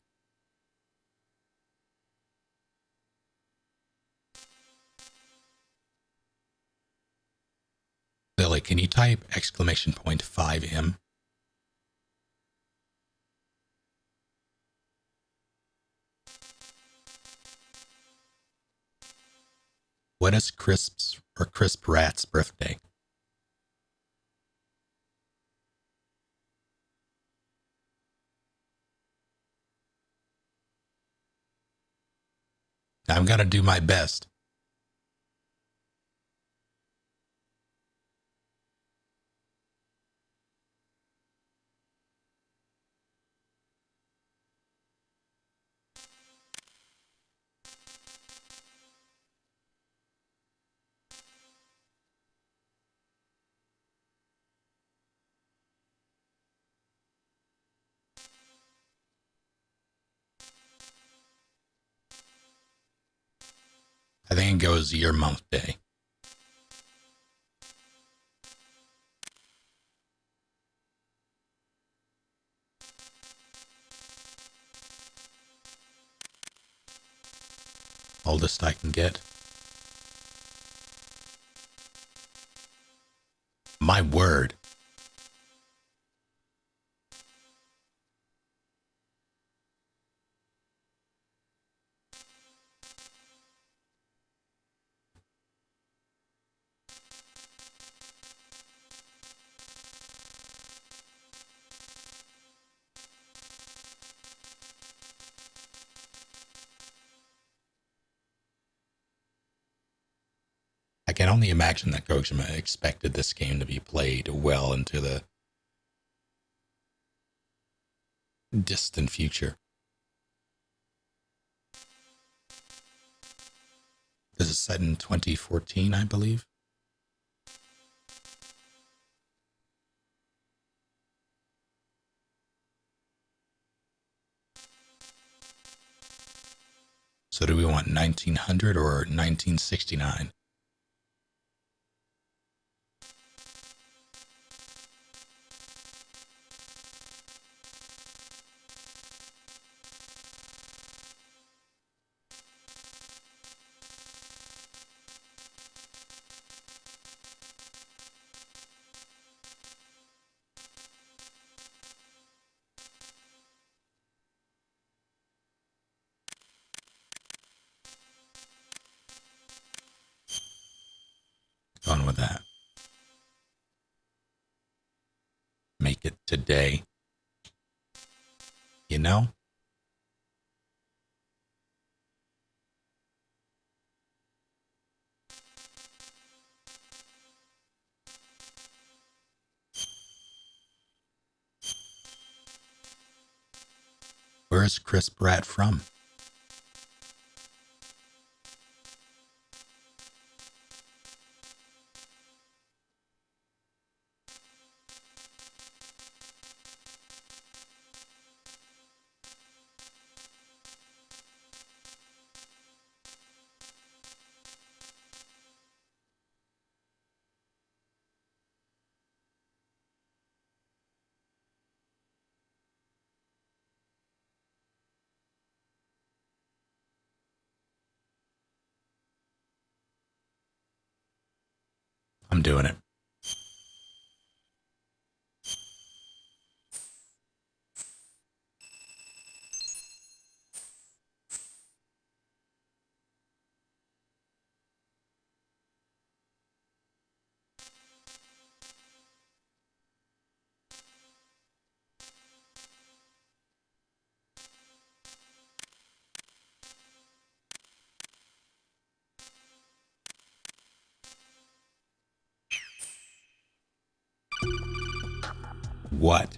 Lily, can you type exclamation point 5M? What is Crisp Rat's birthday? I'm gonna do my best. I think it goes year, month, day. Oldest I can get. My word. I can only imagine that Kojima expected this game to be played well into the distant future. This is set in 2014, I believe. So do we want 1900 or 1969? Going with that. Make it today. You know? Where is Crisp Rat from? I'm doing it. What?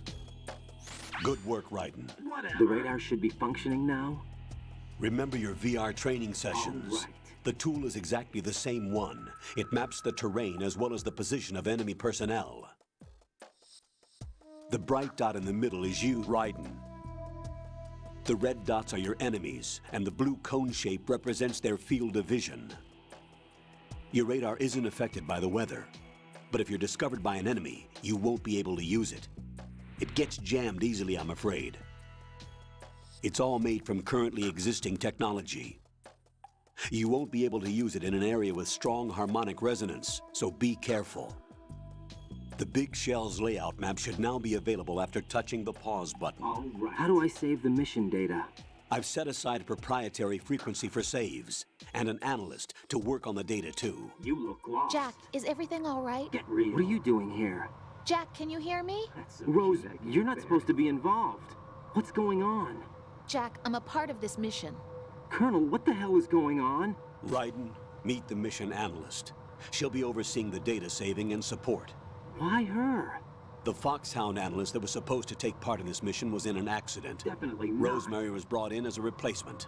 Good work, Raiden. The radar should be functioning now? Remember your VR training sessions. All right. The tool is exactly the same one. It maps the terrain as well as the position of enemy personnel. The bright dot in the middle is you, Raiden. The red dots are your enemies, and the blue cone shape represents their field of vision. Your radar isn't affected by the weather, but if you're discovered by an enemy, you won't be able to use it. It gets jammed easily, I'm afraid. It's all made from currently existing technology. You won't be able to use it in an area with strong harmonic resonance, so be careful. The Big Shell's layout map should now be available after touching the pause button. All right. How do I save the mission data? I've set aside a proprietary frequency for saves, and an analyst to work on the data too. You look lost. Jack, is everything all right? Get real. What are you doing here? Jack, can you hear me? Rose, you're not supposed to be involved. What's going on? Jack, I'm a part of this mission. Colonel, what the hell is going on? Raiden, meet the mission analyst. She'll be overseeing the data saving and support. Why her? The Foxhound analyst that was supposed to take part in this mission was in an accident. Definitely not. Rosemary was brought in as a replacement.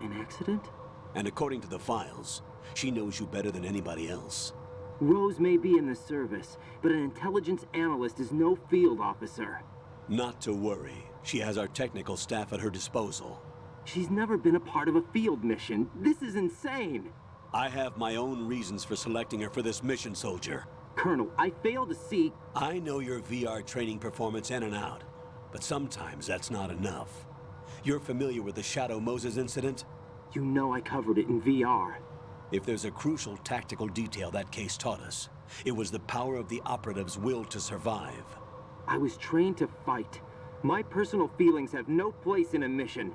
An accident? And according to the files, she knows you better than anybody else. Rose may be in the service, but an intelligence analyst is no field officer. Not to worry. She has our technical staff at her disposal. She's never been a part of a field mission. This is insane. I have my own reasons for selecting her for this mission, soldier. Colonel, I fail to see... I know your VR training performance in and out, but sometimes that's not enough. You're familiar with the Shadow Moses incident? You know I covered it in VR. If there's a crucial tactical detail that case taught us, it was the power of the operative's will to survive. I was trained to fight. My personal feelings have no place in a mission.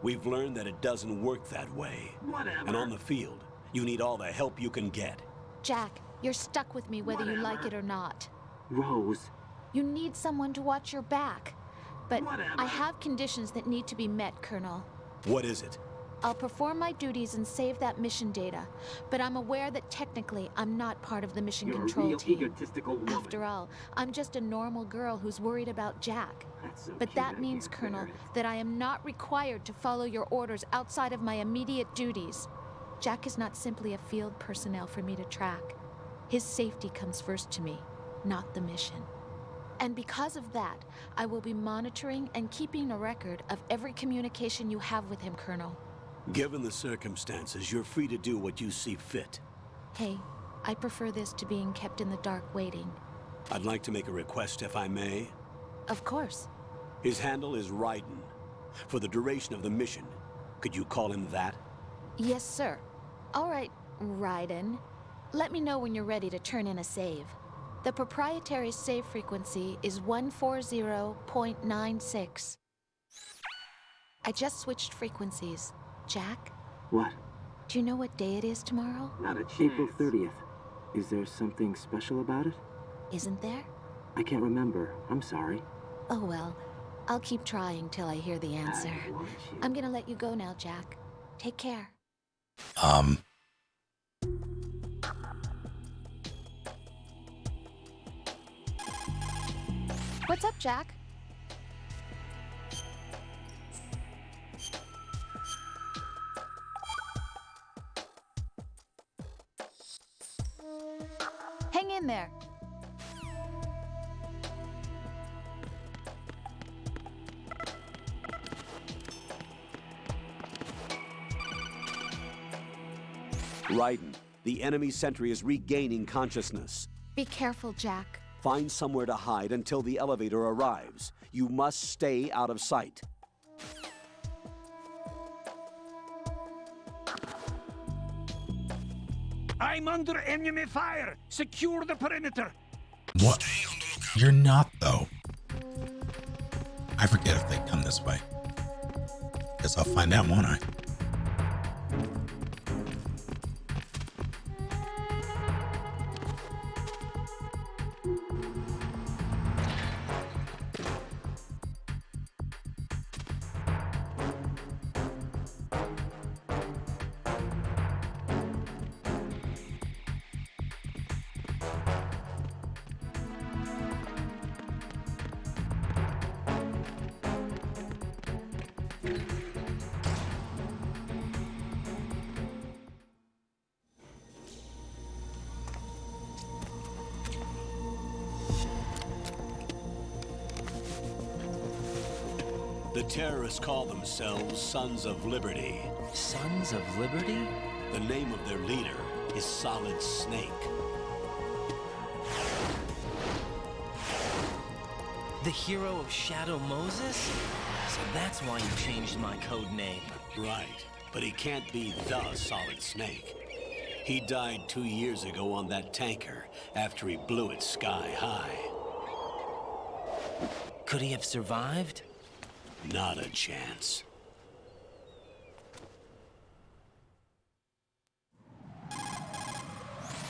We've learned that it doesn't work that way. Whatever. And on the field, you need all the help you can get. Jack, you're stuck with me whether you like it or not. Rose. You need someone to watch your back. But Whatever. I have conditions that need to be met, Colonel. What is it? I'll perform my duties and save that mission data, but I'm aware that technically I'm not part of the mission control You're a real team. egotistical woman. After all, I'm just a normal girl who's worried about Jack. That's so But cute, that I means, can't Colonel, bear it. that I am not required to follow your orders outside of my immediate duties. Jack is not simply a field personnel for me to track. His safety comes first to me, not the mission. And because of that, I will be monitoring and keeping a record of every communication you have with him, Colonel. Given the circumstances, you're free to do what you see fit. Hey, I prefer this to being kept in the dark waiting. I'd like to make a request, if I may. Of course. His handle is Raiden. For the duration of the mission, could you call him that? Yes, sir. All right, Raiden. Let me know when you're ready to turn in a save. The proprietary save frequency is 140.96. I just switched frequencies. Jack? What? Do you know what day it is tomorrow? Not a chance. April 30th. Is there something special about it? Isn't there? I can't remember. I'm sorry. Oh well. I'll keep trying till I hear the answer. I'm gonna let you go now, Jack. Take care. What's up, Jack? Hang in there. Raiden, the enemy sentry is regaining consciousness. Be careful, Jack. Find somewhere to hide until the elevator arrives. You must stay out of sight. I'm under enemy fire. Secure the perimeter. What? You're not, though. I forget if they come this way. Guess I'll find out, won't I? The terrorists call themselves Sons of Liberty. Sons of Liberty? The name of their leader is Solid Snake. The hero of Shadow Moses? So that's why you changed my code name. Right, but he can't be the Solid Snake. He died 2 years ago on that tanker after he blew it sky high. Could he have survived? Not a chance.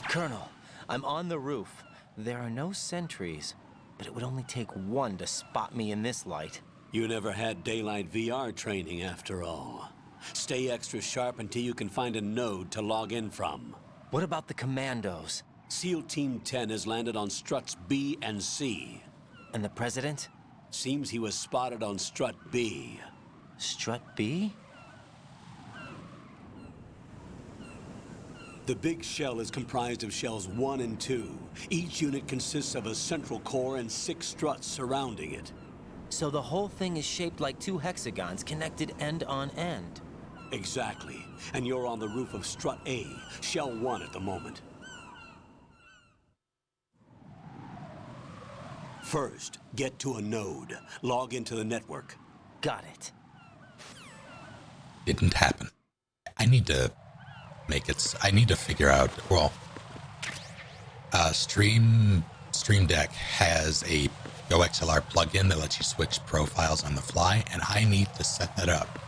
Colonel, I'm on the roof. There are no sentries, but it would only take one to spot me in this light. You never had daylight VR training after all. Stay extra sharp until you can find a node to log in from. What about the commandos? SEAL Team 10 has landed on struts B and C. And the President? Seems he was spotted on strut B. Strut B? The big shell is comprised of shells 1 and 2. Each unit consists of a central core and 6 struts surrounding it. So the whole thing is shaped like 2 hexagons connected end on end. Exactly. And you're on the roof of strut A, shell 1 at the moment. First, get to a node. Log into the network. Got it. Didn't happen. I need to figure out, well, Stream Deck has a GoXLR plugin that lets you switch profiles on the fly, and I need to set that up.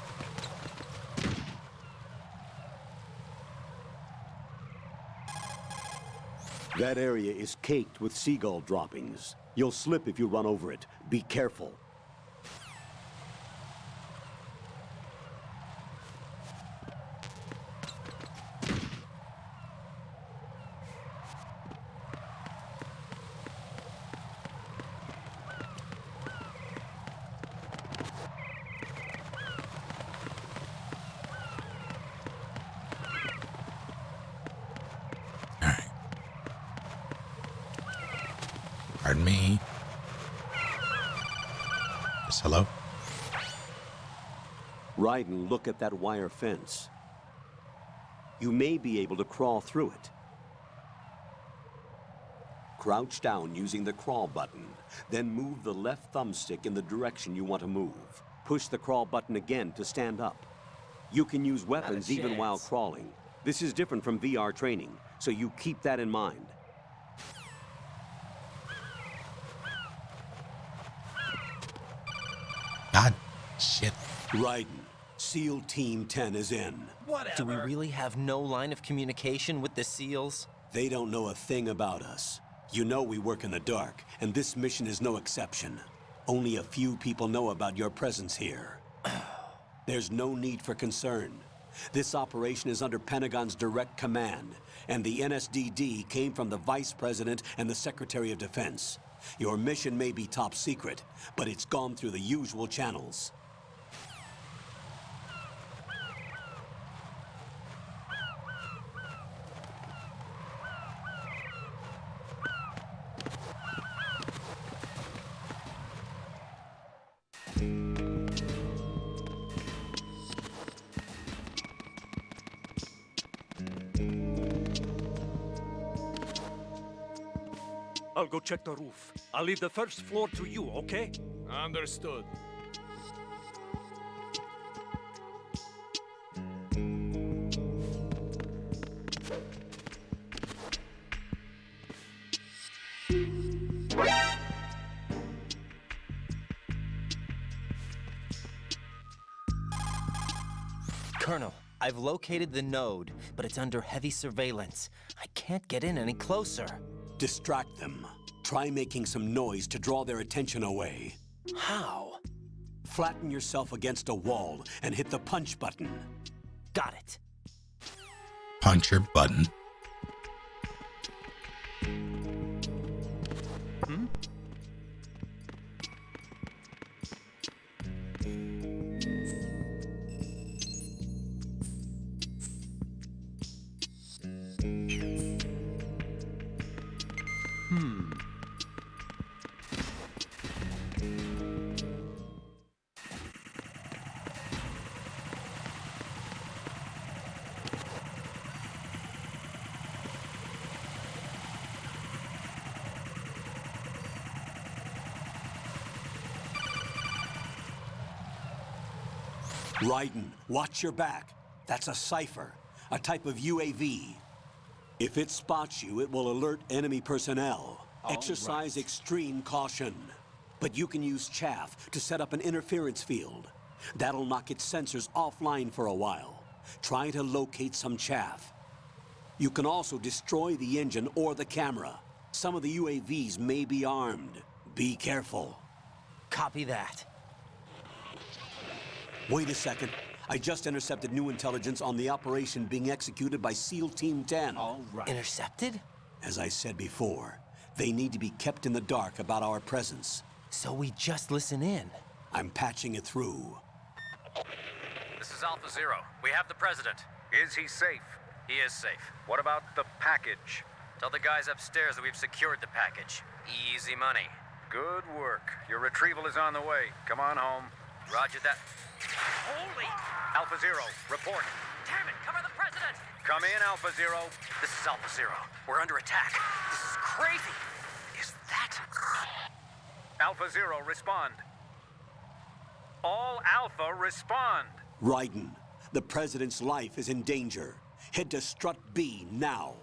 That area is caked with seagull droppings. You'll slip if you run over it. Be careful. Pardon me. Yes, hello? Ride and look at that wire fence. You may be able to crawl through it. Crouch down using the crawl button. Then move the left thumbstick in the direction you want to move. Push the crawl button again to stand up. You can use weapons even while crawling. This is different from VR training, so you keep that in mind. God, shit. Raiden, SEAL Team 10 is in. Whatever. Do we really have no line of communication with the SEALs? They don't know a thing about us. You know we work in the dark, and this mission is no exception. Only a few people know about your presence here. There's no need for concern. This operation is under Pentagon's direct command, and the NSDD came from the Vice President and the Secretary of Defense. Your mission may be top secret, but it's gone through the usual channels. I'll go check the roof. I'll leave the first floor to you, okay? Understood. Colonel, I've located the node, but it's under heavy surveillance. I can't get in any closer. Distract them. Try making some noise to draw their attention away. How? Flatten yourself against a wall and hit the punch button. Got it. Punch your button. Hmm? Raiden, watch your back. That's a cipher, a type of UAV. If it spots you, it will alert enemy personnel. Exercise extreme caution. But you can use chaff to set up an interference field. That'll knock its sensors offline for a while. Try to locate some chaff. You can also destroy the engine or the camera. Some of the UAVs may be armed. Be careful. Copy that. Wait a second. I just intercepted new intelligence on the operation being executed by SEAL Team 10. Intercepted? As I said before, they need to be kept in the dark about our presence. So we just listen in. I'm patching it through. This is Alpha Zero. We have the president. Is he safe? He is safe. What about the package? Tell the guys upstairs that we've secured the package. Easy money. Good work. Your retrieval is on the way. Come on home. Roger that. Holy! Alpha Zero, report. Damn it, cover the president! Come in, Alpha Zero. This is Alpha Zero. We're under attack. This is crazy. Is that... Alpha Zero, respond. All Alpha, respond. Raiden, the President's life is in danger. Head to Strut B now.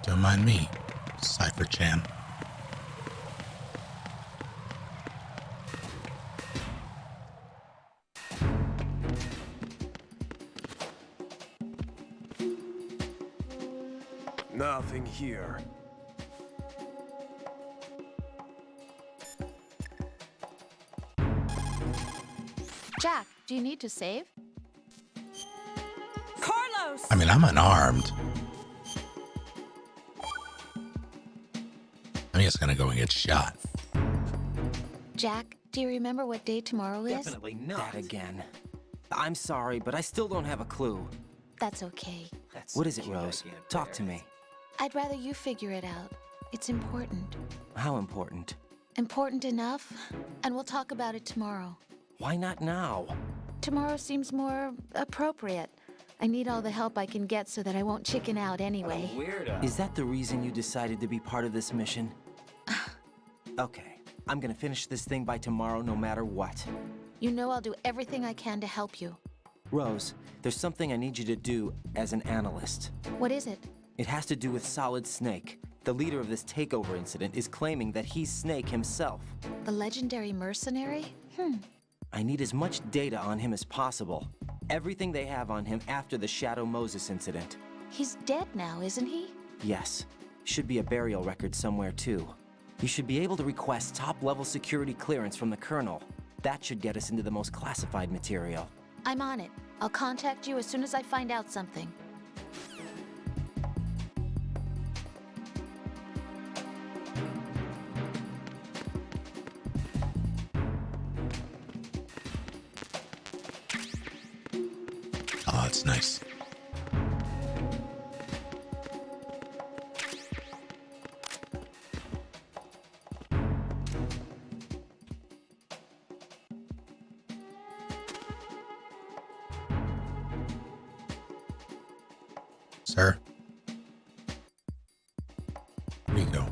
Don't mind me, Cypher Chan. Nothing here. Jack, do you need to save? Carlos! I mean, I'm unarmed. I'm just gonna go and get shot. Jack, do you remember what day tomorrow is? Definitely not. That again. I'm sorry, but I still don't have a clue. That's okay. What is it, Rose? Talk to me. I'd rather you figure it out. It's important. How important? Important enough, and we'll talk about it tomorrow. Why not now? Tomorrow seems more appropriate. I need all the help I can get so that I won't chicken out anyway. Is that the reason you decided to be part of this mission? Okay, I'm gonna finish this thing by tomorrow no matter what. You know I'll do everything I can to help you. Rose, there's something I need you to do as an analyst. What is it? It has to do with Solid Snake. The leader of this takeover incident is claiming that he's Snake himself. The legendary mercenary? I need as much data on him as possible. Everything they have on him after the Shadow Moses incident. He's dead now, isn't he? Yes. Should be a burial record somewhere, too. You should be able to request top-level security clearance from the Colonel. That should get us into the most classified material. I'm on it. I'll contact you as soon as I find out something. Oh, that's nice. Sir? Here you go.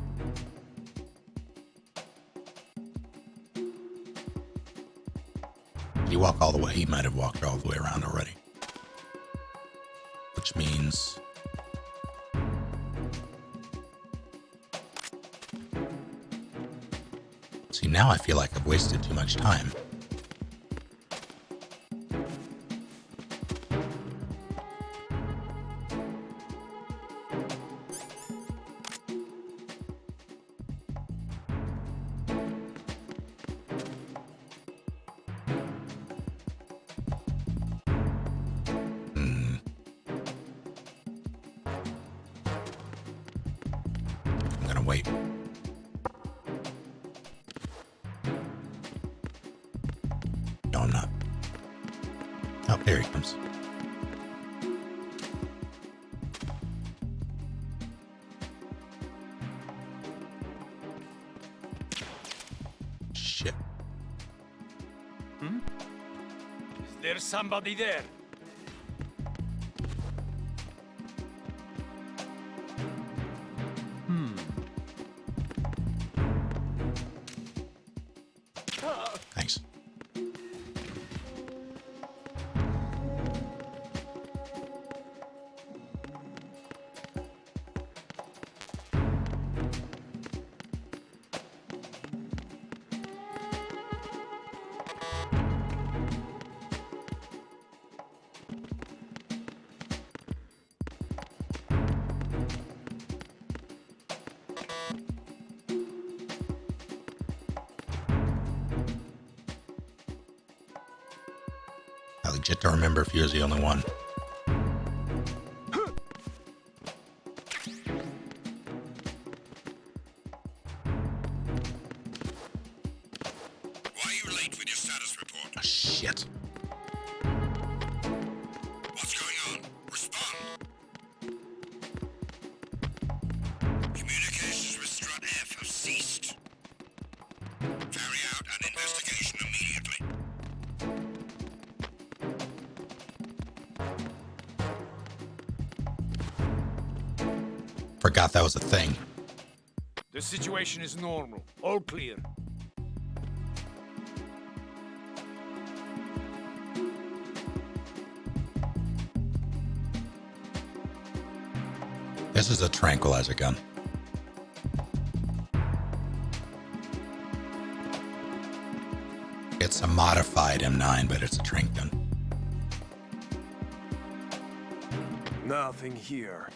Did he walk all the way? He might have walked all the way around already. Which means... See, now I feel like I've wasted too much time. There he comes. Shit. Is there somebody there? Thanks. I legit don't remember if he was the only one. Why are you late with your status report? Oh, shit. What's going on? Respond. Communications with Strut F have ceased. Carry out an investigation immediately. Forgot that was a thing. The situation is normal. All clear. This is a tranquilizer gun. It's a modified M9, but it's a tranq gun. Nothing here.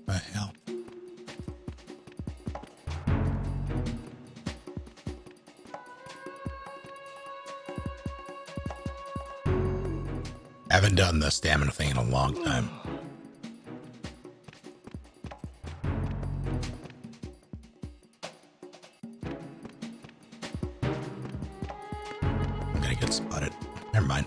The hell? Haven't done the stamina thing in a long time. I'm gonna get spotted. Never mind.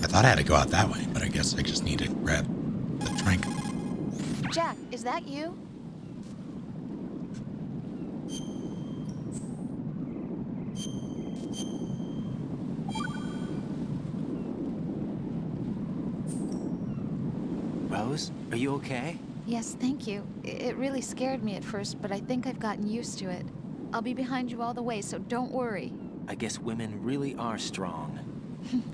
I thought I had to go out that way, but I guess I just need to grab the tranq. Jack, is that you? Rose, are you okay? Yes, thank you. It really scared me at first, but I think I've gotten used to it. I'll be behind you all the way, so don't worry. I guess women really are strong.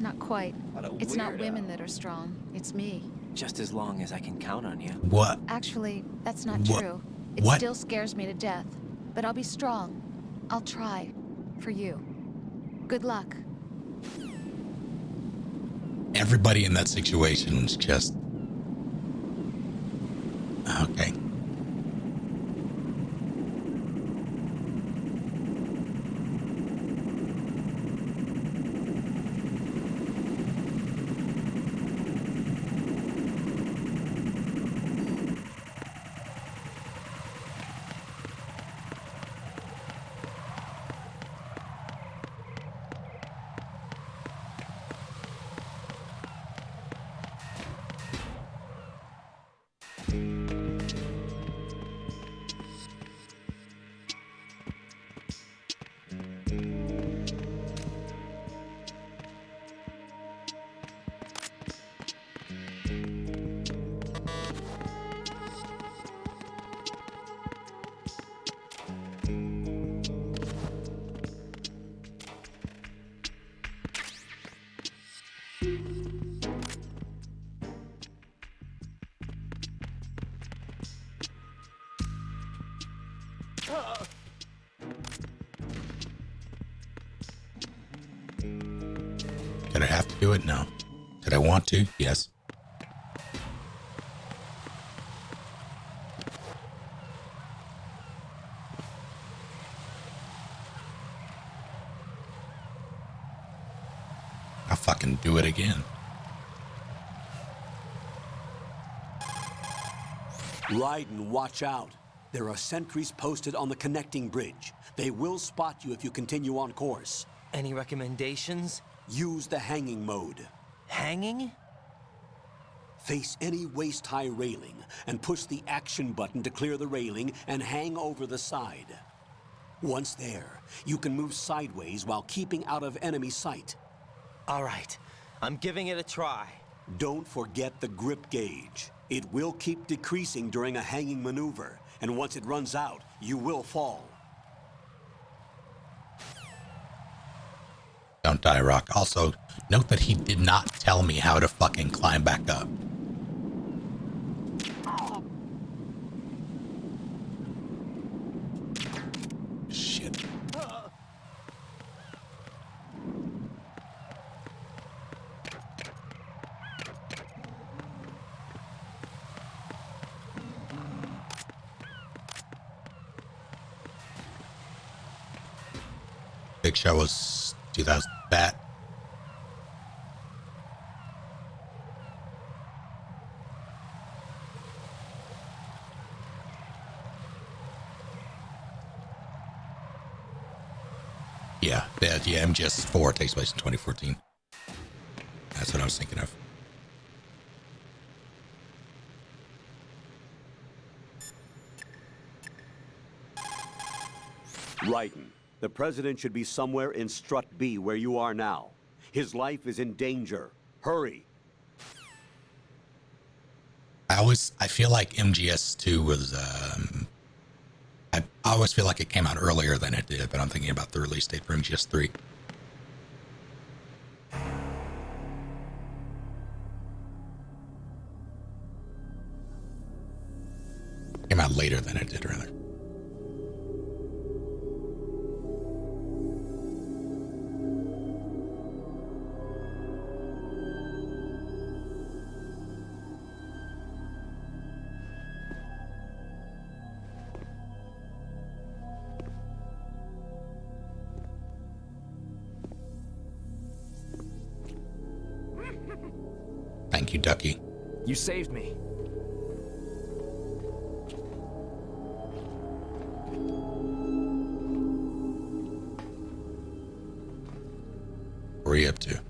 Not quite. It's not women that are strong. It's me. Just as long as I can count on you. What? Actually, that's not What? true. It What? still scares me to death. But I'll be strong. I'll try. For you. Good luck. Everybody in that situation is just... Okay. Did I have to do it? No. Did I want to? Yes. I'll fucking do it again. Raiden, watch out. There are sentries posted on the connecting bridge. They will spot you if you continue on course. Any recommendations? Use the hanging mode. Hanging? Face any waist-high railing and push the action button to clear the railing and hang over the side. Once there, you can move sideways while keeping out of enemy sight. All right, I'm giving it a try. Don't forget the grip gauge. It will keep decreasing during a hanging maneuver, and once it runs out, you will fall. Don't die, Rock. Also, note that he did not tell me how to fucking climb back up. Shit. Big Show was 2000 bat. Yeah, MGS4 takes place in 2014. That's what I was thinking of. Raiden, the president should be somewhere in Strut B where you are now. His life is in danger. Hurry. I feel like MGS2 was, I always feel like it came out earlier than it did, but I'm thinking about the release date for MGS3. Came out later than it did, rather. Thank you, Ducky. You saved me. What are you up to?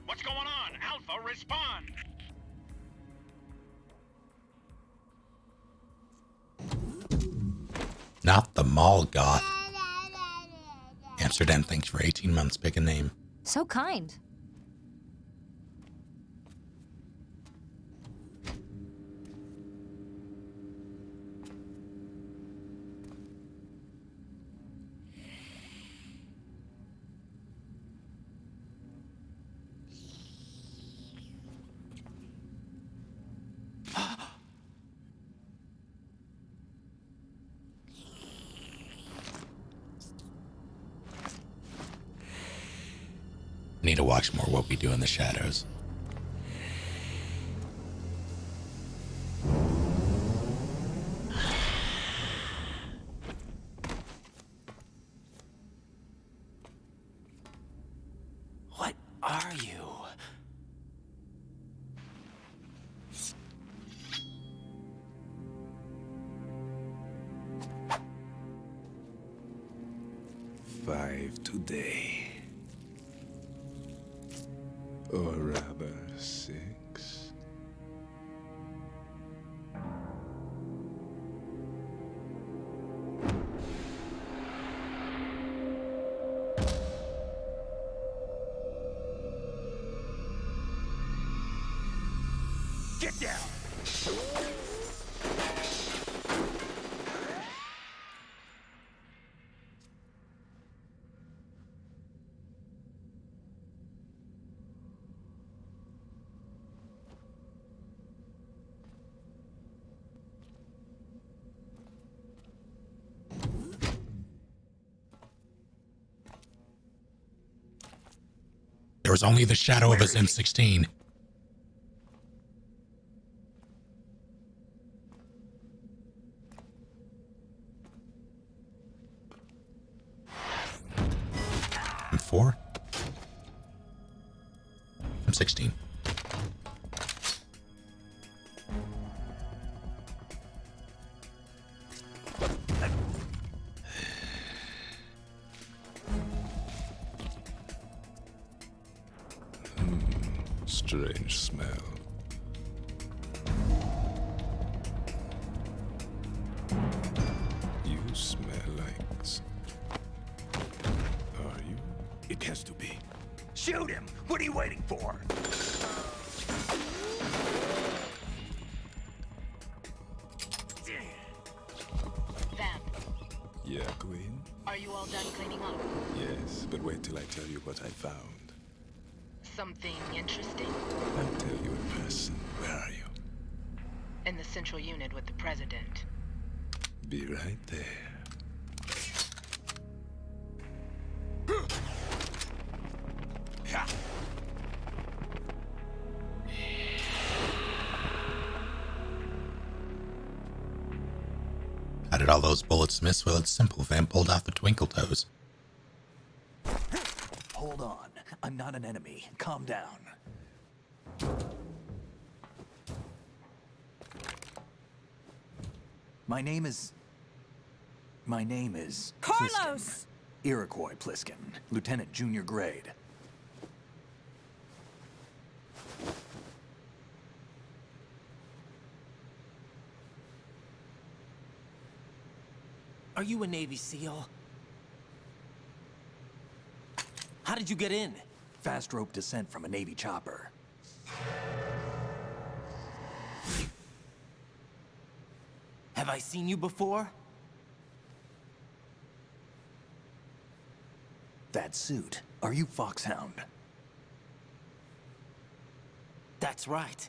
What's going on? Alpha, respond! Not the mall goth. Amsterdam, thanks for 18 months. Pick a name. So kind. need to watch more What We Do in the Shadows. What are you? Five today. Or rather, 6. Get down! There was only the shadow of his M16. M4? M16. Strange smell. You smell like... Are you? It has to be. Shoot him! What are you waiting for? Vamp, Yeah, Queen? are you all done cleaning up? Yes, but wait till I tell you what I found. Something interesting? I'll tell you in person. Where are you? In the central unit with the president. Be right there. How did all those bullets miss? Well, it's simple. Van pulled off the twinkle toes. Hold on. I'm not an enemy. Calm down. My name is Carlos! Pliskin. Iroquois Pliskin, Lieutenant Junior Grade. Are you a Navy SEAL? How did you get in? Fast rope descent from a Navy chopper. Have I seen you before? That suit. Are you Foxhound? That's right.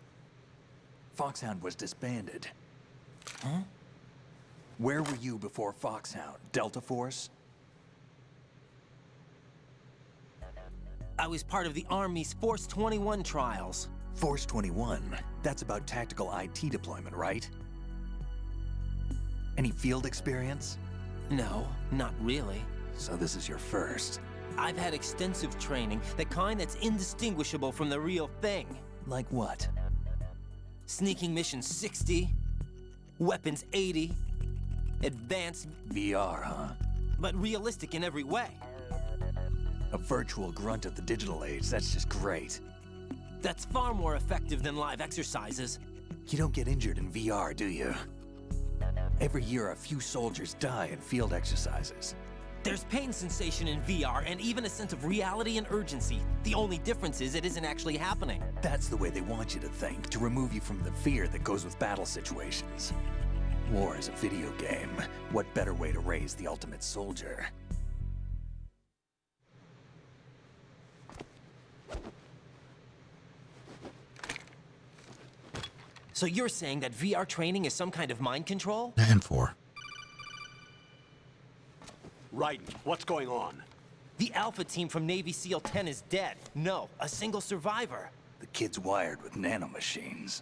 Foxhound was disbanded. Huh? Where were you before Foxhound? Delta Force? I was part of the Army's Force 21 trials. Force 21? That's about tactical IT deployment, right? Any field experience? No, not really. So this is your first. I've had extensive training, the kind that's indistinguishable from the real thing. Like what? Sneaking mission 60, weapons 80, advanced... VR, huh? But realistic in every way. A virtual grunt of the digital age, that's just great. That's far more effective than live exercises. You don't get injured in VR, do you? Every year, a few soldiers die in field exercises. There's pain sensation in VR and even a sense of reality and urgency. The only difference is it isn't actually happening. That's the way they want you to think, to remove you from the fear that goes with battle situations. War is a video game. What better way to raise the ultimate soldier? So you're saying that VR training is some kind of mind control? And 4. Raiden, what's going on? The Alpha team from Navy SEAL 10 is dead. No, a single survivor. The kid's wired with nanomachines.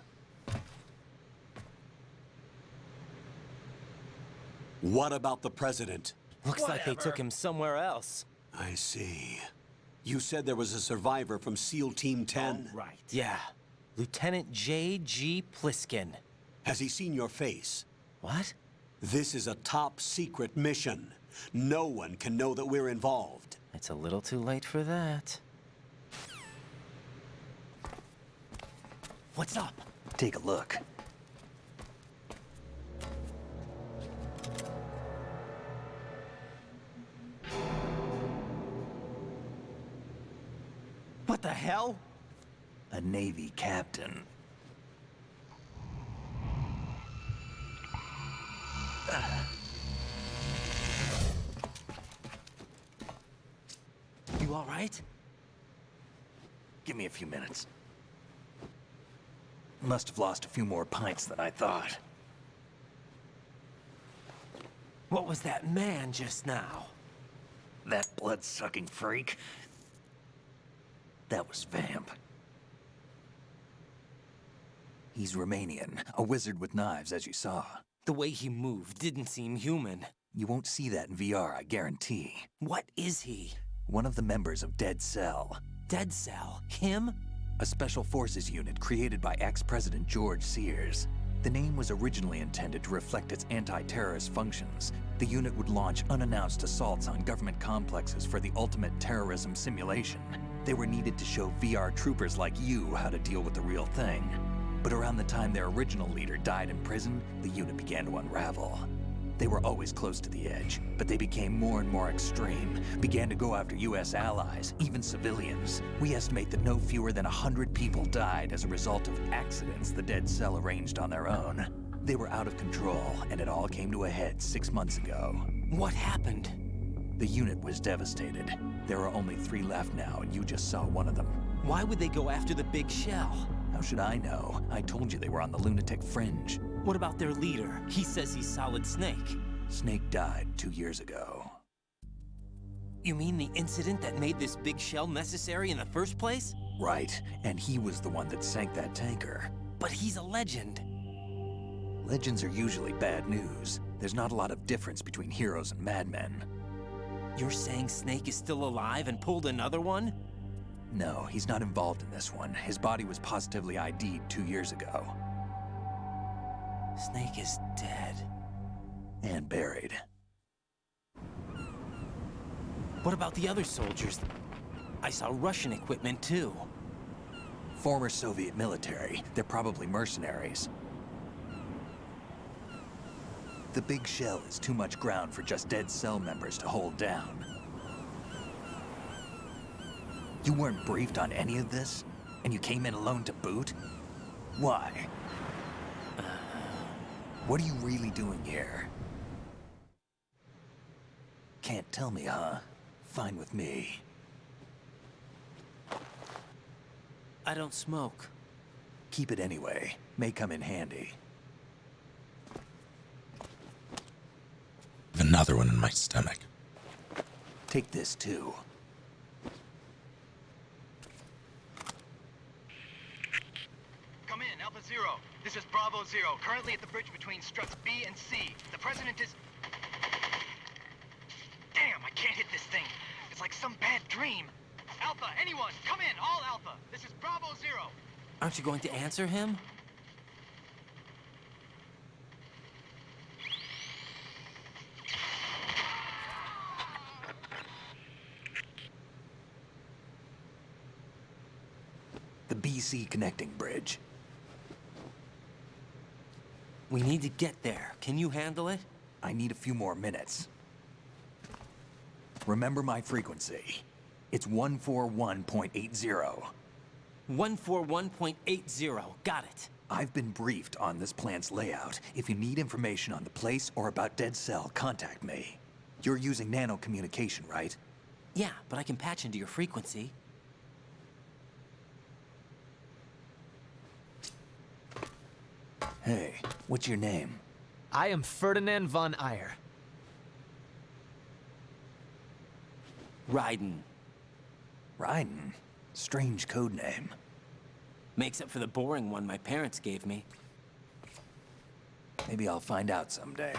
What about the president? Looks like they took him somewhere else. I see. You said there was a survivor from SEAL Team 10. Oh, right. Yeah. Lieutenant J.G. Pliskin. Has he seen your face? What? This is a top secret mission. No one can know that we're involved. It's a little too late for that. What's up? Take a look. What the hell? A Navy captain. You all right? Give me a few minutes. Must have lost a few more pints than I thought. What was that man just now? That blood-sucking freak? That was Vamp. He's Romanian, a wizard with knives, as you saw. The way he moved didn't seem human. You won't see that in VR, I guarantee. What is he? One of the members of Dead Cell. Dead Cell? Him? A special forces unit created by ex-President George Sears. The name was originally intended to reflect its anti-terrorist functions. The unit would launch unannounced assaults on government complexes for the ultimate terrorism simulation. They were needed to show VR troopers like you how to deal with the real thing. But around the time their original leader died in prison, the unit began to unravel. They were always close to the edge, but they became more and more extreme, began to go after US allies, even civilians. We estimate that no fewer than 100 people died as a result of accidents the Dead Cell arranged on their own. They were out of control, and it all came to a head 6 months ago. What happened? The unit was devastated. There are only 3 left now, and you just saw one of them. Why would they go after the big shell? How should I know? I told you they were on the lunatic fringe. What about their leader? He says he's Solid Snake. Snake died 2 years ago. You mean the incident that made this big shell necessary in the first place? Right, and he was the one that sank that tanker. But he's a legend. Legends are usually bad news. There's not a lot of difference between heroes and madmen. You're saying Snake is still alive and pulled another one? No, he's not involved in this one. His body was positively ID'd 2 years ago. Snake is dead. And buried. What about the other soldiers? I saw Russian equipment too. Former Soviet military. They're probably mercenaries. The big shell is too much ground for just Dead Cell members to hold down. You weren't briefed on any of this? And you came in alone to boot? Why? What are you really doing here? Can't tell me, huh? Fine with me. I don't smoke. Keep it anyway. May come in handy. Another one in my stomach. Take this too. Come in, Alpha Zero. This is Bravo Zero, currently at the bridge between struts B and C. The president is... Damn, I can't hit this thing. It's like some bad dream. Alpha, anyone, come in, all Alpha. This is Bravo Zero. Aren't you going to answer him? The BC connecting bridge. We need to get there. Can you handle it? I need a few more minutes. Remember my frequency. It's 141.80. 141.80. Got it. I've been briefed on this plant's layout. If you need information on the place or about Dead Cell, contact me. You're using nano communication, right? Yeah, but I can patch into your frequency. Hey, what's your name? I am Ferdinand von Ayer. Raiden. Raiden? Strange code name. Makes up for the boring one my parents gave me. Maybe I'll find out someday.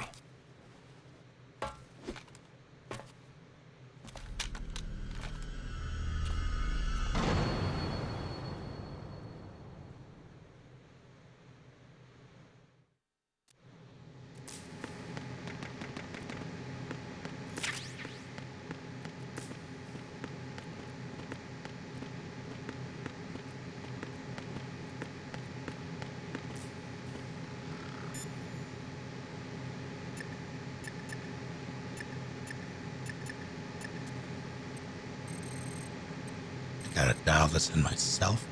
Gotta dial this in myself.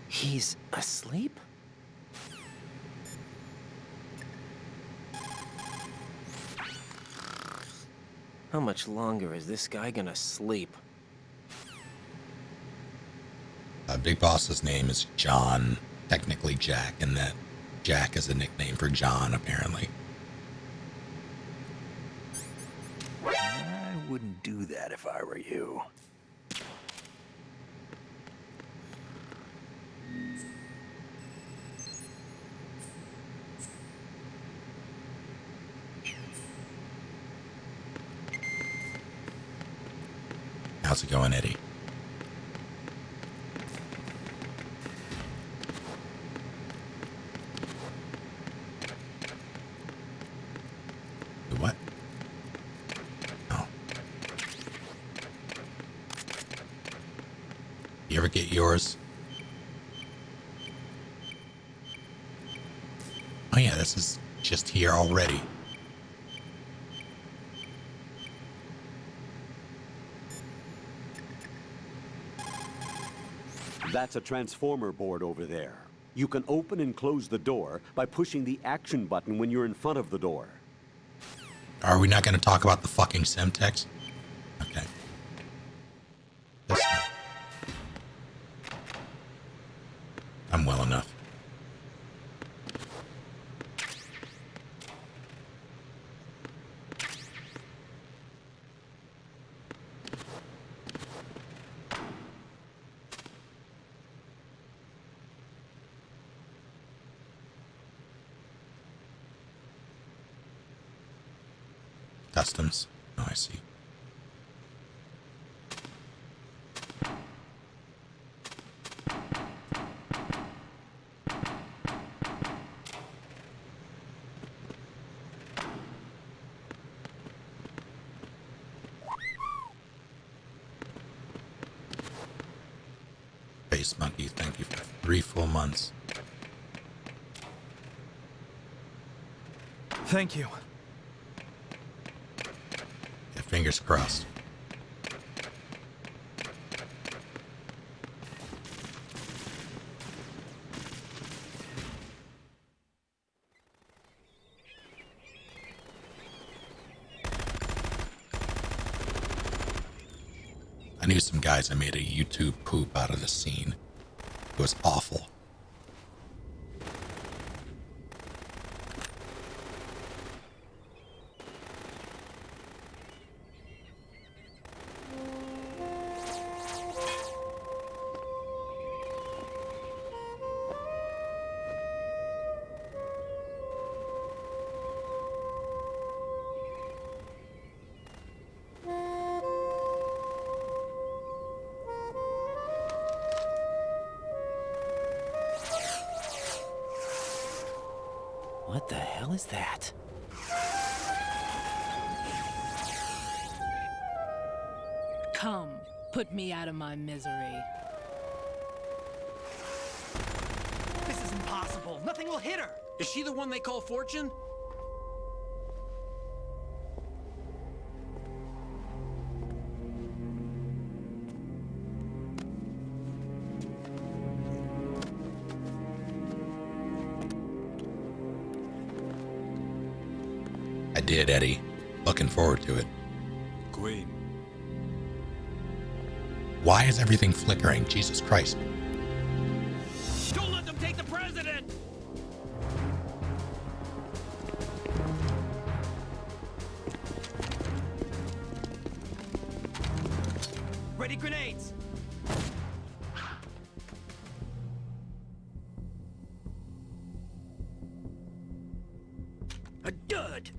He's asleep? How much longer is this guy gonna sleep? Big Boss's name is John, technically Jack, and that Jack is a nickname for John, apparently. I wouldn't do that if I were you. How's it going, Eddie? What? Oh. You ever get yours? Oh yeah, this is just here already. That's a transformer board over there. You can open and close the door by pushing the action button when you're in front of the door. Are we not going to talk about the fucking Semtex? Okay. This one. I'm well enough. Customs. Oh, I see. Face Monkey, thank you for 3 full months. Thank you. Fingers crossed. I knew some guys that made a YouTube poop out of the scene. It was awful. What the hell is that? Come, put me out of my misery. This is impossible. Nothing will hit her. Is she the one they call Fortune? I did, Eddie. Looking forward to it. Queen. Why is everything flickering? Jesus Christ. Don't let them take the president! grenades! A dud!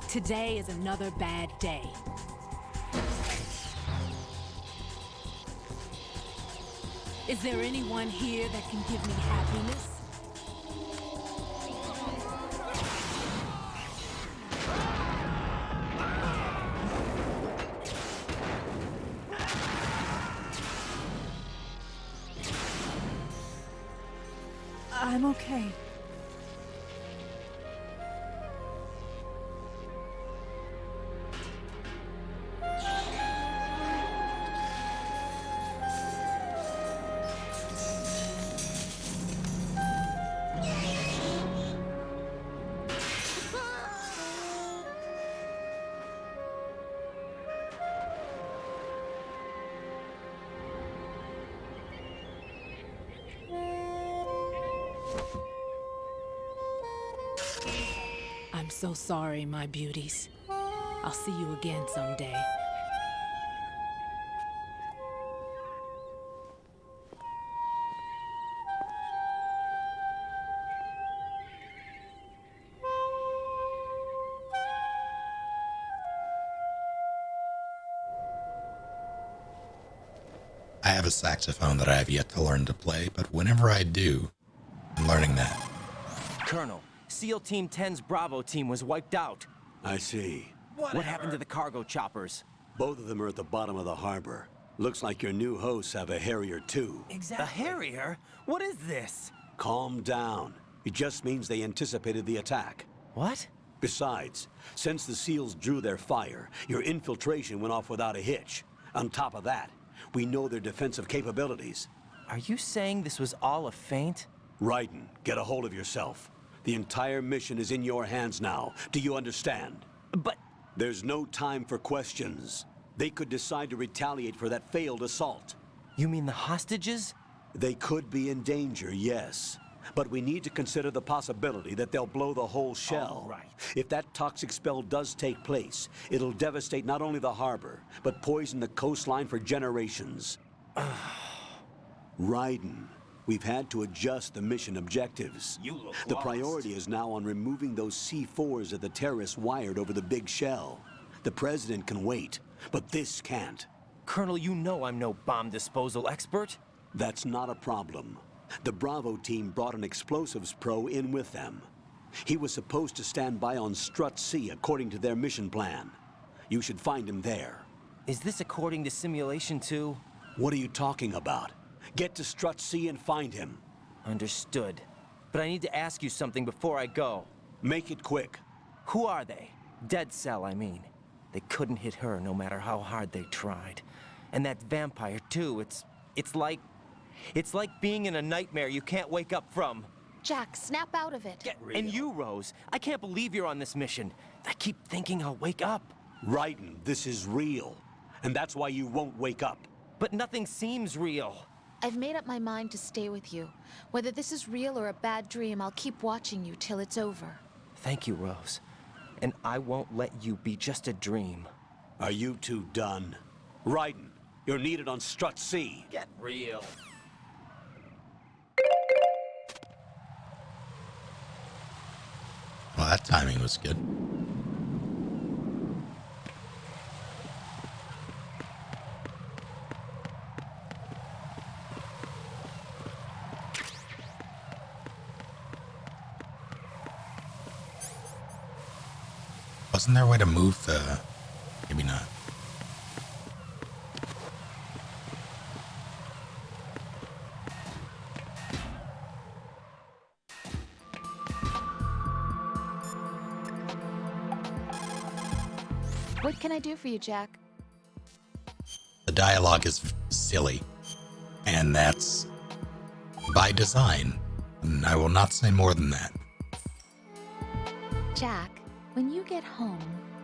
Today is another bad day. Is there anyone here that can give me happiness? I'm okay. I'm so sorry, my beauties. I'll see you again someday. I have a saxophone that I have yet to learn to play, but whenever I do, I'm learning that. Colonel, SEAL Team 10's Bravo team was wiped out. I see. What happened to the cargo choppers? Both of them are at the bottom of the harbor. Looks like your new hosts have a Harrier too. Exactly. A Harrier? What is this? Calm down. It just means they anticipated the attack. What? Besides, since the SEALs drew their fire, your infiltration went off without a hitch. On top of that, we know their defensive capabilities. Are you saying this was all a feint? Raiden, get a hold of yourself. The entire mission is in your hands now. Do you understand? But... There's no time for questions. They could decide to retaliate for that failed assault. You mean the hostages? They could be in danger, yes. But we need to consider the possibility that they'll blow the whole shell. All right. If that toxic spell does take place, it'll devastate not only the harbor, but poison the coastline for generations. Raiden, we've had to adjust the mission objectives. You look The lost. priority is now on removing those C4s that the terrorists wired over the big shell. The president can wait, but this can't. Colonel, you know I'm no bomb disposal expert. That's not a problem. The Bravo team brought an explosives pro in with them. He was supposed to stand by on Strut C according to their mission plan. You should find him there. Is this according to Simulation 2? What are you talking about? Get to Strut C and find him. Understood. But I need to ask you something before I go. Make it quick. Who are they? Dead Cell, I mean. They couldn't hit her no matter how hard they tried. And that vampire, too, it's like being in a nightmare you can't wake up from. Jack, snap out of it. And you, Rose, I can't believe you're on this mission. I keep thinking I'll wake up. Raiden, this is real. And that's why you won't wake up. But nothing seems real. I've made up my mind to stay with you. Whether this is real or a bad dream, I'll keep watching you till it's over. Thank you, Rose. And I won't let you be just a dream. Are you two done? Raiden, you're needed on Strut C. Get real. Well, that timing was good. Wasn't there a way to move the... Maybe not. What can I do for you, Jack? The dialogue is silly. And that's by design. And I will not say more than that. Jack, when you get home,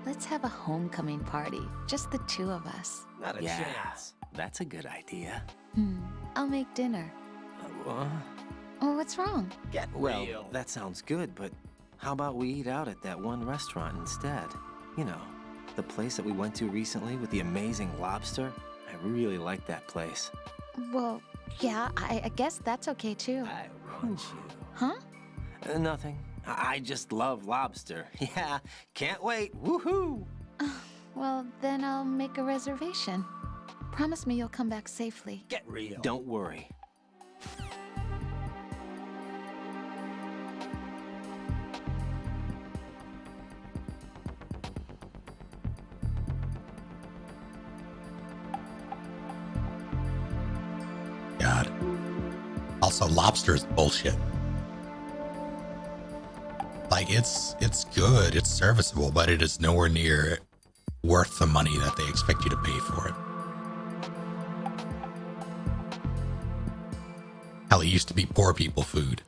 let's have a homecoming party. Just the two of us. Not a Yeah. chance. That's a good idea. I'll make dinner. Uh, Oh, what's wrong? Get well, that sounds good, but how about we eat out at that one restaurant instead? You know, the place that we went to recently with the amazing lobster? I really like that place. Well, yeah, I guess that's okay too. I want you. Huh? Nothing. I just love lobster. Yeah, can't wait. Woohoo! Well, then I'll make a reservation. Promise me you'll come back safely. Get real. Don't worry. God. Also, lobster is bullshit. Like, it's good, it's serviceable, but it is nowhere near worth the money that they expect you to pay for it. Hell, it used to be poor people food.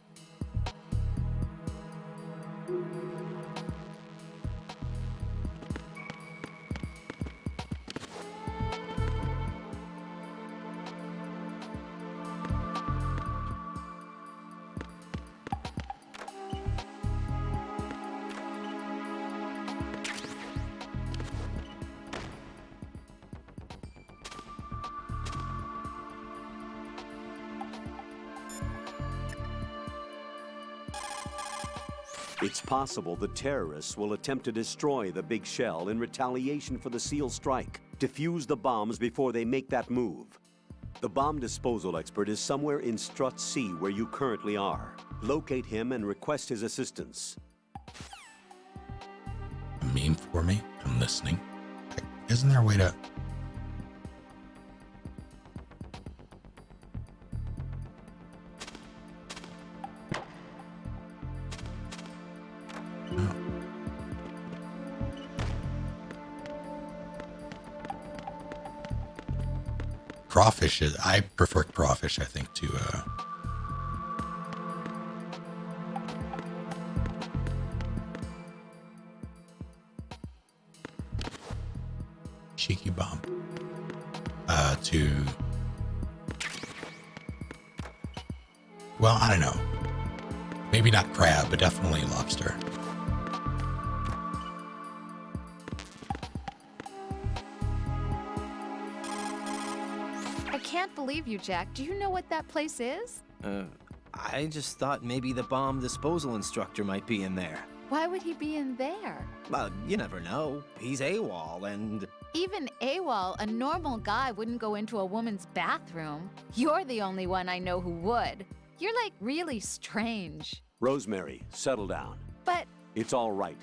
It's possible the terrorists will attempt to destroy the big shell in retaliation for the SEAL strike. Defuse the bombs before they make that move. The bomb disposal expert is somewhere in Strut C where you currently are. Locate him and request his assistance. A meme for me? I'm listening. Isn't there a way to... Crawfish is, I prefer crawfish, I think, to cheeky bomb. To, well, I don't know. Maybe not crab, but definitely lobster. I can't believe you, Jack. Do you know what that place is? I just thought maybe the bomb disposal instructor might be in there. Why would he be in there? Well, you never know. He's AWOL and... Even AWOL, a normal guy wouldn't go into a woman's bathroom. You're the only one I know who would. You're like really strange. Rosemary, settle down. But It's all right.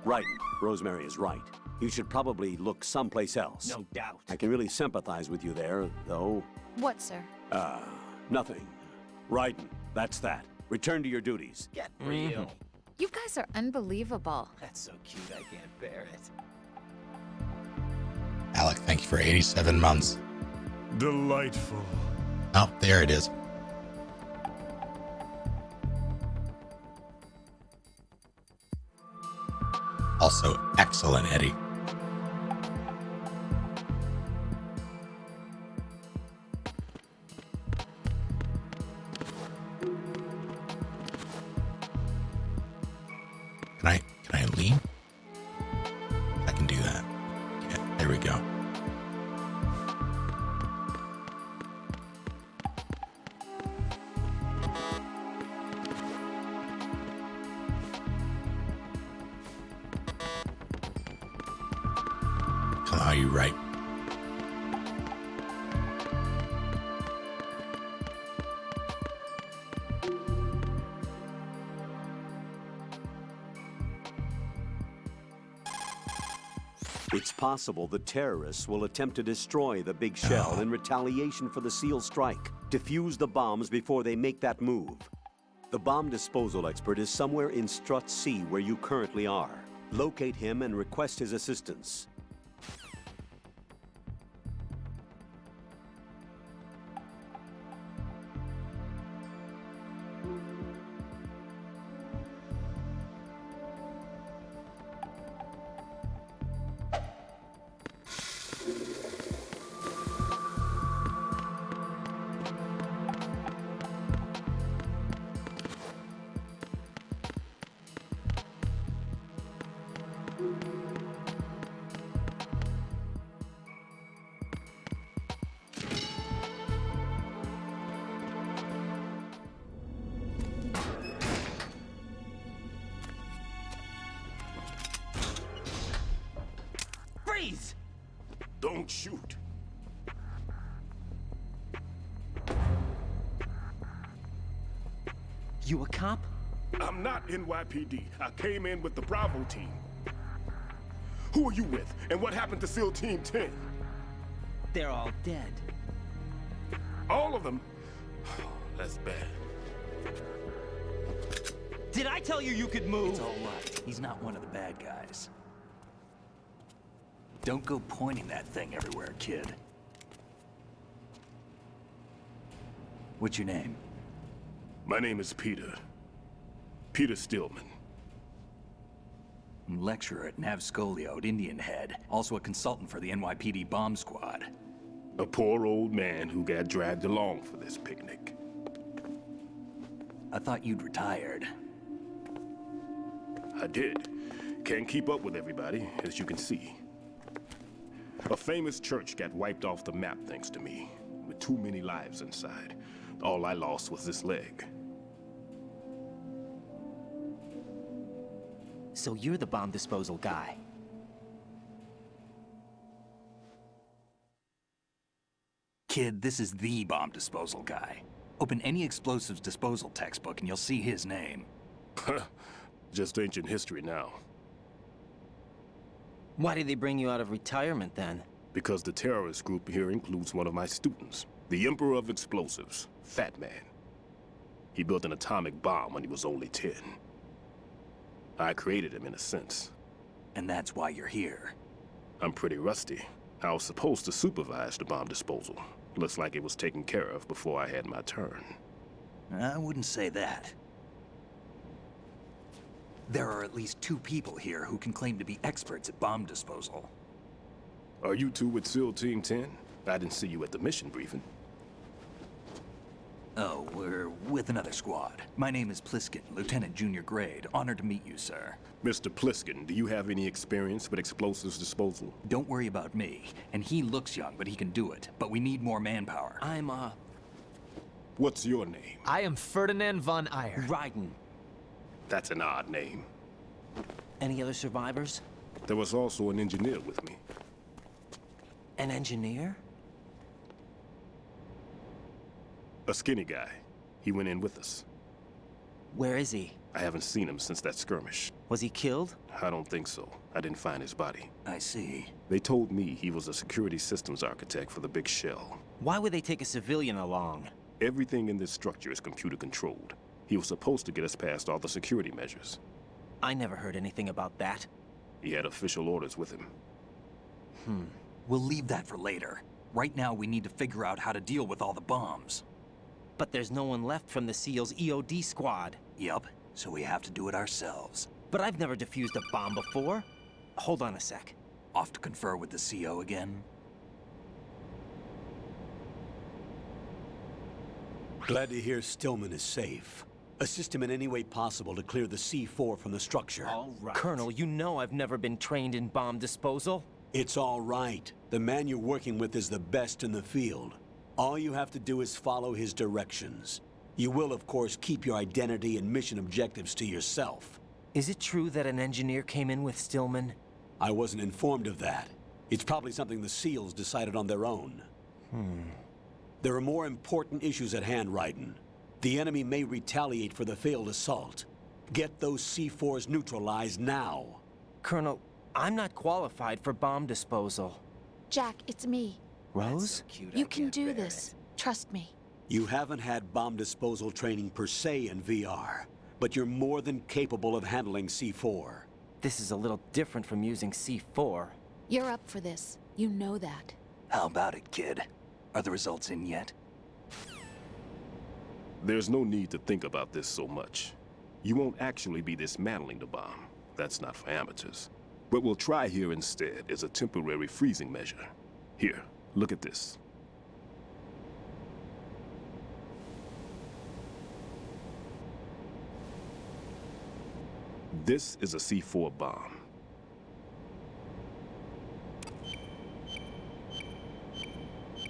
Right. Rosemary is right. You should probably look someplace else. No doubt. I can really sympathize with you there, though. what, sir? Nothing. Raiden, that's that. Return to your duties. Get real. You guys are unbelievable. That's so cute, I can't bear it. Alec, thank you for 87 months. Delightful. Oh, there it is. Also, excellent, Eddie. Can I lean? I can do that. Yeah, there we go. Come on, you right. It's possible the terrorists will attempt to destroy the big shell in retaliation for the SEAL strike. Defuse the bombs before they make that move. The bomb disposal expert is somewhere in Strut C where you currently are. Locate him and request his assistance. Don't shoot. You a cop? I'm not NYPD. I came in with the Bravo team. Who are you with? And what happened to SEAL Team 10? They're all dead. All of them? That's bad. Did I tell you you could move? It's all right. He's not one of the bad guys. Don't go pointing that thing everywhere, kid. What's your name? My name is Peter. Peter Stillman. Lecturer at Navscolio at Indian Head. Also a consultant for the NYPD bomb squad. A poor old man who got dragged along for this picnic. I thought you'd retired. I did. Can't keep up with everybody, as you can see. A famous church got wiped off the map thanks to me, with too many lives inside. All I lost was this leg. So you're the bomb disposal guy. Kid, this is the bomb disposal guy. Open any explosives disposal textbook and you'll see his name. Just ancient history now. Why did they bring you out of retirement then? Because the terrorist group here includes one of my students, the Emperor of Explosives, Fat Man. He built an atomic bomb when he was only 10. I created him in a sense. And that's why you're here. I'm pretty rusty. I was supposed to supervise the bomb disposal. Looks like it was taken care of before I had my turn. I wouldn't say that. There are at least 2 people here who can claim to be experts at bomb disposal. Are you two with SEAL Team 10? I didn't see you at the mission briefing. Oh, we're with another squad. My name is Pliskin, Lieutenant Junior Grade. Honored to meet you, sir. Mr. Pliskin, do you have any experience with explosives disposal? Don't worry about me. And he looks young, but he can do it. But we need more manpower. What's your name? I am Ferdinand von Ayer. Ryden. That's an odd name. Any other survivors? There was also an engineer with me. An engineer? A skinny guy. He went in with us. Where is he? I haven't seen him since that skirmish. Was he killed? I don't think so. I didn't find his body. I see. They told me he was a security systems architect for the big shell. Why would they take a civilian along? Everything in this structure is computer controlled. He was supposed to get us past all the security measures. I never heard anything about that. He had official orders with him. We'll leave that for later. Right now, we need to figure out how to deal with all the bombs. But there's no one left from the SEAL's EOD squad. Yup, so we have to do it ourselves. But I've never defused a bomb before. Hold on a sec. Off to confer with the CO again? Glad to hear Stillman is safe. Assist him in any way possible to clear the C4 from the structure. All right. Colonel, you know I've never been trained in bomb disposal. It's all right. The man you're working with is the best in the field. All you have to do is follow his directions. You will, of course, keep your identity and mission objectives to yourself. Is it true that an engineer came in with Stillman? I wasn't informed of that. It's probably something the SEALs decided on their own. There are more important issues at hand, Ryden. The enemy may retaliate for the failed assault. Get those C4s neutralized now. Colonel, I'm not qualified for bomb disposal. Jack, it's me. Rose? You can do this. Trust me. You haven't had bomb disposal training per se in VR, but you're more than capable of handling C4. This is a little different from using C4. You're up for this. You know that. How about it, kid? Are the results in yet? There's no need to think about this so much. You won't actually be dismantling the bomb. That's not for amateurs. What we'll try here instead is a temporary freezing measure. Here, look at this. This is a C4 bomb.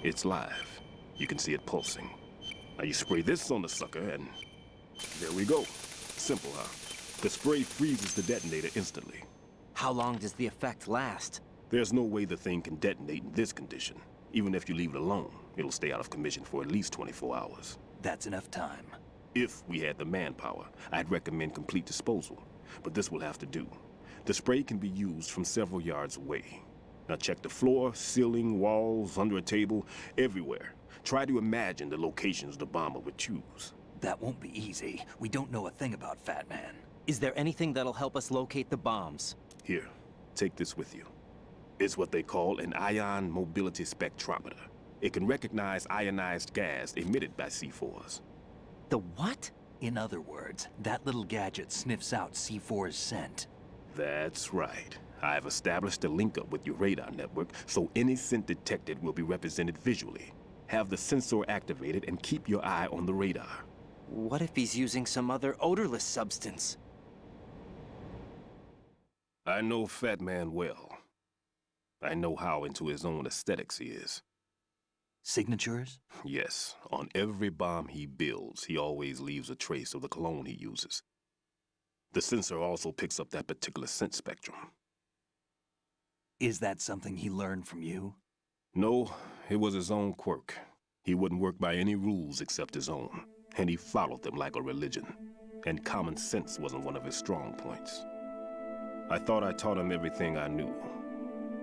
It's live. You can see it pulsing. Now you spray this on the sucker and there we go. Simple, huh? The spray freezes the detonator instantly. How long does the effect last? There's no way the thing can detonate in this condition. Even if you leave it alone, it'll stay out of commission for at least 24 hours. That's enough time. If we had the manpower, I'd recommend complete disposal. But this will have to do. The spray can be used from several yards away. Now check the floor, ceiling, walls, under a table, everywhere. Try to imagine the locations the bomber would choose. That won't be easy. We don't know a thing about Fat Man. Is there anything that'll help us locate the bombs? Here, take this with you. It's what they call an ion mobility spectrometer. It can recognize ionized gas emitted by C4s. The what? In other words, that little gadget sniffs out C4's scent. That's right. I've established a link-up with your radar network, so any scent detected will be represented visually. Have the sensor activated and keep your eye on the radar. What if he's using some other odorless substance? I know Fat Man well. I know how into his own aesthetics he is. Signatures? Yes. On every bomb he builds, he always leaves a trace of the cologne he uses. The sensor also picks up that particular scent spectrum. Is that something he learned from you? No, it was his own quirk. He wouldn't work by any rules except his own, and he followed them like a religion. And common sense wasn't one of his strong points. I thought I taught him everything I knew.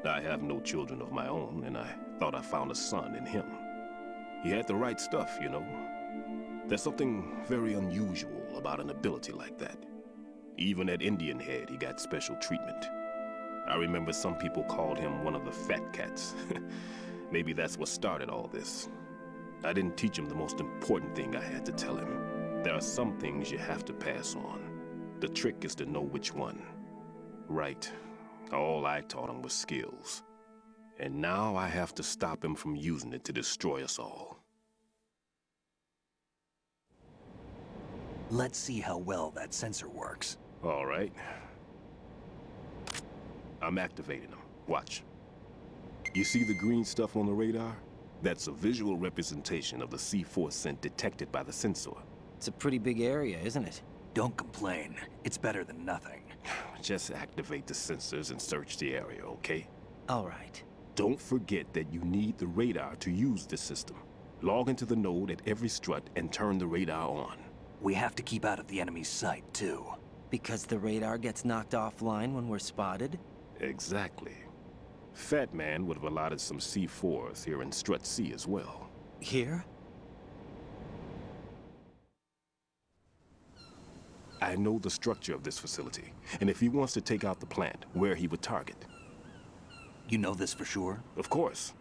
I have no children of my own, and I thought I found a son in him. He had the right stuff, you know. There's something very unusual about an ability like that. Even at Indian Head, he got special treatment. I remember some people called him one of the fat cats. Maybe that's what started all this. I didn't teach him the most important thing I had to tell him. There are some things you have to pass on. The trick is to know which one. Right. All I taught him was skills. And now I have to stop him from using it to destroy us all. Let's see how well that sensor works. All right. I'm activating them. Watch. You see the green stuff on the radar? That's a visual representation of the C4 scent detected by the sensor. It's a pretty big area, isn't it? Don't complain. It's better than nothing. Just activate the sensors and search the area, okay? All right. Don't forget that you need the radar to use this system. Log into the node at every strut and turn the radar on. We have to keep out of the enemy's sight, too. Because the radar gets knocked offline when we're spotted? Exactly. Fat Man would have allotted some C4s here in Strut C as well. Here? I know the structure of this facility, and if he wants to take out the plant, where he would target. You know this for sure? Of course.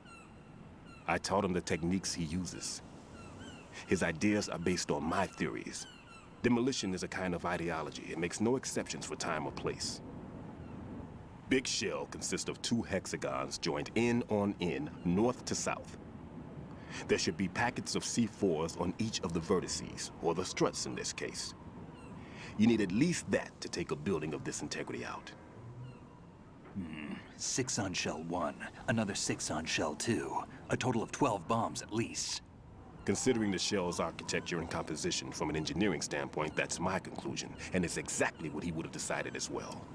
I taught him the techniques he uses. His ideas are based on my theories. Demolition is a kind of ideology. It makes no exceptions for time or place. Big Shell consists of 2 hexagons joined end on end, north to south. There should be packets of C4s on each of the vertices, or the struts in this case. You need at least that to take a building of this integrity out. 6 on Shell 1, another 6 on Shell 2. A total of 12 bombs at least. Considering the shell's architecture and composition from an engineering standpoint, that's my conclusion, and it's exactly what he would have decided as well.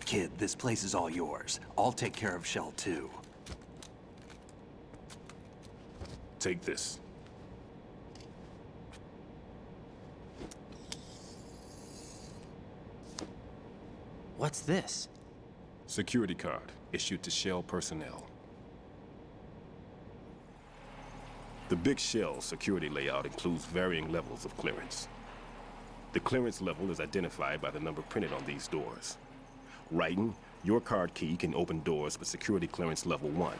Kid, this place is all yours. I'll take care of Shell 2. Take this. What's this? Security card, issued to Shell personnel. The Big Shell security layout includes varying levels of clearance. The clearance level is identified by the number printed on these doors. Writing, your card key can open doors with security clearance level 1.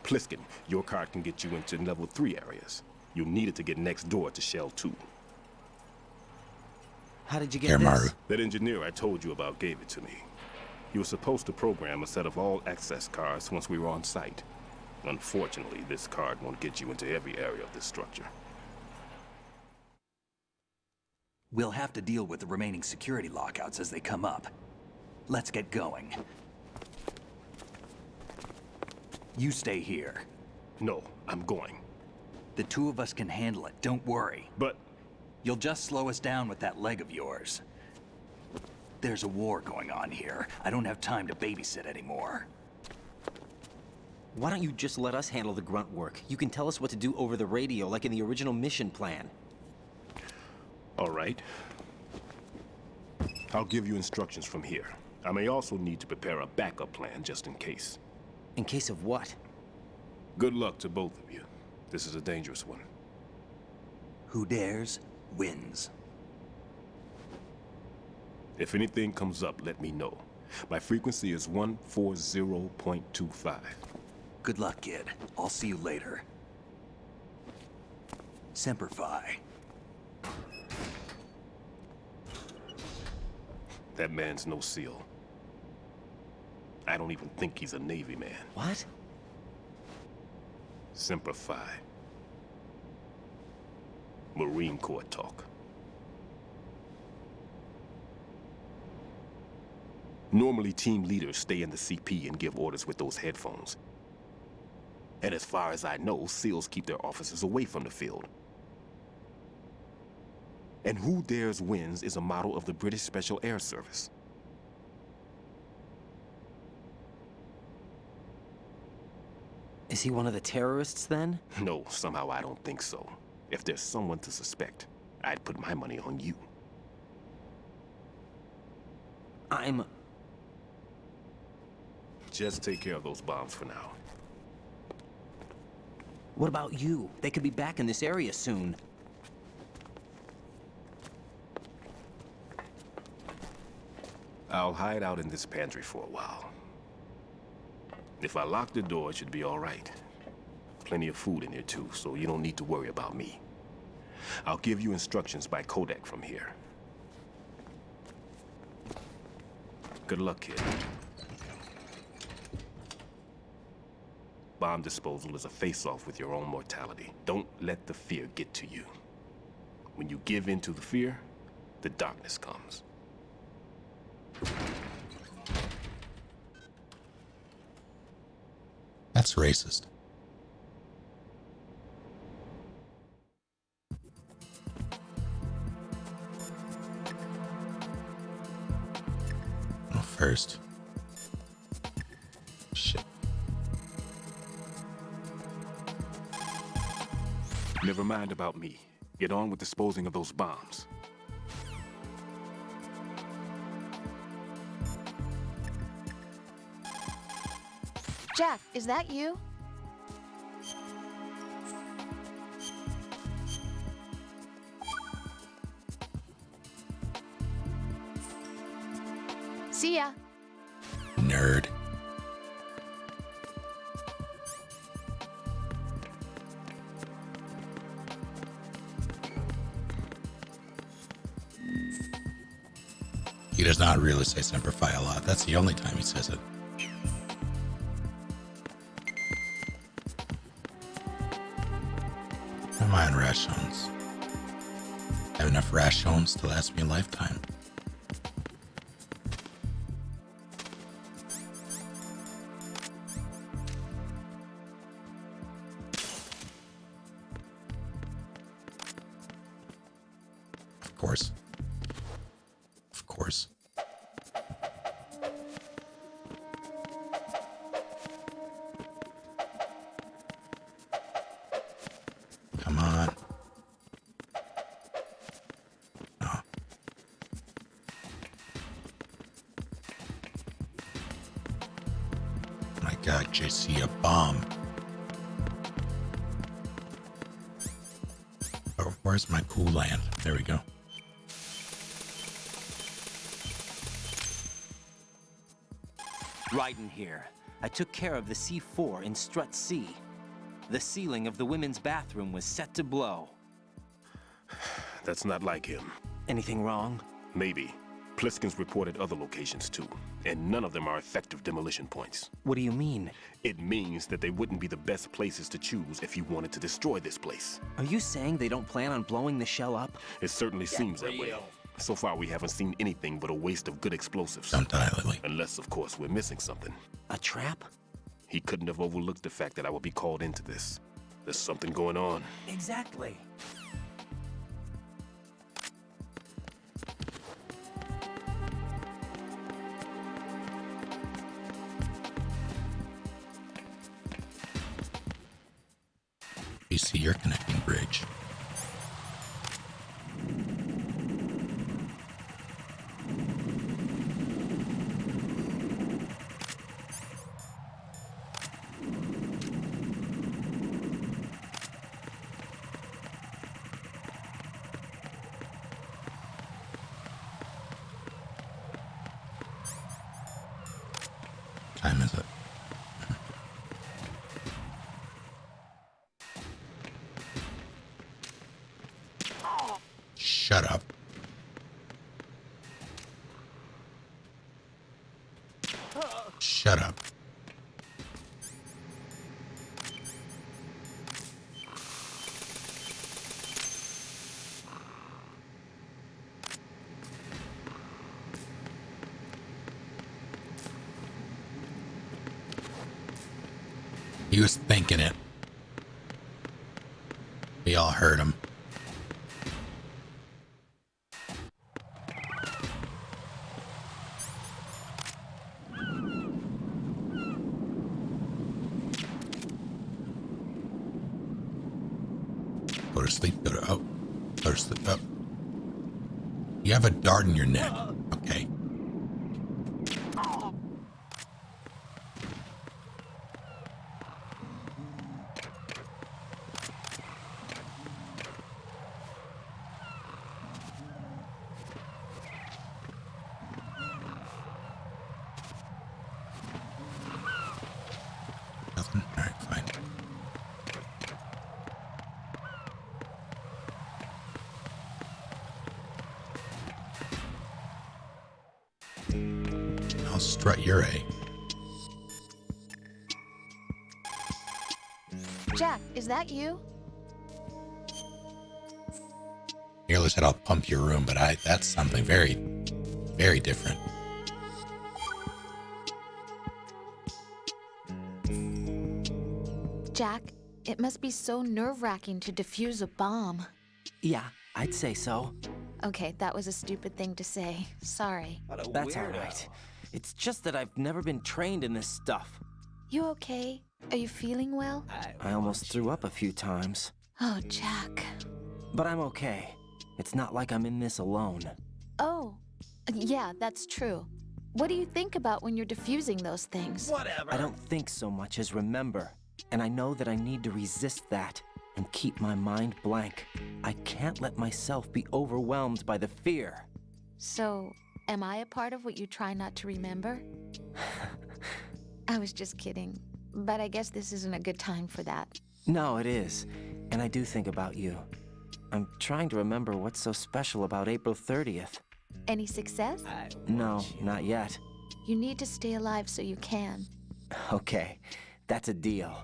Pliskin, your card can get you into level 3 areas. You'll need it to get next door to Shell 2. How did you get this? That engineer I told you about gave it to me. He was supposed to program a set of all access cards once we were on site. Unfortunately, this card won't get you into every area of this structure. We'll have to deal with the remaining security lockouts as they come up. Let's get going. You stay here. No, I'm going. The 2 of us can handle it, don't worry. But... You'll just slow us down with that leg of yours. There's a war going on here. I don't have time to babysit anymore. Why don't you just let us handle the grunt work? You can tell us what to do over the radio, like in the original mission plan. All right. I'll give you instructions from here. I may also need to prepare a backup plan just in case. In case of what? Good luck to both of you. This is a dangerous one. Who dares, wins. If anything comes up, let me know. My frequency is 140.25. Good luck, kid. I'll see you later. Semper Fi. That man's no SEAL. I don't even think he's a Navy man. What? Semper Fi. Marine Corps talk. Normally, team leaders stay in the CP and give orders with those headphones. And as far as I know, SEALs keep their officers away from the field. And Who Dares Wins is a model of the British Special Air Service. Is he one of the terrorists, then? No, somehow I don't think so. If there's someone to suspect, I'd put my money on you. Just take care of those bombs for now. What about you? They could be back in this area soon. I'll hide out in this pantry for a while. If I lock the door, it should be all right. Plenty of food in here too, so you don't need to worry about me. I'll give you instructions by Kodak from here. Good luck, kid. Bomb disposal is a face-off with your own mortality. Don't let the fear get to you. When you give in to the fear, the darkness comes. That's racist. Oh, first. Shit. Never mind about me. Get on with disposing of those bombs. Jack, is that you? See ya. Nerd. He does not really say Semper Fi a lot. That's the only time he says it. Am I on rations? I have enough rations to last me a lifetime. Of course. Of course. Come on. Oh. My God, JC, a bomb. Oh, where's my cool land? There we go. Ryden here. I took care of the C4 in Strut C. The ceiling of the women's bathroom was set to blow. That's not like him. Anything wrong? Maybe. Pliskin's reported other locations too, and none of them are effective demolition points. What do you mean? It means that they wouldn't be the best places to choose if you wanted to destroy this place. Are you saying they don't plan on blowing the shell up? It certainly seems that way. So far, we haven't seen anything but a waste of good explosives. Don't die, Lily. Unless, of course, we're missing something. A trap? He couldn't have overlooked the fact that I would be called into this. There's something going on. Exactly. you see your connecting bridge. Time is it? Shut up. Shut up. He was thinking it. We all heard him. Go to sleep, go to sleep, oh. You have a dart in your neck, okay? Nothing? Alright, fine. I'll strut your A. Jack, is that you? Nearly said I'll pump your room, but that's something very, very different. Jack, it must be so nerve-wracking to defuse a bomb. Yeah, I'd say so. Okay, that was a stupid thing to say. Sorry. That's all right. It's just that I've never been trained in this stuff. You okay? Are you feeling well? I almost threw up a few times. Oh, Jack. But I'm okay. It's not like I'm in this alone. Oh, yeah, that's true. What do you think about when you're defusing those things? I don't think so much as remember. And I know that I need to resist that and keep my mind blank. I can't let myself be overwhelmed by the fear. So, am I a part of what you try not to remember? I was just kidding. But I guess this isn't a good time for that. No, it is. And I do think about you. I'm trying to remember what's so special about April 30th. Any success? No, not yet. You need to stay alive so you can. Okay, that's a deal.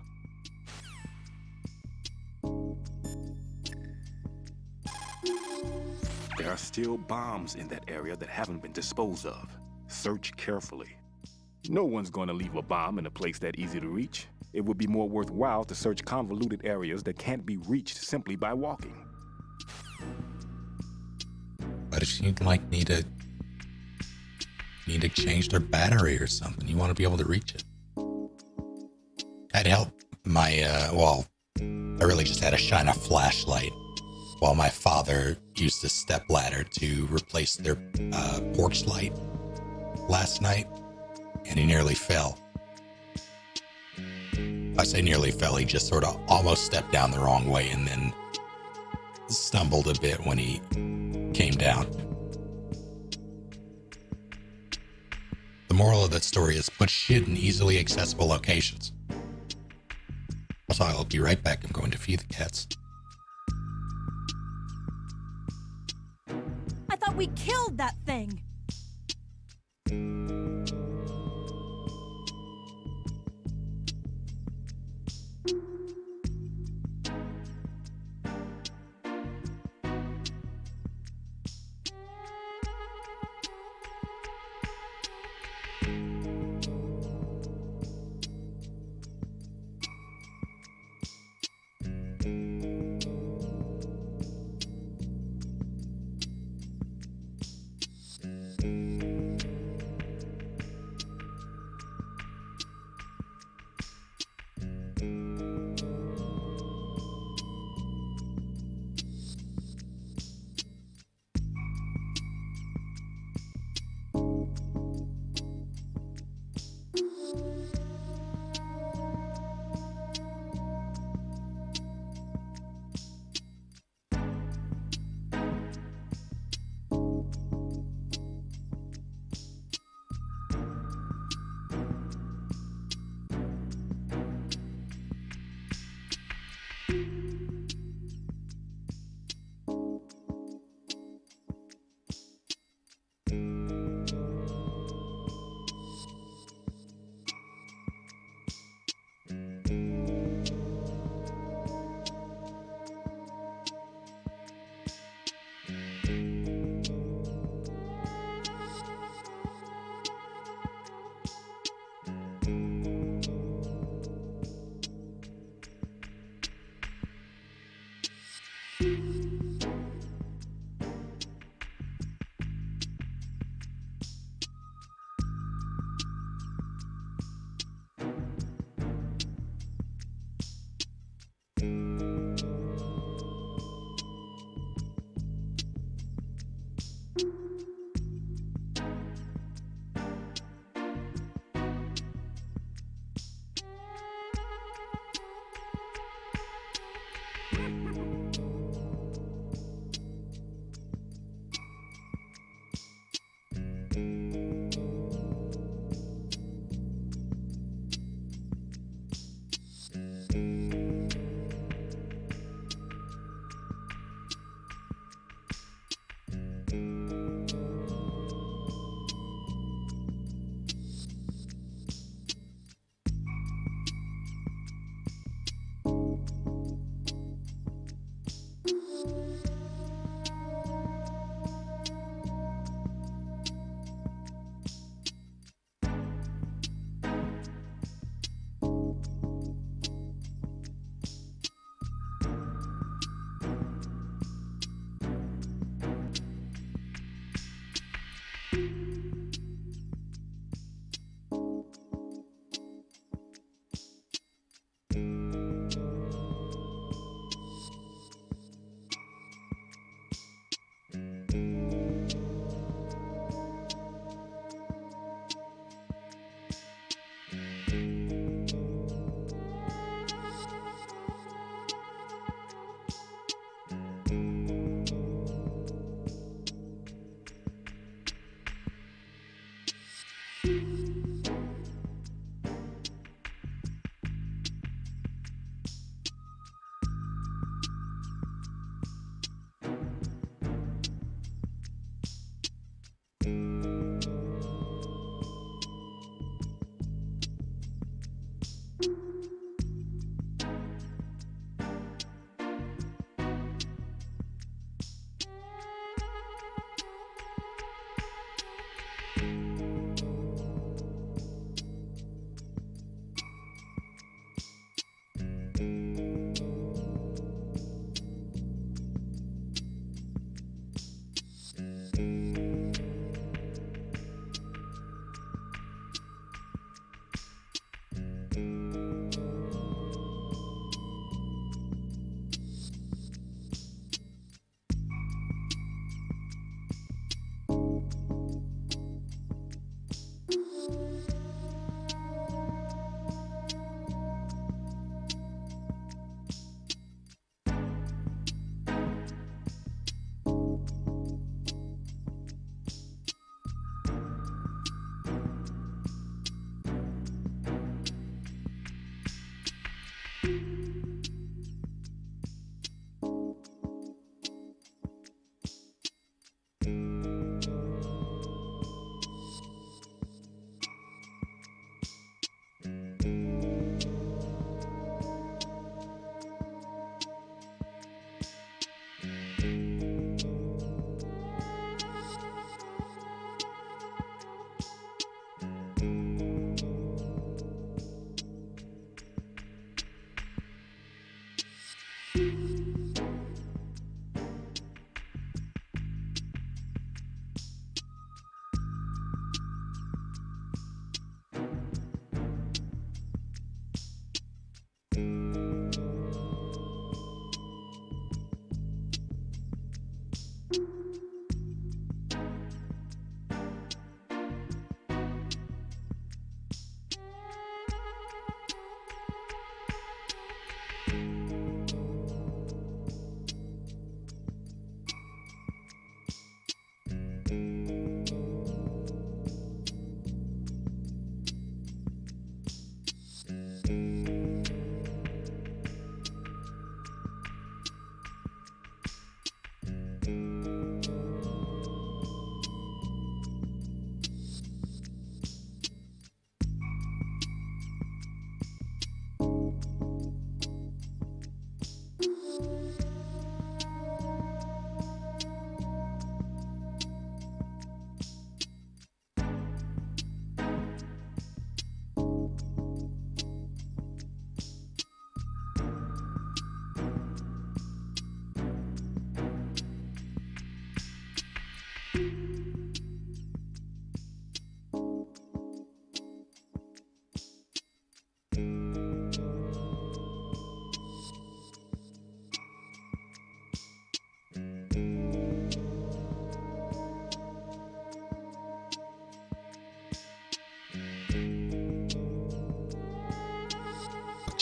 There are still bombs in that area that haven't been disposed of. Search carefully. No one's going to leave a bomb in a place that easy to reach. It would be more worthwhile to search convoluted areas that can't be reached simply by walking. But if you need to change their battery or something, you want to be able to reach it. I'd help my I really just had to shine a flashlight while my father used a step ladder to replace their porch light last night, and he nearly fell. I say nearly fell, he just sort of almost stepped down the wrong way and then stumbled a bit when he came down. The moral of that story is put shit in easily accessible locations. Also, I'll be right back. I'm going to feed the cats. I thought we killed that thing.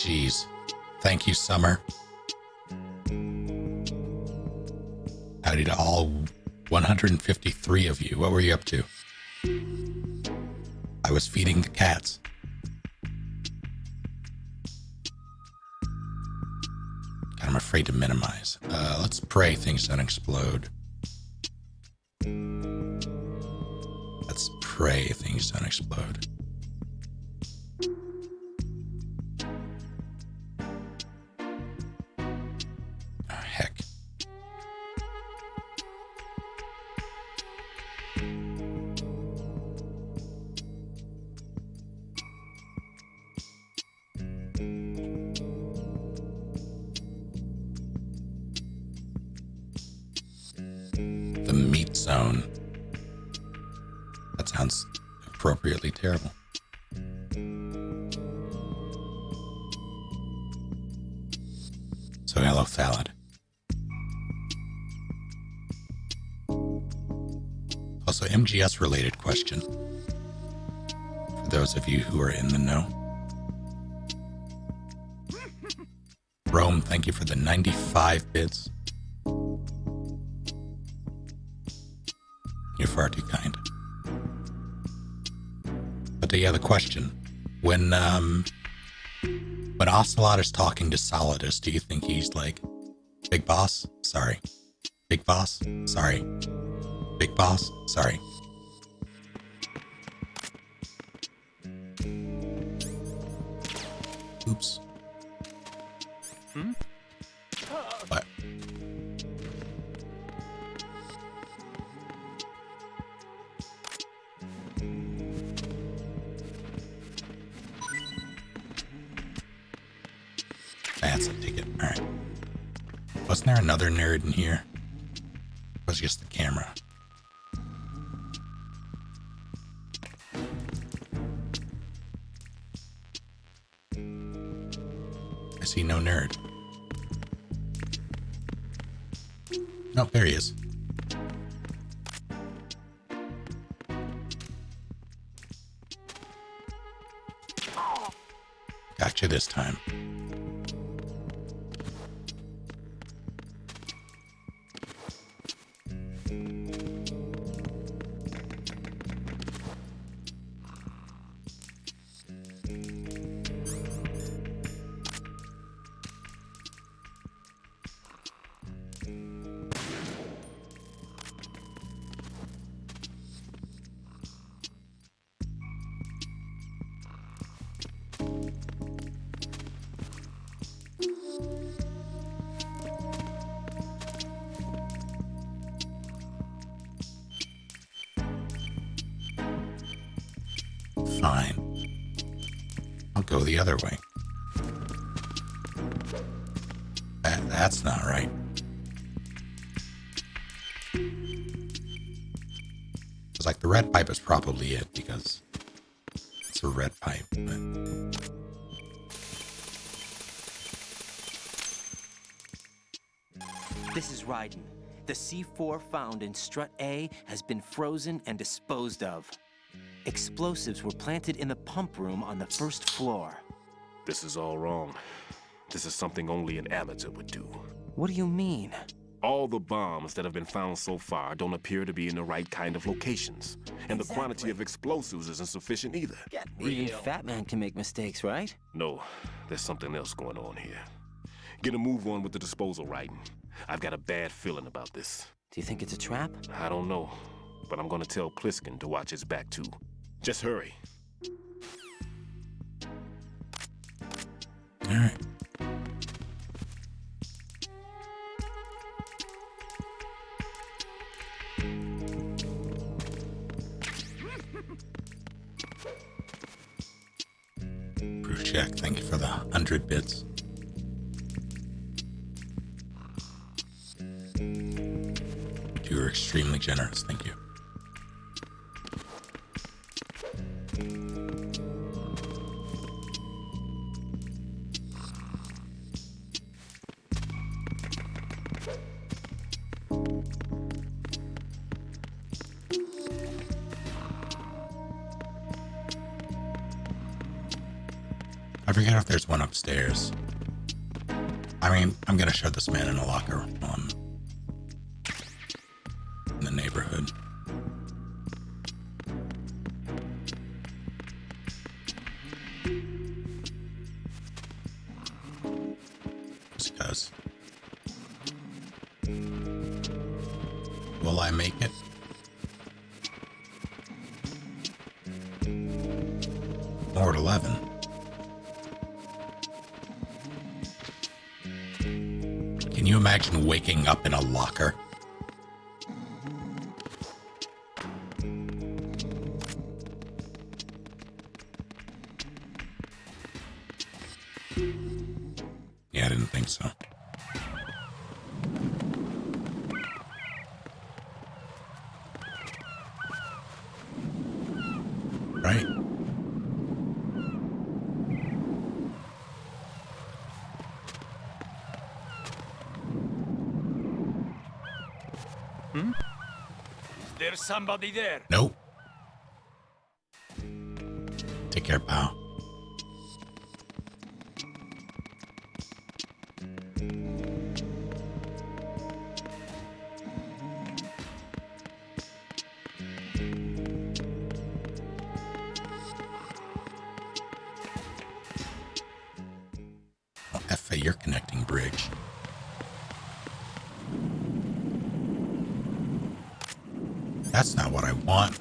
Jeez. Thank you, Summer. Howdy to all 153 of you. What were you up to? I was feeding the cats. God, I'm afraid to minimize. Let's pray things don't explode. Let's pray things don't explode. Oh, heck. The meat zone. That sounds appropriately terrible. So hello, Thallid. Also, MGS related question. For those of you who are in the know. Rome, thank you for the 95 bits. You're far too kind. But yeah, the question. When Ocelot is talking to Solidus, do you think he's like, Big Boss? Sorry. Big Boss? Sorry. Big Boss? Sorry. Oops. What? That's a ticket. Alright. Wasn't there another nerd in here? It was just the camera. I see no nerd. Nope, there he is. Gotcha this time. Fine. I'll go the other way. That's not right. It's like the red pipe is probably it because it's a red pipe. But... This is Raiden. The C4 found in Strut A has been frozen and disposed of. Explosives were planted in the pump room on the first floor. This is all wrong. This is something only an amateur would do. What do you mean? All the bombs that have been found so far don't appear to be in the right kind of locations. And the quantity of explosives isn't sufficient either. Even Fat Man can make mistakes, right? No, there's something else going on here. Get a move on with the disposal, Raiden. I've got a bad feeling about this. Do you think it's a trap? I don't know, but I'm gonna tell Pliskin to watch his back too. Just hurry. All right. Proof check. Thank you for the 100 bits. You were extremely generous. Thank you. I forget if there's one upstairs. I mean, I'm gonna show this man in a locker in the neighborhood. Just because. Will I make it? Or at 11. Can you imagine waking up in a locker? Yeah, I didn't think so. Right? Is there somebody there? Nope. Take care, pal. Oh, F.A., you're connecting bridge. That's not what I want.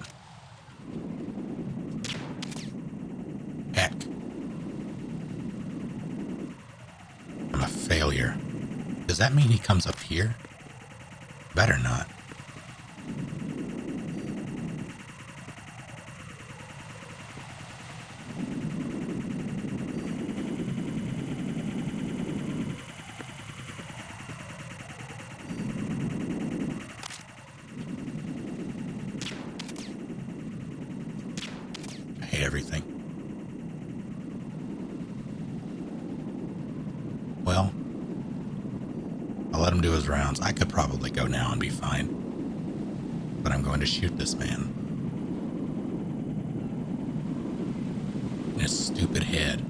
Heck. I'm a failure. Does that mean he comes up here? Better not. I hate everything. Well, I'll let him do his rounds. I could probably go now and be fine. But I'm going to shoot this man. In his stupid head.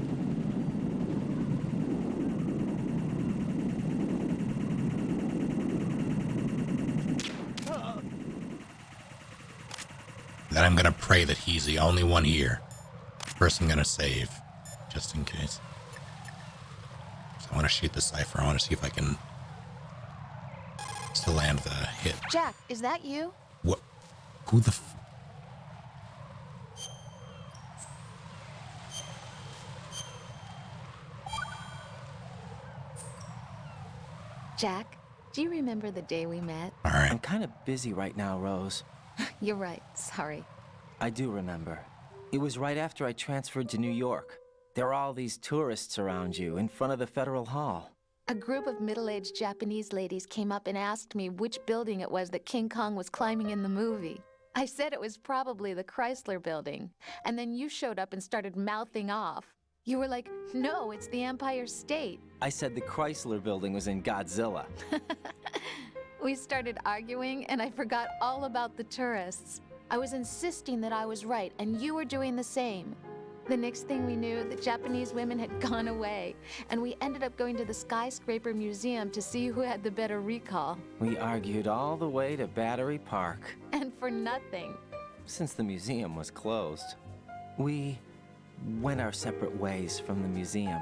Then I'm going to pray that he's the only one here. First I'm going to save, just in case. So I want to shoot the cipher. I want to see if I can still land the hit. Jack, is that you? What? Who the f... Jack, do you remember the day we met? All right. I'm kind of busy right now, Rose. You're right. Sorry. I do remember. It was right after I transferred to New York. There are all these tourists around you in front of the Federal Hall. A group of middle-aged Japanese ladies came up and asked me which building it was that King Kong was climbing in the movie. I said it was probably the Chrysler Building. And then you showed up and started mouthing off. You were like, no, it's the Empire State. I said the Chrysler Building was in Godzilla. We started arguing, and I forgot all about the tourists. I was insisting that I was right, and you were doing the same. The next thing we knew, the Japanese women had gone away, and we ended up going to the Skyscraper Museum to see who had the better recall. We argued all the way to Battery Park. And for nothing. Since the museum was closed. We went our separate ways from the museum.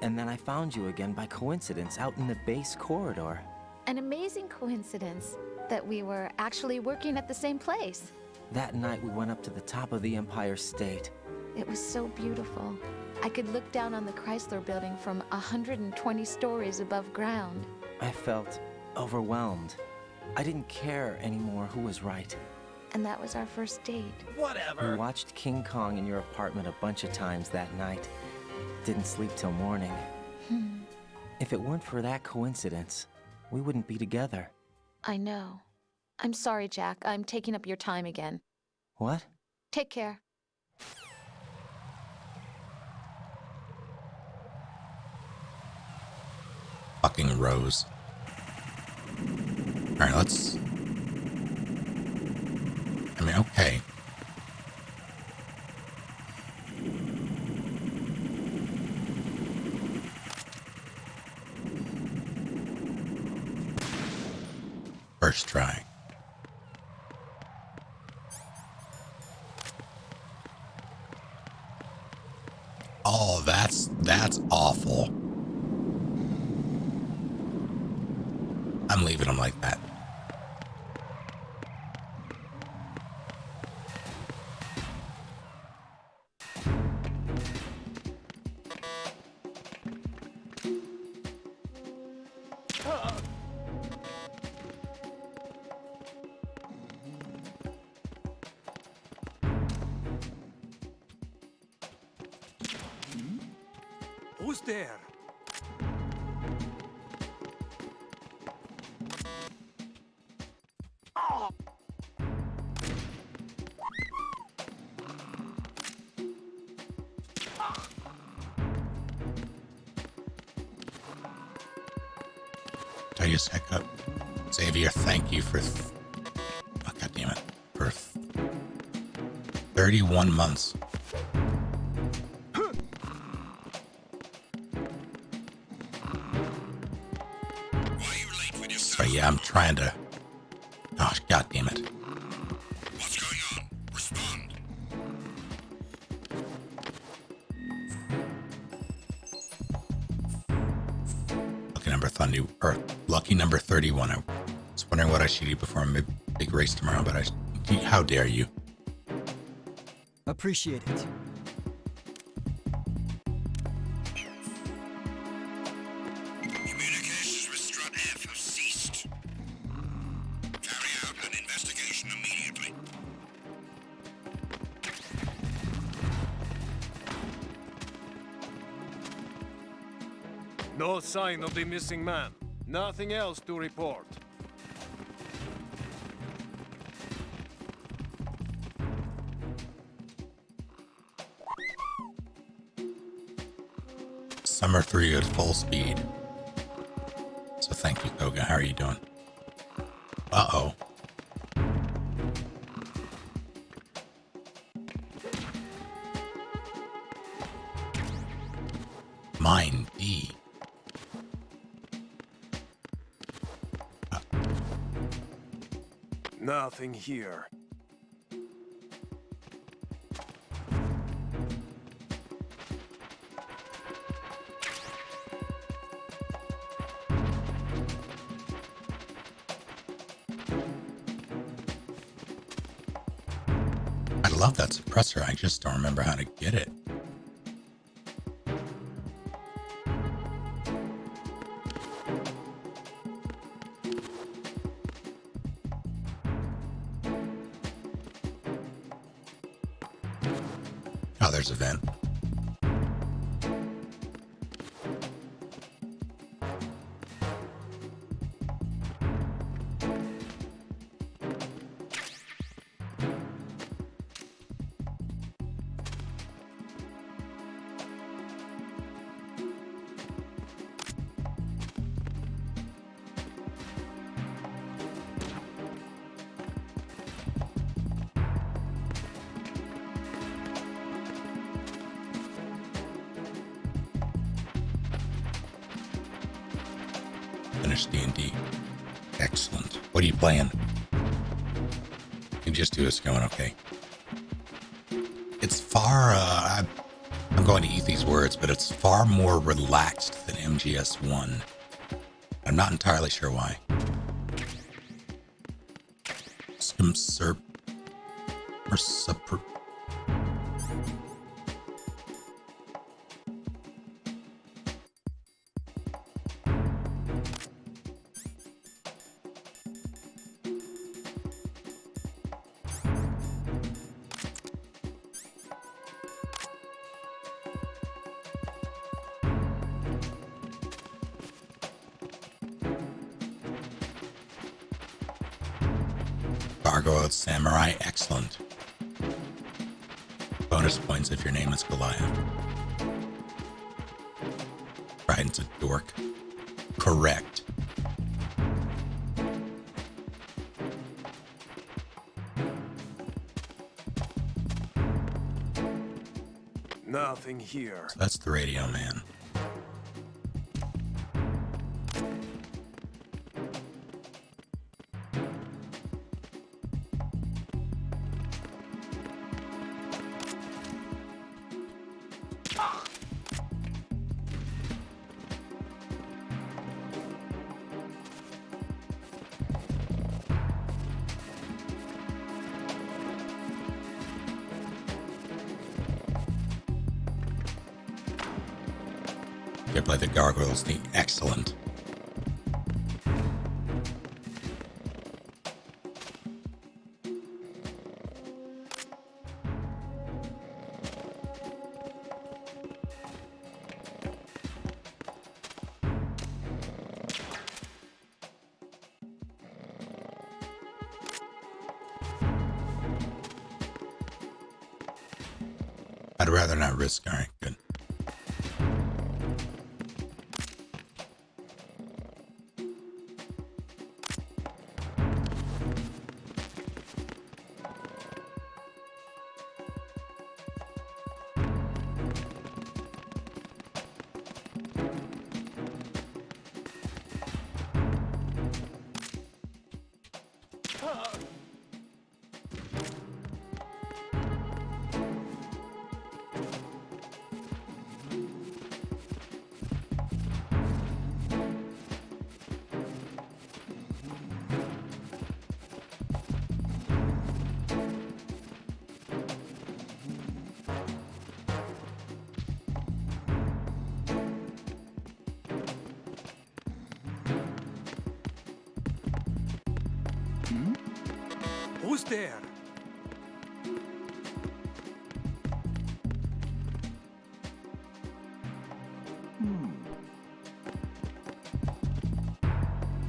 And then I found you again by coincidence out in the base corridor. An amazing coincidence that we were actually working at the same place. That night we went up to the top of the Empire State. It was so beautiful. I could look down on the Chrysler Building from 120 stories above ground. I felt overwhelmed. I didn't care anymore who was right. And that was our first date. We watched King Kong in your apartment a bunch of times that night. Didn't sleep till morning. If it weren't for that coincidence, we wouldn't be together. I know. I'm sorry, Jack. I'm taking up your time again. What? Take care. Fucking Rose. Alright, let's... I mean, okay. First try. Oh, that's awful. I'm leaving them like that. Who's there? Tell you a sec up. Xavier, thank you for oh, God damn it. For 31 months. So yeah, I'm trying to. Oh, God damn it. What's going on? Respond. Lucky number 31. I was wondering what I should eat before my big race tomorrow, but how dare you? Appreciate it. Communications with Strut F have ceased. Carry out an investigation immediately. No sign of the missing man. Nothing else to report. Summer 3 at full speed. So thank you, Koga. How are you doing? Uh-oh. Mine D. Nothing here. I love that suppressor. I just don't remember how to get it. Oh, there's a vent. Finish D&D. Excellent. What are you playing? You just do this going, okay. It's far, I'm going to eat these words, but it's far more relaxed than MGS1. I'm not entirely sure why. Gargoyle Samurai, excellent. Bonus points if your name is Goliath. Trident's a dork. Correct. Nothing here. So that's the radio man. You play the gargoyles thing. Excellent. I'd rather not risk. All right, good. Who's there?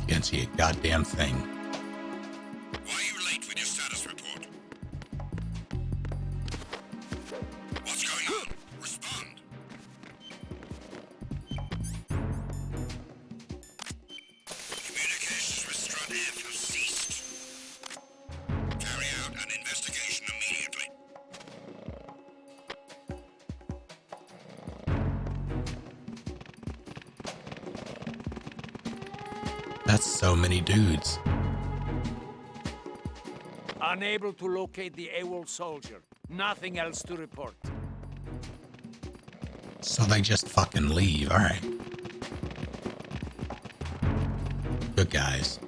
Can't see a goddamn thing. Why are you late with your status report? What's going on? Respond. Communications with Strut F have ceased. Carry out an investigation immediately. That's so many dudes. Unable to locate the AWOL soldier. Nothing else to report. So they just fucking leave. All right. Good guys.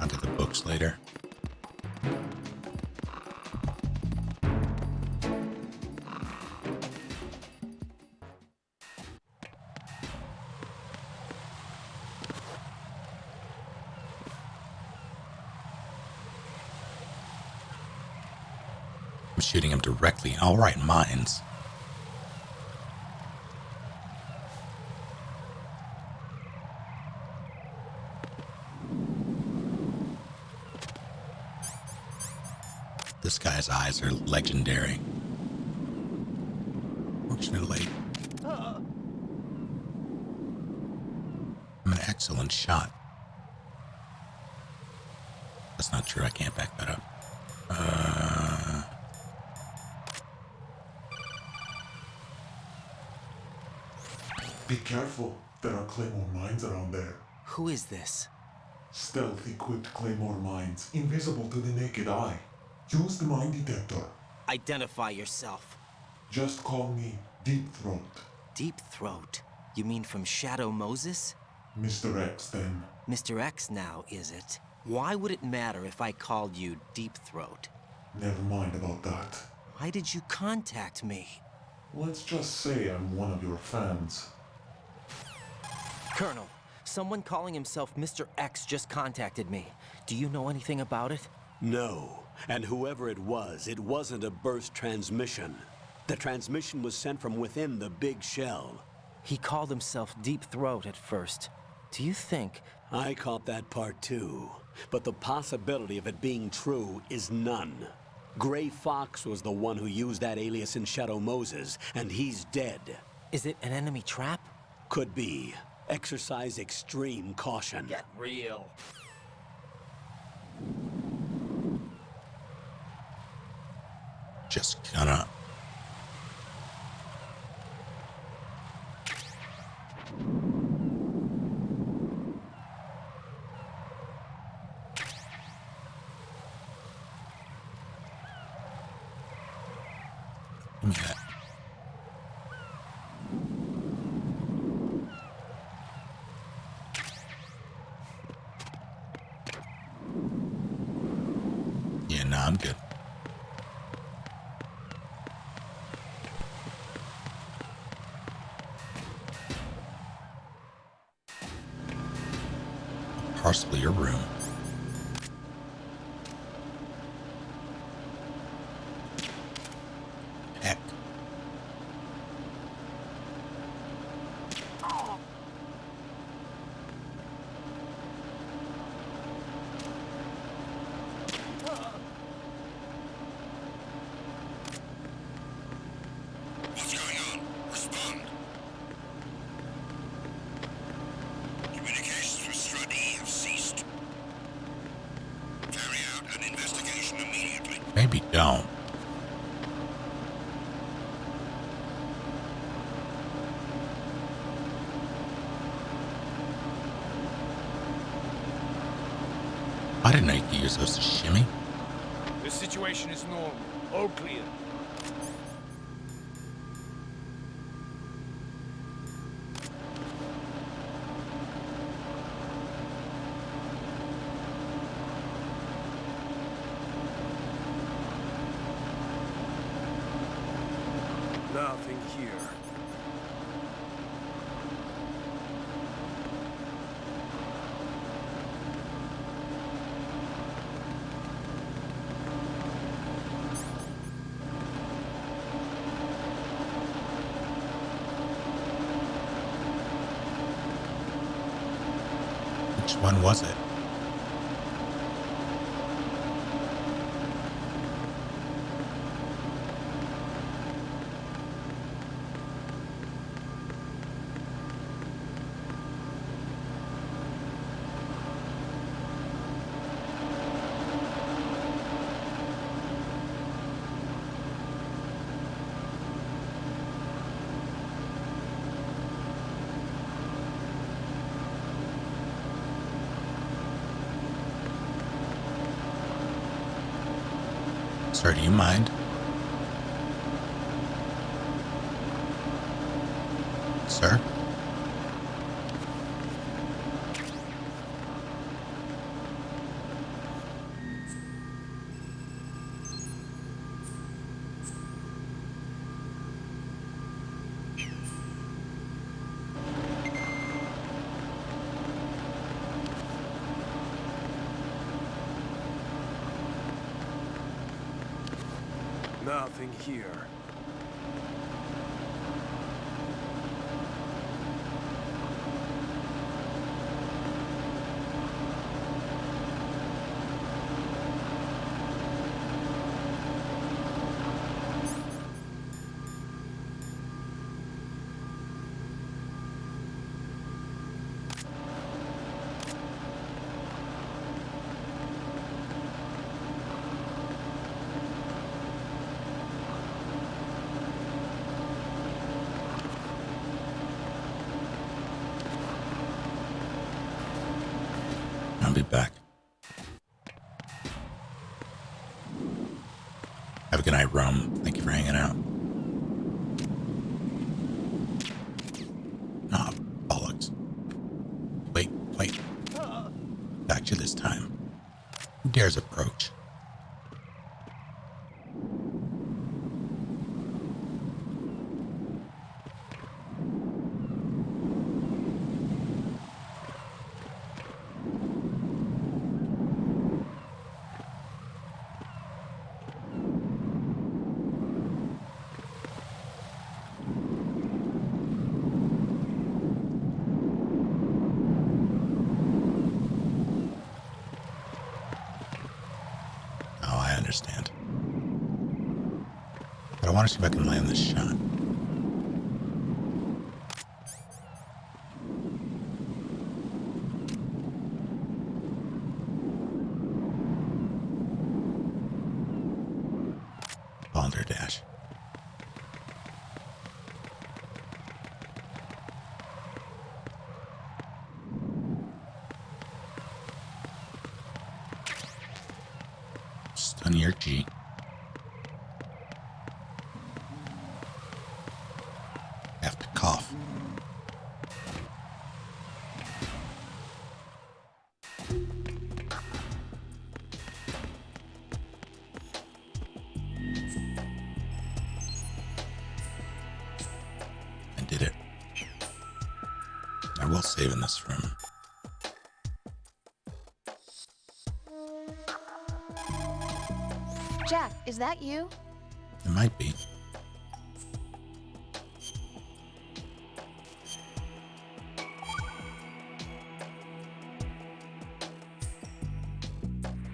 I'll get the books later. I'm shooting him directly. All right, mines. This guy's eyes are legendary. Fortunately, I'm an excellent shot. That's not true. I can't back that up. Be careful. There are Claymore mines around there. Who is this? Stealth-equipped Claymore mines, invisible to the naked eye. Use the mine detector. Identify yourself. Just call me Deep Throat. Deep Throat? You mean from Shadow Moses? Mr. X, then. Mr. X now, is it? Why would it matter if I called you Deep Throat? Never mind about that. Why did you contact me? Let's just say I'm one of your fans. Colonel, someone calling himself Mr. X just contacted me. Do you know anything about it? No. And whoever it wasn't a burst transmission. The transmission was sent from within the big shell. He called himself Deep Throat at first. Do you think... I caught that part too. But the possibility of it being true is none. Gray Fox was the one who used that alias in Shadow Moses, and he's dead. Is it an enemy trap? Could be. Exercise extreme caution. Get real. Just gonna... me that. Yeah, nah, I'm good. Parcel your room. Heck. What's going on? Respond. Communications with Strut E have ceased. Carry out an investigation immediately. Maybe don't. I didn't know you could use those to shimmy. The situation is normal. All clear. Nothing here. Which one was it? Sir, do you mind? Sir? Nothing here. I'll be back. Have a good night, Rome. Thank you for hanging out. Ah, bollocks. Wait. Back to this time. Who dares approach? Understand. But I want to see if I can land this shot. Balderdash. Stun your G. saving this from. Jack, is that you? It might be.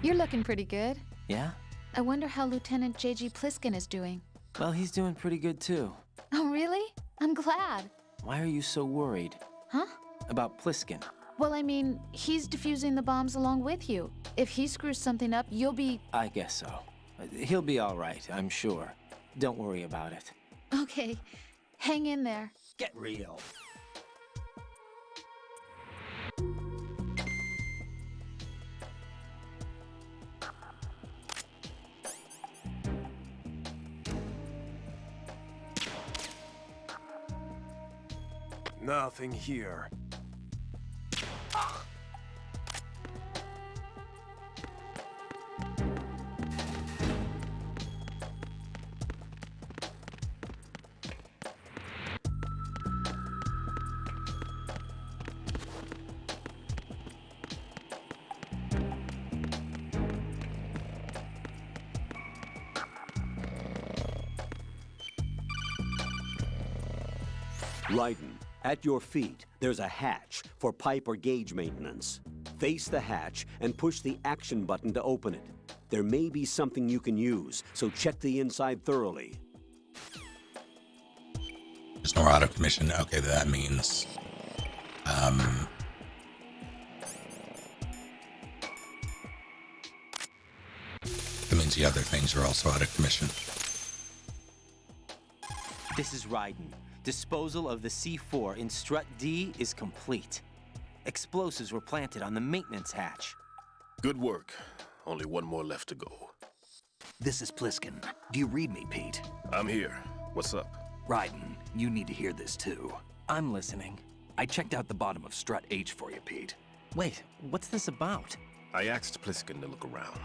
You're looking pretty good. Yeah? I wonder how Lieutenant J.G. Pliskin is doing. Well, he's doing pretty good too. Oh, really? I'm glad. Why are you so worried? Huh? About Pliskin? Well, I mean, he's defusing the bombs along with you. If he screws something up, you'll be... I guess so. He'll be all right, I'm sure. Don't worry about it. Okay. Hang in there. Get real. Nothing here. Raiden, at your feet, there's a hatch for pipe or gauge maintenance. Face the hatch and push the action button to open it. There may be something you can use, so check the inside thoroughly. There's no out of commission. Okay, that means... that means the other things are also out of commission. This is Raiden. Disposal of the C4 in Strut D is complete. Explosives were planted on the maintenance hatch. Good work. Only one more left to go. This is Pliskin. Do you read me, Pete? I'm here. What's up? Raiden, you need to hear this too. I'm listening. I checked out the bottom of Strut H for you, Pete. Wait, what's this about? I asked Pliskin to look around.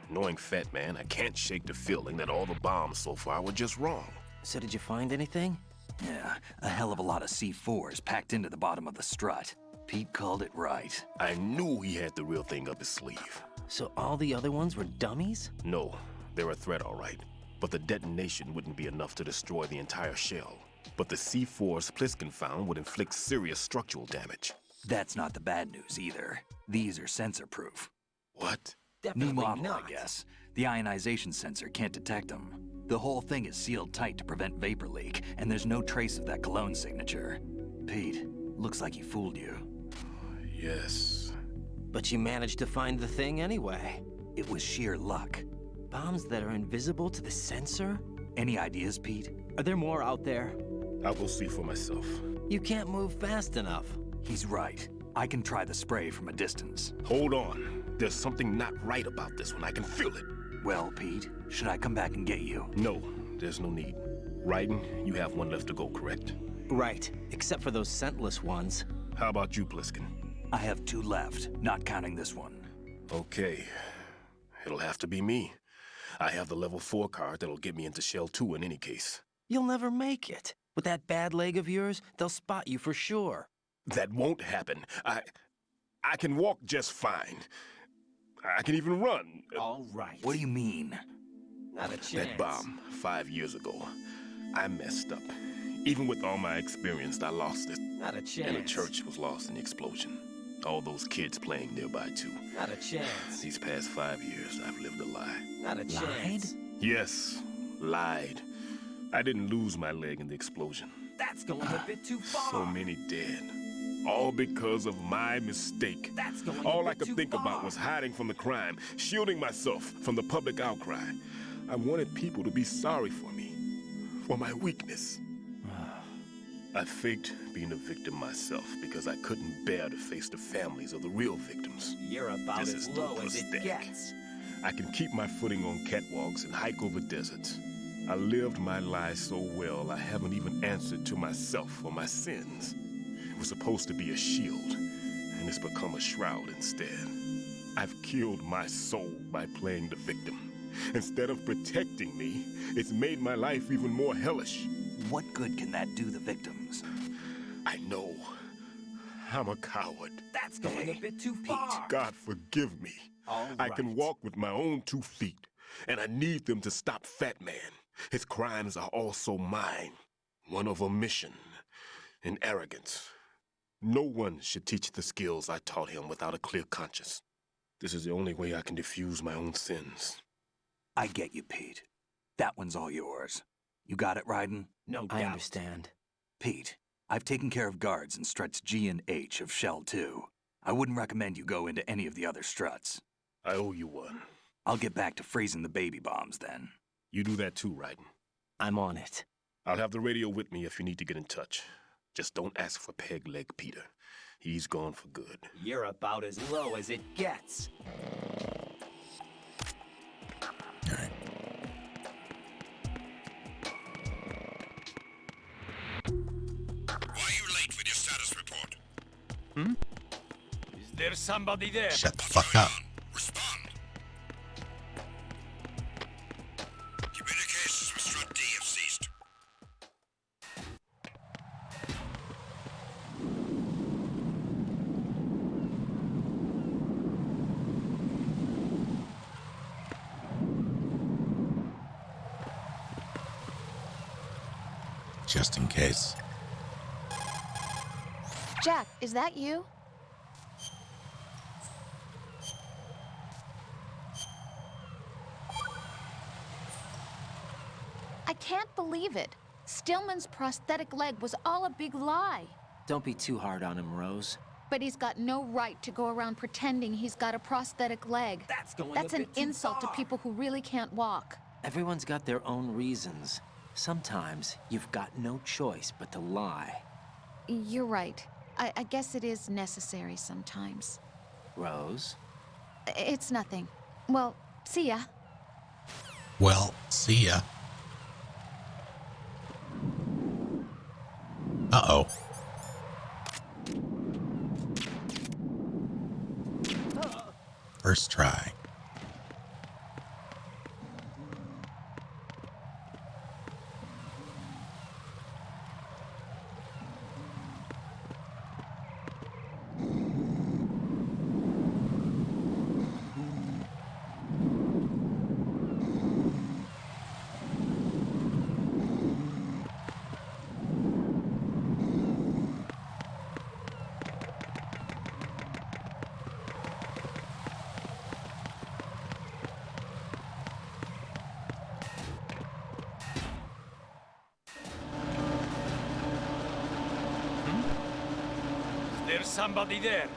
Knowing Fat Man, I can't shake the feeling that all the bombs so far were just wrong. So did you find anything? Yeah, a hell of a lot of C4s packed into the bottom of the strut. Pete called it right. I knew he had the real thing up his sleeve. So all the other ones were dummies? No, they're a threat, all right. But the detonation wouldn't be enough to destroy the entire shell. But the C4s Pliskin found would inflict serious structural damage. That's not the bad news either. These are sensor-proof. What? New model, I guess. The ionization sensor can't detect them. The whole thing is sealed tight to prevent vapor leak, and there's no trace of that cologne signature. Pete, looks like he fooled you. Yes. But you managed to find the thing anyway. It was sheer luck. Bombs that are invisible to the sensor? Any ideas, Pete? Are there more out there? I'll go see for myself. You can't move fast enough. He's right. I can try the spray from a distance. Hold on. There's something not right about this one. I can feel it. Well, Pete, should I come back and get you? No, there's no need. Raiden, you have one left to go, correct? Right, except for those scentless ones. How about you, Pliskin? I have 2 left, not counting this one. Okay. It'll have to be me. I have the level 4 card that'll get me into Shell 2 in any case. You'll never make it. With that bad leg of yours, they'll spot you for sure. That won't happen. I can walk just fine. I can even run. All right. What do you mean? Not a chance. That bomb, 5 years ago. I messed up. Even with all my experience, I lost it. Not a chance. And the church was lost in the explosion. All those kids playing nearby, too. Not a chance. These past 5 years, I've lived a lie. Not a chance. Yes, lied. I didn't lose my leg in the explosion. That's going a bit too far. So many dead. All because of my mistake. That's going All a bit I could too think far. about was hiding from the crime, shielding myself from the public outcry. I wanted people to be sorry for me, for my weakness. I faked being a victim myself because I couldn't bear to face the families of the real victims. You're about This as is low no as it mistake. gets. I can keep my footing on catwalks and hike over deserts. I lived my life so well, I haven't even answered to myself for my sins. It was supposed to be a shield, and it's become a shroud instead. I've killed my soul by playing the victim. Instead of protecting me, it's made my life even more hellish. What good can that do the victims? I know. I'm a coward. That's going a bit too far. God forgive me. All I can walk with my own 2 feet, and I need them to stop Fat Man. His crimes are also mine. One of omission and arrogance. No one should teach the skills I taught him without a clear conscience. This is the only way I can diffuse my own sins. I get you, Pete. That one's all yours. You got it, Raiden? No doubt. I understand. Pete, I've taken care of guards in struts G and H of Shell 2. I wouldn't recommend you go into any of the other struts. I owe you one. I'll get back to freezing the baby bombs then. You do that too, Raiden. I'm on it. I'll have the radio with me if you need to get in touch. Just don't ask for Peg Leg Peter. He's gone for good. You're about as low as it gets. All right. Why are you late with your status report? Is there somebody there? Shut the fuck up. Respond. Communications with Strut D have ceased. Just in case. Jack, is that you? I can't believe it. Stillman's prosthetic leg was all a big lie. Don't be too hard on him, Rose. But he's got no right to go around pretending he's got a prosthetic leg. That's an insult to people who really can't walk. Everyone's got their own reasons. Sometimes you've got no choice but to lie. You're right. I guess it is necessary sometimes. Rose? It's nothing. Well, see ya. Well, see ya. Uh-oh. First try. There's somebody there.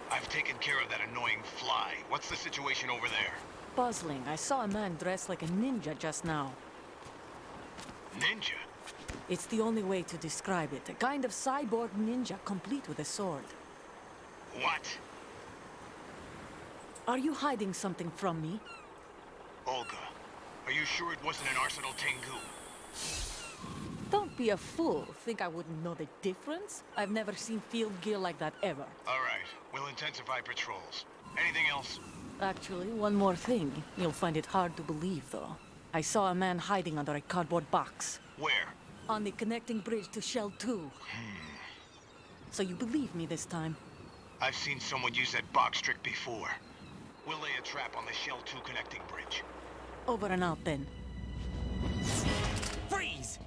I've taken care of that annoying fly. What's the situation over there? Puzzling. I saw a man dressed like a ninja just now. Ninja? It's the only way to describe it. A kind of cyborg ninja, complete with a sword. What? Are you hiding something from me? Olga, are you sure it wasn't an Arsenal Tengu? Don't be a fool. Think I wouldn't know the difference? I've never seen field gear like that ever. All right, we'll intensify patrols. Anything else? Actually, one more thing. You'll find it hard to believe, though. I saw a man hiding under a cardboard box. Where? On the connecting bridge to Shell 2. So you believe me this time? I've seen someone use that box trick before. We'll lay a trap on the Shell 2 connecting bridge. Over and out, then. Freeze!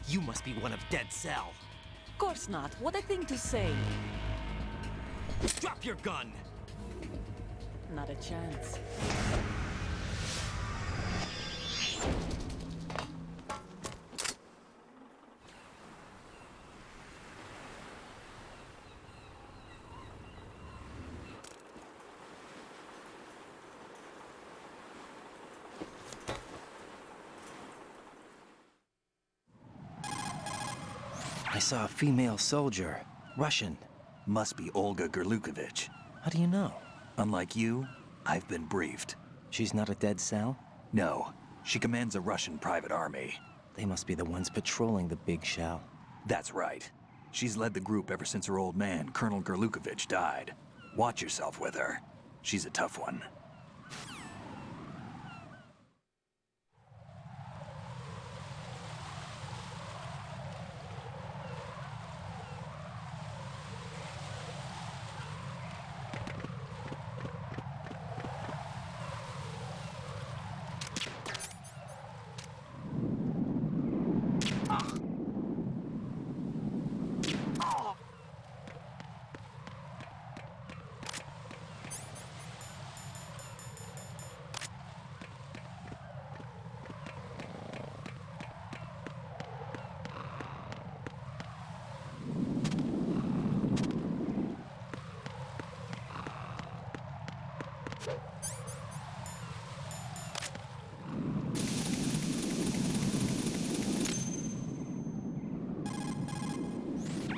You must be one of Dead Cell. Of course not. What a thing to say. Drop your gun! Not a chance. I saw a female soldier. Russian. Must be Olga Gerlukovich. How do you know? Unlike you, I've been briefed. She's not a dead cell? No. She commands a Russian private army. They must be the ones patrolling the big shell. That's right. She's led the group ever since her old man, Colonel Gerlukovich, died. Watch yourself with her. She's a tough one.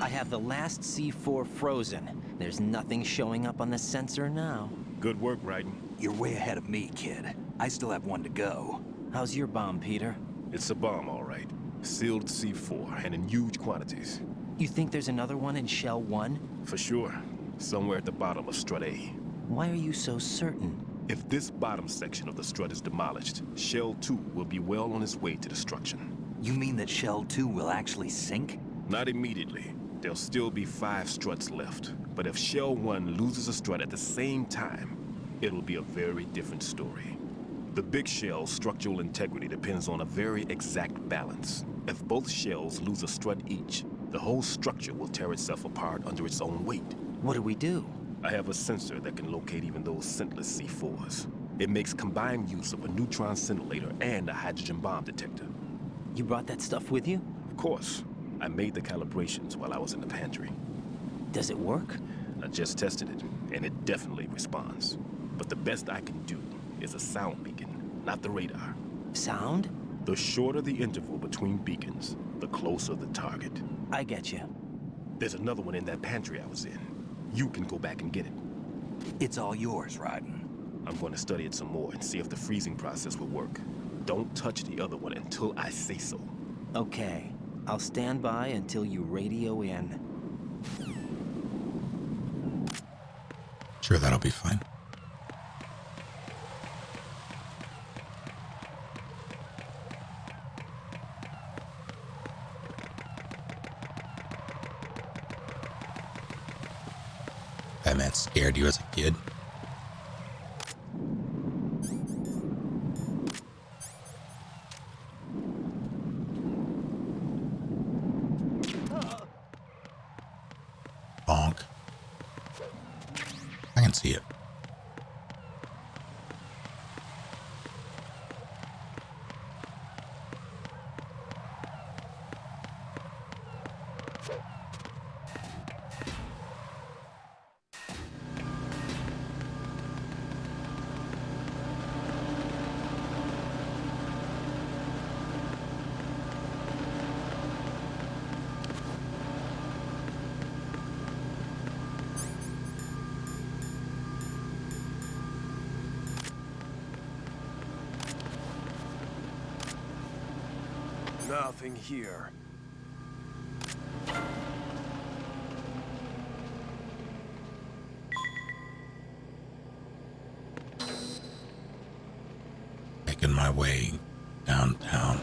I have the last C4 frozen. There's nothing showing up on the sensor now. Good work, Raiden. You're way ahead of me, kid. I still have one to go. How's your bomb, Peter? It's a bomb, all right. Sealed C4, and in huge quantities. You think there's another one in Shell 1? For sure. Somewhere at the bottom of Strut A. Why are you so certain? If this bottom section of the strut is demolished, Shell 2 will be well on its way to destruction. You mean that Shell 2 will actually sink? Not immediately. There'll still be 5 struts left. But if Shell 1 loses a strut at the same time, it'll be a very different story. The big shell's structural integrity depends on a very exact balance. If both shells lose a strut each, the whole structure will tear itself apart under its own weight. What do we do? I have a sensor that can locate even those scentless C4s. It makes combined use of a neutron scintillator and a hydrogen bomb detector. You brought that stuff with you? Of course. I made the calibrations while I was in the pantry. Does it work? I just tested it, and it definitely responds. But the best I can do is a sound beacon, not the radar. Sound? The shorter the interval between beacons, the closer the target. I get you. There's another one in that pantry I was in. You can go back and get it. It's all yours, Raiden. I'm going to study it some more and see if the freezing process will work. Don't touch the other one until I say so. Okay. I'll stand by until you radio in. Sure, that'll be fine. That man scared you as a kid. Bonk. I can see it. Nothing here. Making my way downtown.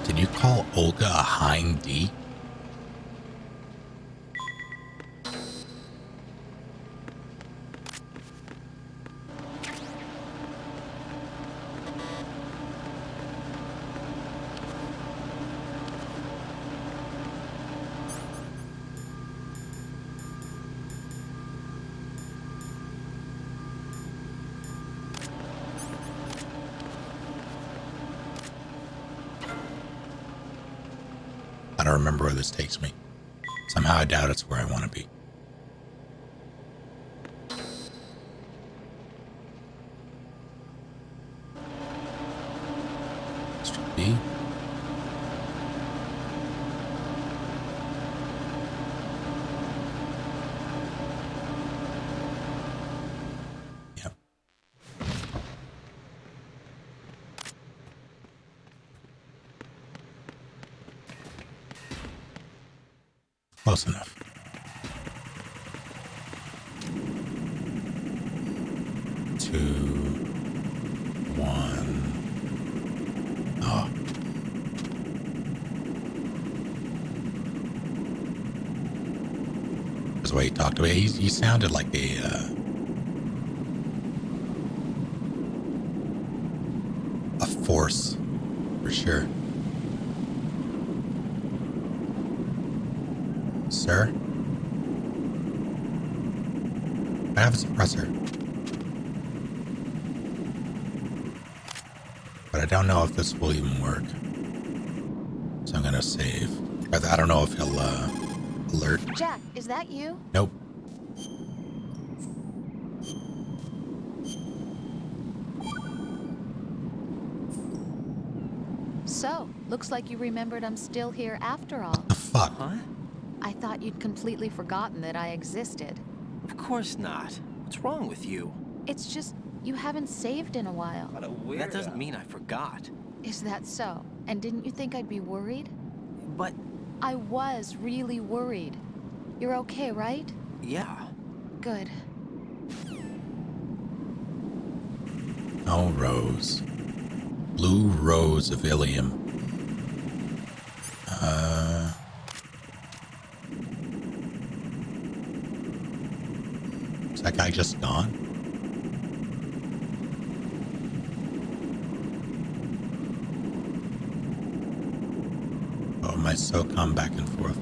Did you call Olga a hind D? I don't remember where this takes me. Somehow I doubt it's where I want to be. Should be. Yep. Close enough. Two, one. Oh. That's the way he talked to me. He sounded like a force, for sure. Sir? I have a suppressor. But I don't know if this will even work. So I'm gonna save. I don't know if he'll alert. Jack, is that you? Nope. So, looks like you remembered I'm still here after all. The fuck? Huh? I thought you'd completely forgotten that I existed. Of course not. What's wrong with you? It's just, you haven't saved in a while. What a weirdo. That doesn't mean I forgot. Is that so? And didn't you think I'd be worried? But... I was really worried. You're okay, right? Yeah. Good. Oh, Rose. Blue Rose of Ilium. Is that guy just gone? Oh, my SOCOM back and forth.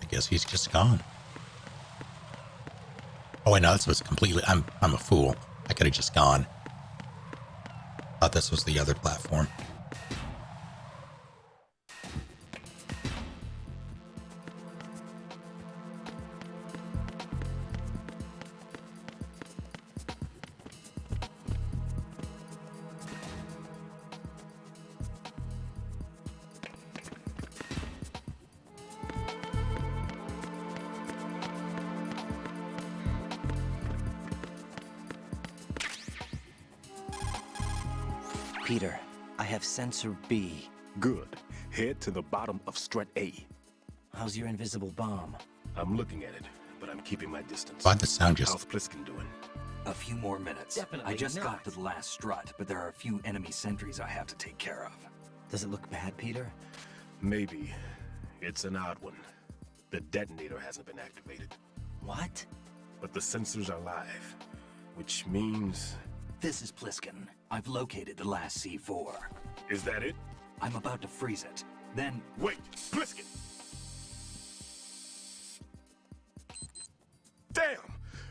I guess he's just gone. Oh wait, no, this was completely. I'm a fool. I could have just gone. Thought this was the other platform. Peter, I have sensor B. Good. Head to the bottom of strut A. How's your invisible bomb? I'm looking at it, but I'm keeping my distance. Why'd the sound just... How's Pliskin doing? A few more minutes. Definitely I just not. got to the last strut, but there are a few enemy sentries I have to take care of. Does it look bad, Peter? Maybe. It's an odd one. The detonator hasn't been activated. What? But the sensors are live, which means... This is Pliskin. I've located the last C4. Is that it? I'm about to freeze it. Then... Wait! Pliskin! Damn!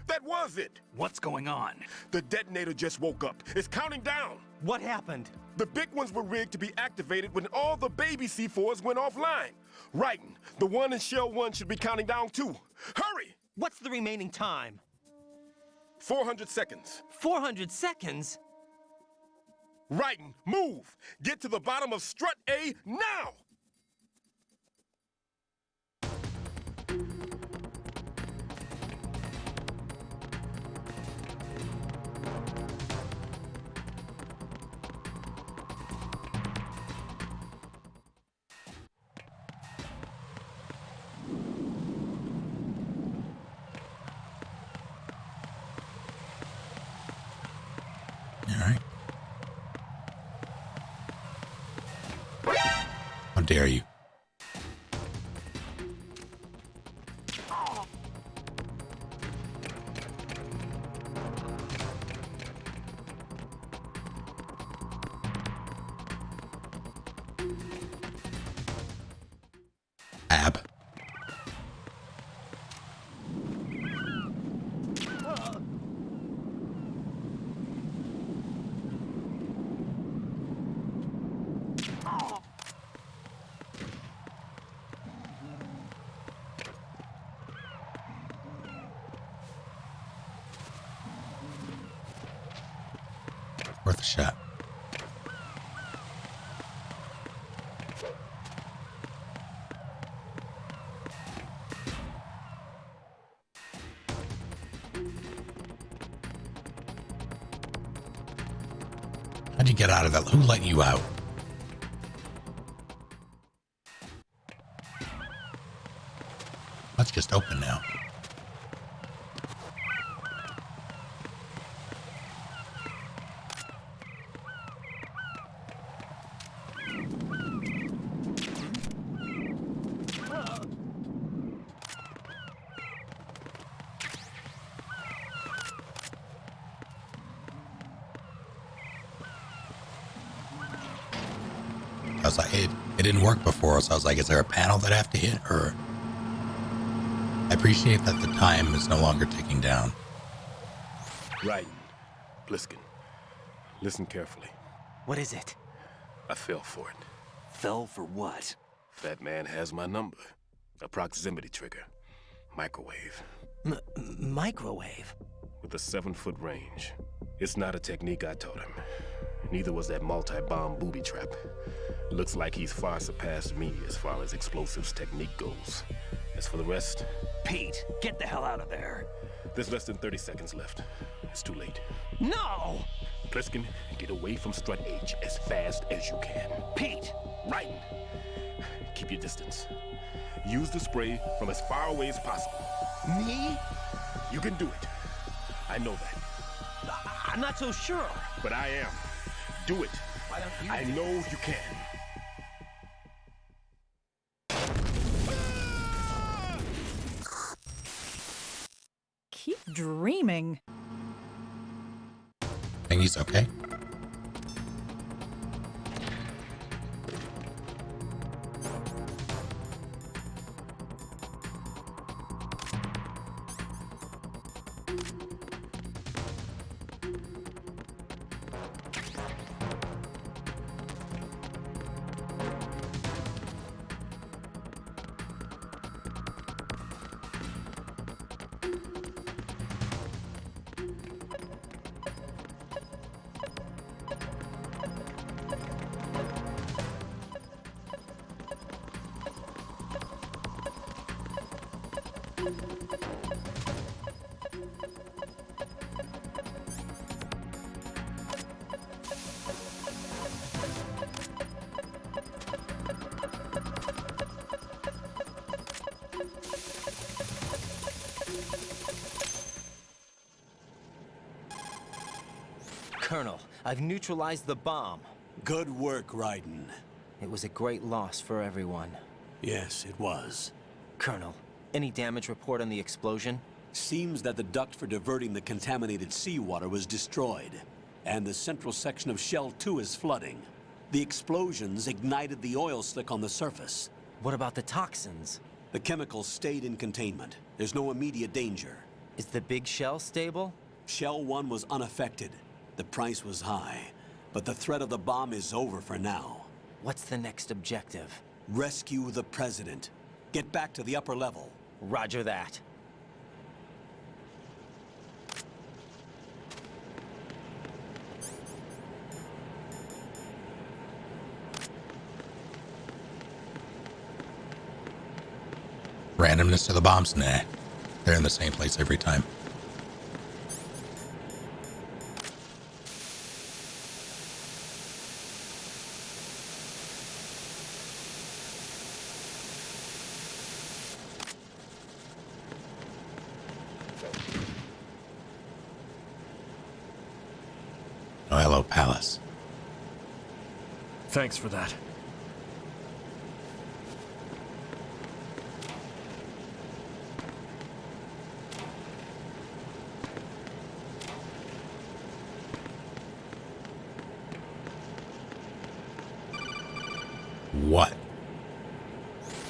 That was it! What's going on? The detonator just woke up. It's counting down! What happened? The big ones were rigged to be activated when all the baby C4s went offline. Writing, the one in Shell 1 should be counting down too. Hurry! What's the remaining time? 400 seconds. 400 seconds? Writing, move! Get to the bottom of strut A now! Alright. How dare you? Ab. worth a shot. How'd you get out of that? Who let you out? Let's just open now. I was like, it didn't work before, so I was like, is there a panel that I have to hit? Or I appreciate that the time is no longer ticking down. Right. Pliskin, listen carefully. What is it? I fell for it. Fell for what? Fat man has my number. A proximity trigger. Microwave. Microwave? With a 7-foot range. It's not a technique I taught him. Neither was that multi-bomb booby trap. Looks like he's far surpassed me as far as explosives technique goes. As for the rest... Pete, get the hell out of there. There's less than 30 seconds left. It's too late. No! Pliskin, get away from Strut H as fast as you can. Pete! Right. Keep your distance. Use the spray from as far away as possible. Me? You can do it. I know that. I'm not so sure. But I am. Do it. Why don't you I do know it? you can. Keep dreaming. Think he's okay? Colonel, I've neutralized the bomb. Good work, Raiden. It was a great loss for everyone. Yes, it was. Colonel, any damage report on the explosion? Seems that the duct for diverting the contaminated seawater was destroyed, and the central section of Shell 2 is flooding. The explosions ignited the oil slick on the surface. What about the toxins? The chemicals stayed in containment. There's no immediate danger. Is the big shell stable? Shell 1 was unaffected. The price was high, but the threat of the bomb is over for now. What's the next objective? Rescue the President. Get back to the upper level. Roger that. Randomness to the bombs? Nah. They're in the same place every time. Oh, hello, Palace. Thanks for that. What?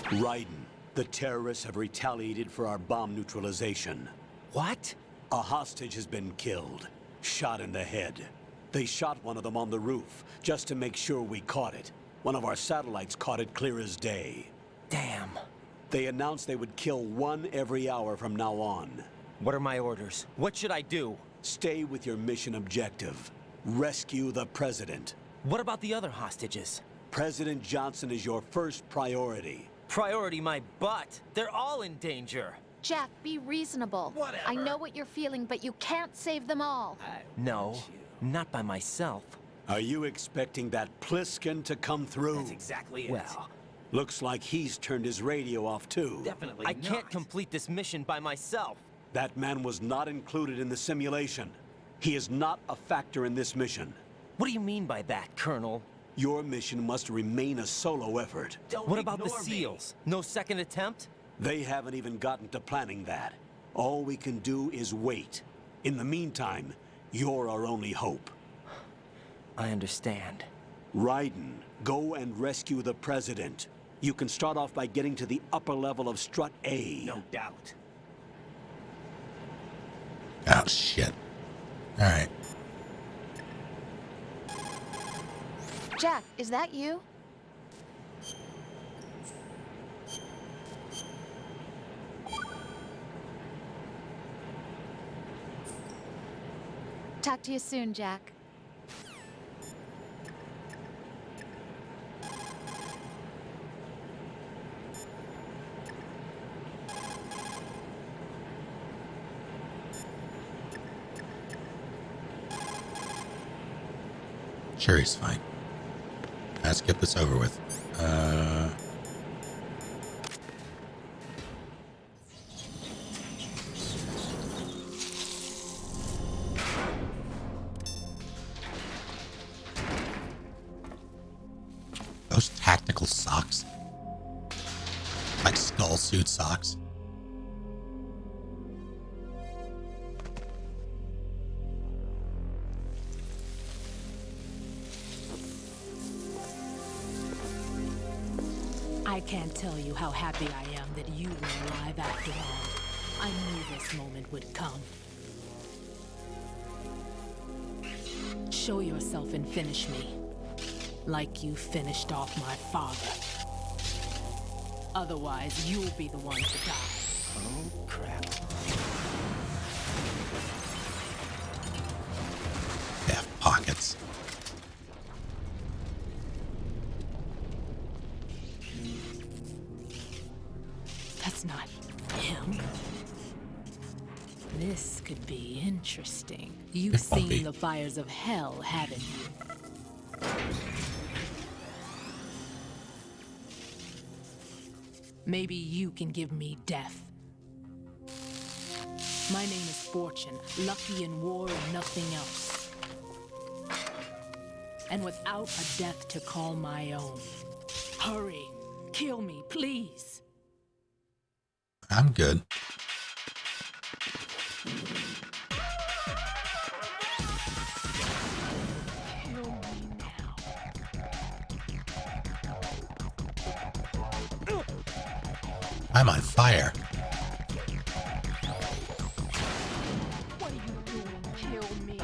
Raiden, the terrorists have retaliated for our bomb neutralization. What? A hostage has been killed, shot in the head. They shot one of them on the roof, just to make sure we caught it. One of our satellites caught it clear as day. Damn. They announced they would kill one every hour from now on. What are my orders? What should I do? Stay with your mission objective. Rescue the president. What about the other hostages? President Johnson is your first priority. Priority my butt. They're all in danger. Jack, be reasonable. Whatever. I know what you're feeling, but you can't save them all. No, not by myself. Are you expecting that Pliskin to come through? That's exactly it. Well, looks like he's turned his radio off too. Definitely I can't complete this mission by myself. That man was not included in the simulation. He is not a factor in this mission. What do you mean by that, Colonel? Your mission must remain a solo effort. What about the SEALs? No second attempt? They haven't even gotten to planning that. All we can do is wait. In the meantime, you're our only hope. I understand. Raiden, go and rescue the president. You can start off by getting to the upper level of Strut A. No doubt. Oh, shit. All right. Jack, is that you? Talk to you soon, Jack. Sure, he's fine. Let's get this over with. Those tactical socks. Like skull suit socks. I can't tell you how happy I am that you were alive after all. I knew this moment would come. Show yourself and finish me. Like you finished off my father. Otherwise, you'll be the one to die. Oh, crap. They have pockets. That's not him. This could be interesting. You've seen the fires of hell, haven't you? Maybe you can give me death. My name is Fortune, lucky in war and nothing else. And without a death to call my own. Hurry, kill me, please. I'm good. I'm on fire. What are you doing? Kill me.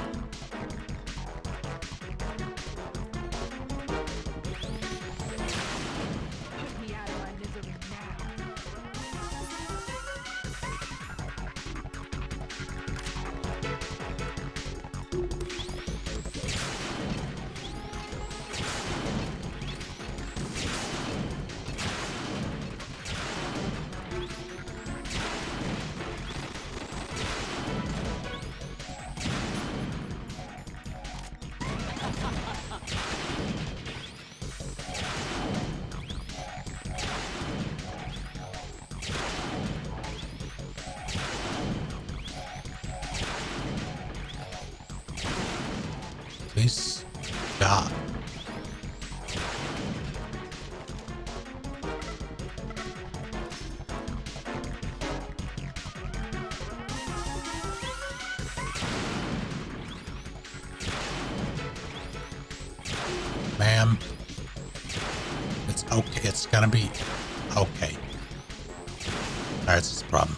Put me out of my misery Please stop. Ma'am, it's okay. It's gonna be okay. That's his problem.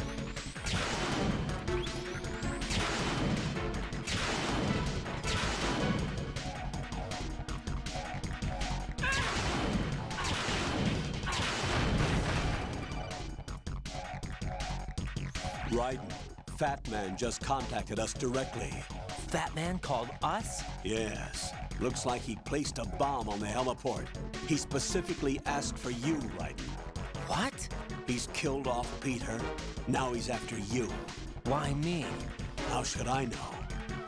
Raiden, Fat Man just contacted us directly. Fat Man called us? Yes. Looks like he placed a bomb on the heliport. He specifically asked for you, Raiden. What? He's killed off Peter. Now he's after you. Why me? How should I know?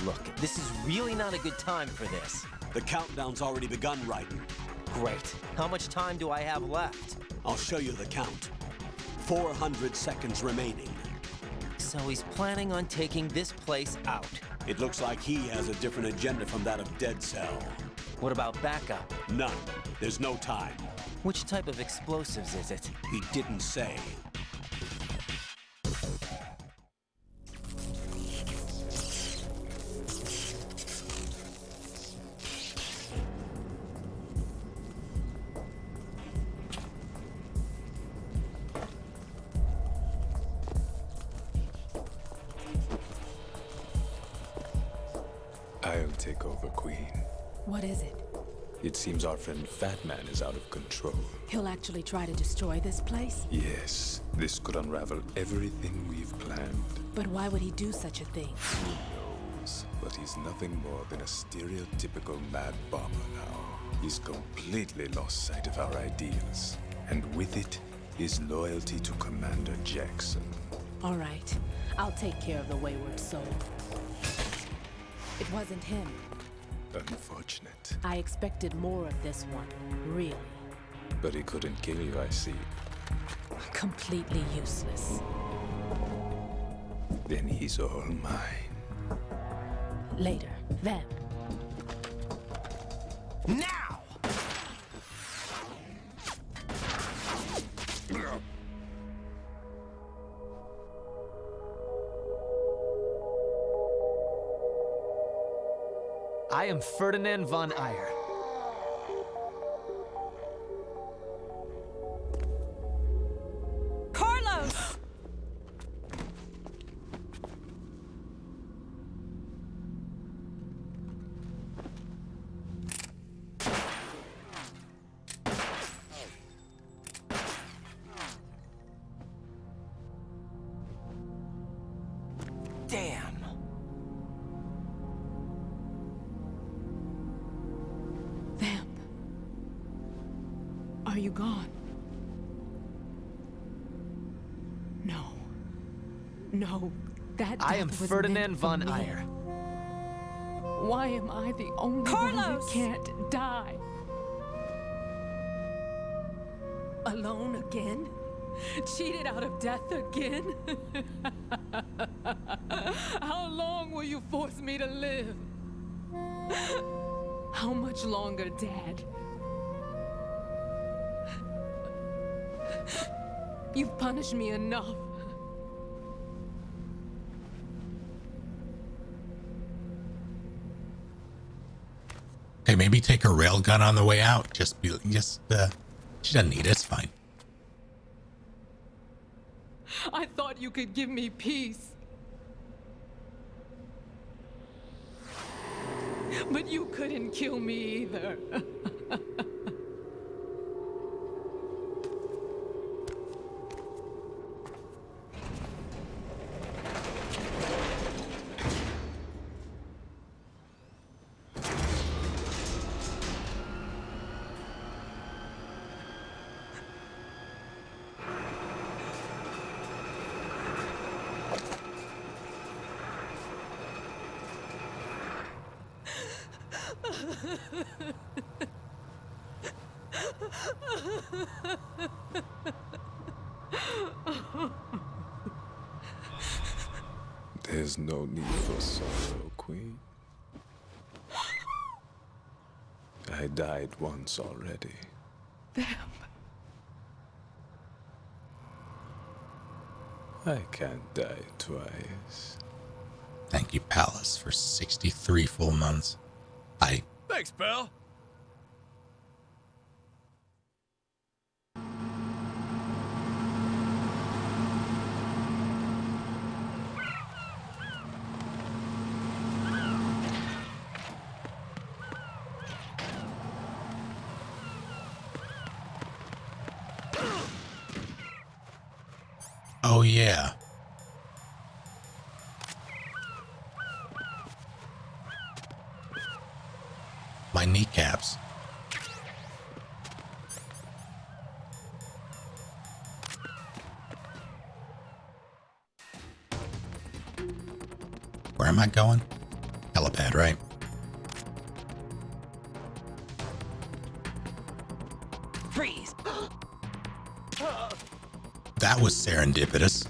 Look, this is really not a good time for this. The countdown's already begun, Raiden. Great. How much time do I have left? I'll show you the count. 400 seconds remaining. So he's planning on taking this place out. It looks like he has a different agenda from that of Dead Cell. What about backup? None. There's no time. Which type of explosives is it? He didn't say. I'll take over, Queen. What is it? It seems our friend Fat Man is out of control. He'll actually try to destroy this place? Yes, this could unravel everything we've planned. But why would he do such a thing? Who knows? But he's nothing more than a stereotypical mad bomber now. He's completely lost sight of our ideals. And with it, his loyalty to Commander Jackson. All right. I'll take care of the wayward soul. It wasn't him. Unfortunate. I expected more of this one, really. But he couldn't kill you, I see. Completely useless. Then he's all mine. Later, Vamp. Now! I am Ferdinand von Ayer. Carlos! Damn! Vamp. Are you gone? No. No, that I am death was Ferdinand meant for von me. Ayer. Why am I the only one who can't die? Alone again? Cheated out of death again? How long will you force me to live? How much longer, Dad? You've punished me enough. Hey, maybe take a railgun on the way out. She doesn't need it. It's fine. I thought you could give me peace. But you couldn't kill me either. There's no need for sorrow, Queen. I died once already. Vamp. I can't die twice. Thank you, Palace, for 63 full months. Thanks, pal. Oh, yeah. my kneecaps. Where am I going? Helipad, right? Freeze! That was serendipitous.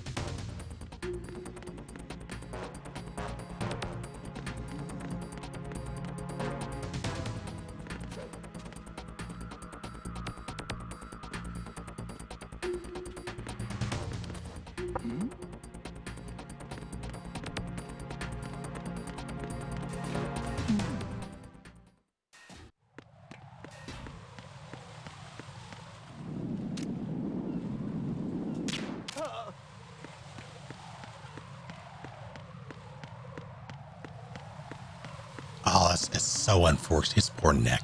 Oh, it's so unfortunate. His poor neck.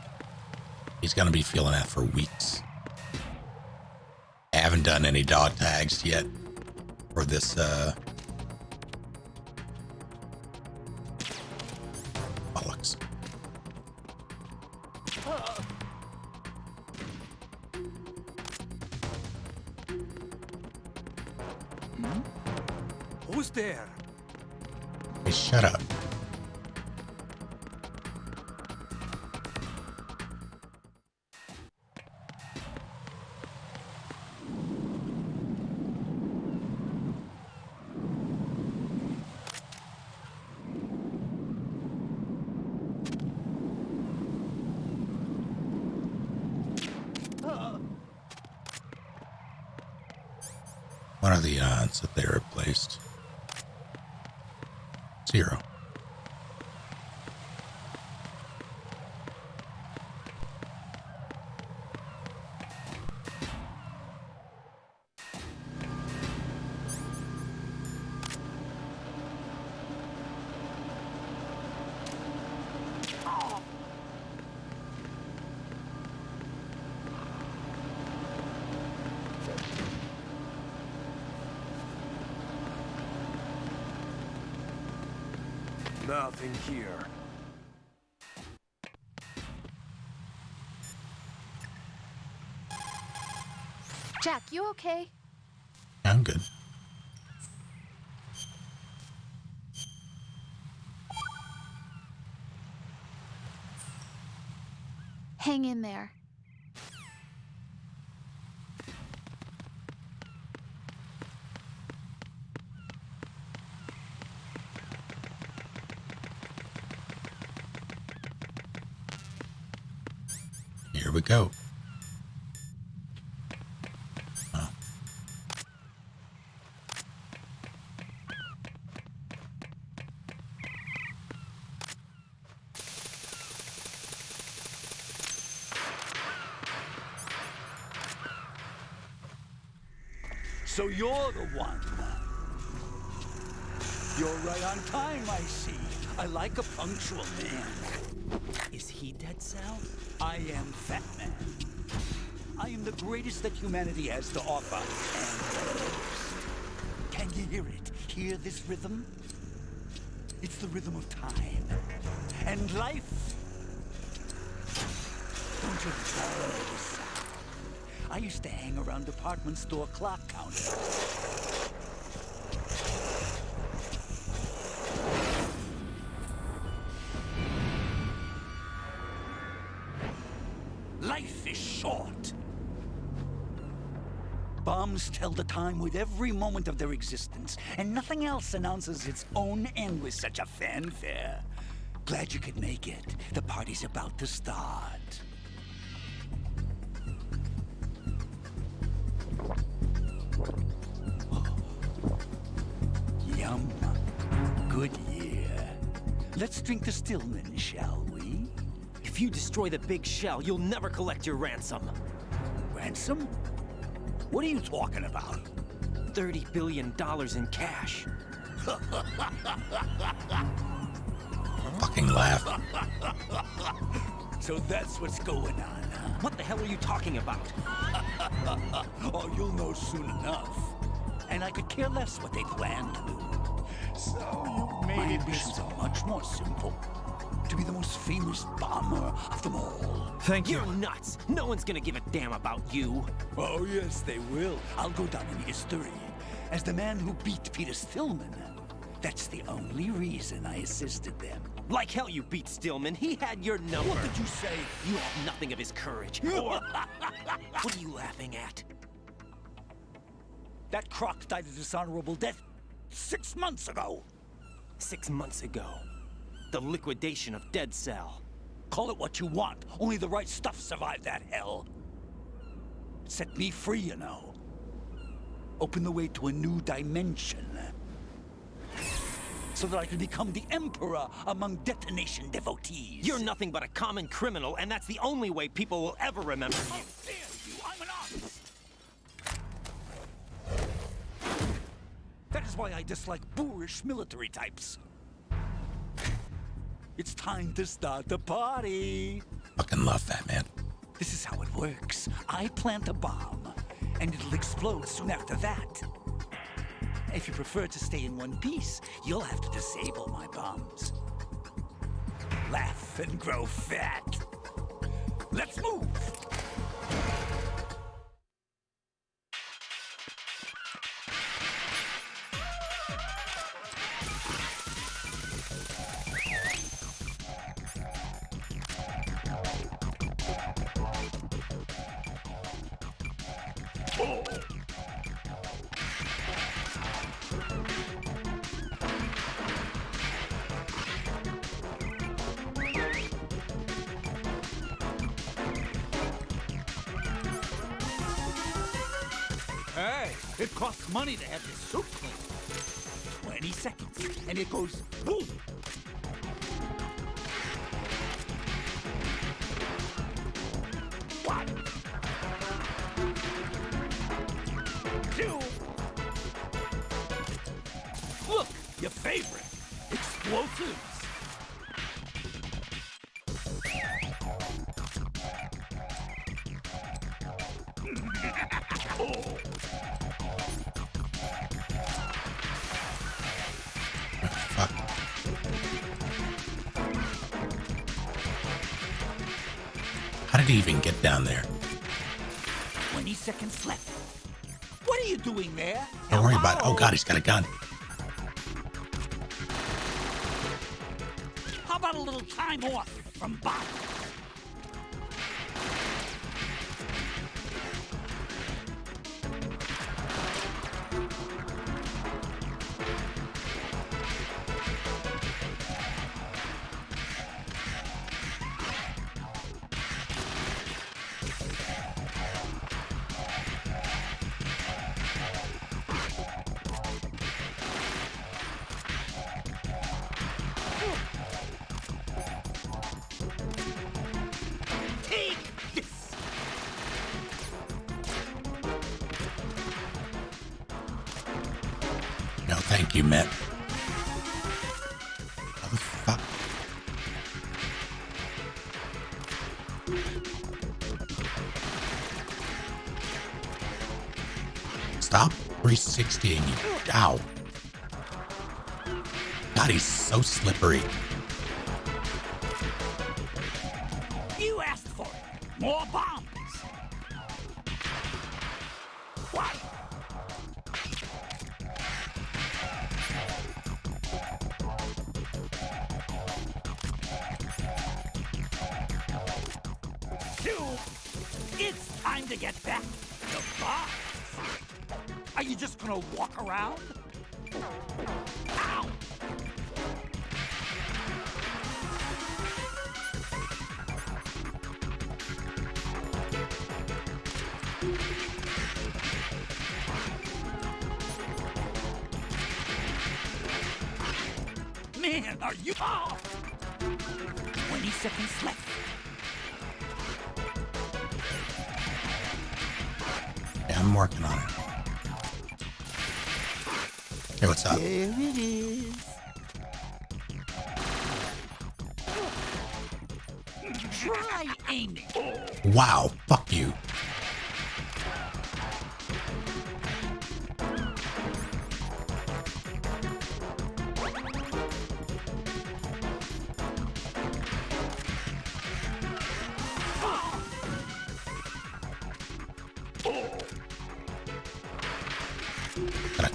He's going to be feeling that for weeks. I haven't done any dog tags yet for this, bollocks. Who's there? Hey, shut up. What are the odds that they are replaced? 0. Nothing here. Jack, you okay? I'm good. Hang in there. Here we go. Oh. So you're the one. You're right on time, I see. I like a punctual man. Is he Dead Sal? I am Fat Man. I am the greatest that humanity has to offer, and the most. Can you hear it? Hear this rhythm? It's the rhythm of time. And life. Don't you love this sound? I used to hang around department store clock counters. Life is short. Bombs tell the time with every moment of their existence, and nothing else announces its own end with such a fanfare. Glad you could make it. The party's about to start. Oh. Yum. Good year. Let's drink to Stillman, shall we? If you destroy the big shell, you'll never collect your ransom. Ransom? What are you talking about? $30 billion in cash. Fucking laugh. So that's what's going on, huh? What the hell are you talking about? Oh, you'll know soon enough. And I could care less what they plan to do. So you made My ambitions are much more simple. to be the most famous bomber of them all. Thank you. You're nuts. No one's gonna give a damn about you. Oh, yes, they will. I'll go down in history as the man who beat Peter Stillman. That's the only reason I assisted them. Like hell you beat Stillman. He had your number. What did you say? You have nothing of his courage. Or... What are you laughing at? That croc died a dishonorable death 6 months ago. 6 months ago. The liquidation of Dead Cell. Call it what you want. Only the right stuff survived that hell. Set me free, you know. Open the way to a new dimension. So that I can become the emperor among detonation devotees. You're nothing but a common criminal, and that's the only way people will ever remember you. How dare you! I'm an artist! That is why I dislike boorish military types. It's time to start the party. Fucking love that, man. This is how it works. I plant a bomb, and it'll explode soon after that. If you prefer to stay in one piece, you'll have to disable my bombs. Laugh and grow fat. Let's move! Hey, it costs money to have your suit cleaned. 20 seconds, and it goes boom. One. Two. Look, your favorite. Explosives. Oh. How did he even get down there? 20 seconds left. What are you doing there? Don't worry about it. Oh god, he's got a gun. How about a little time off from bombs? No, thank you, Matt. How the fuck? Stop 360ing you. Ow. God, he's so slippery. You asked for it. More bombs. What? It's time to get back to bombs. Are you just gonna walk around? Ow! Man, are you off? 20 seconds left. Yeah, I'm working on it. Hey, what's up? There it is. Try aiming. Wow, fuck you.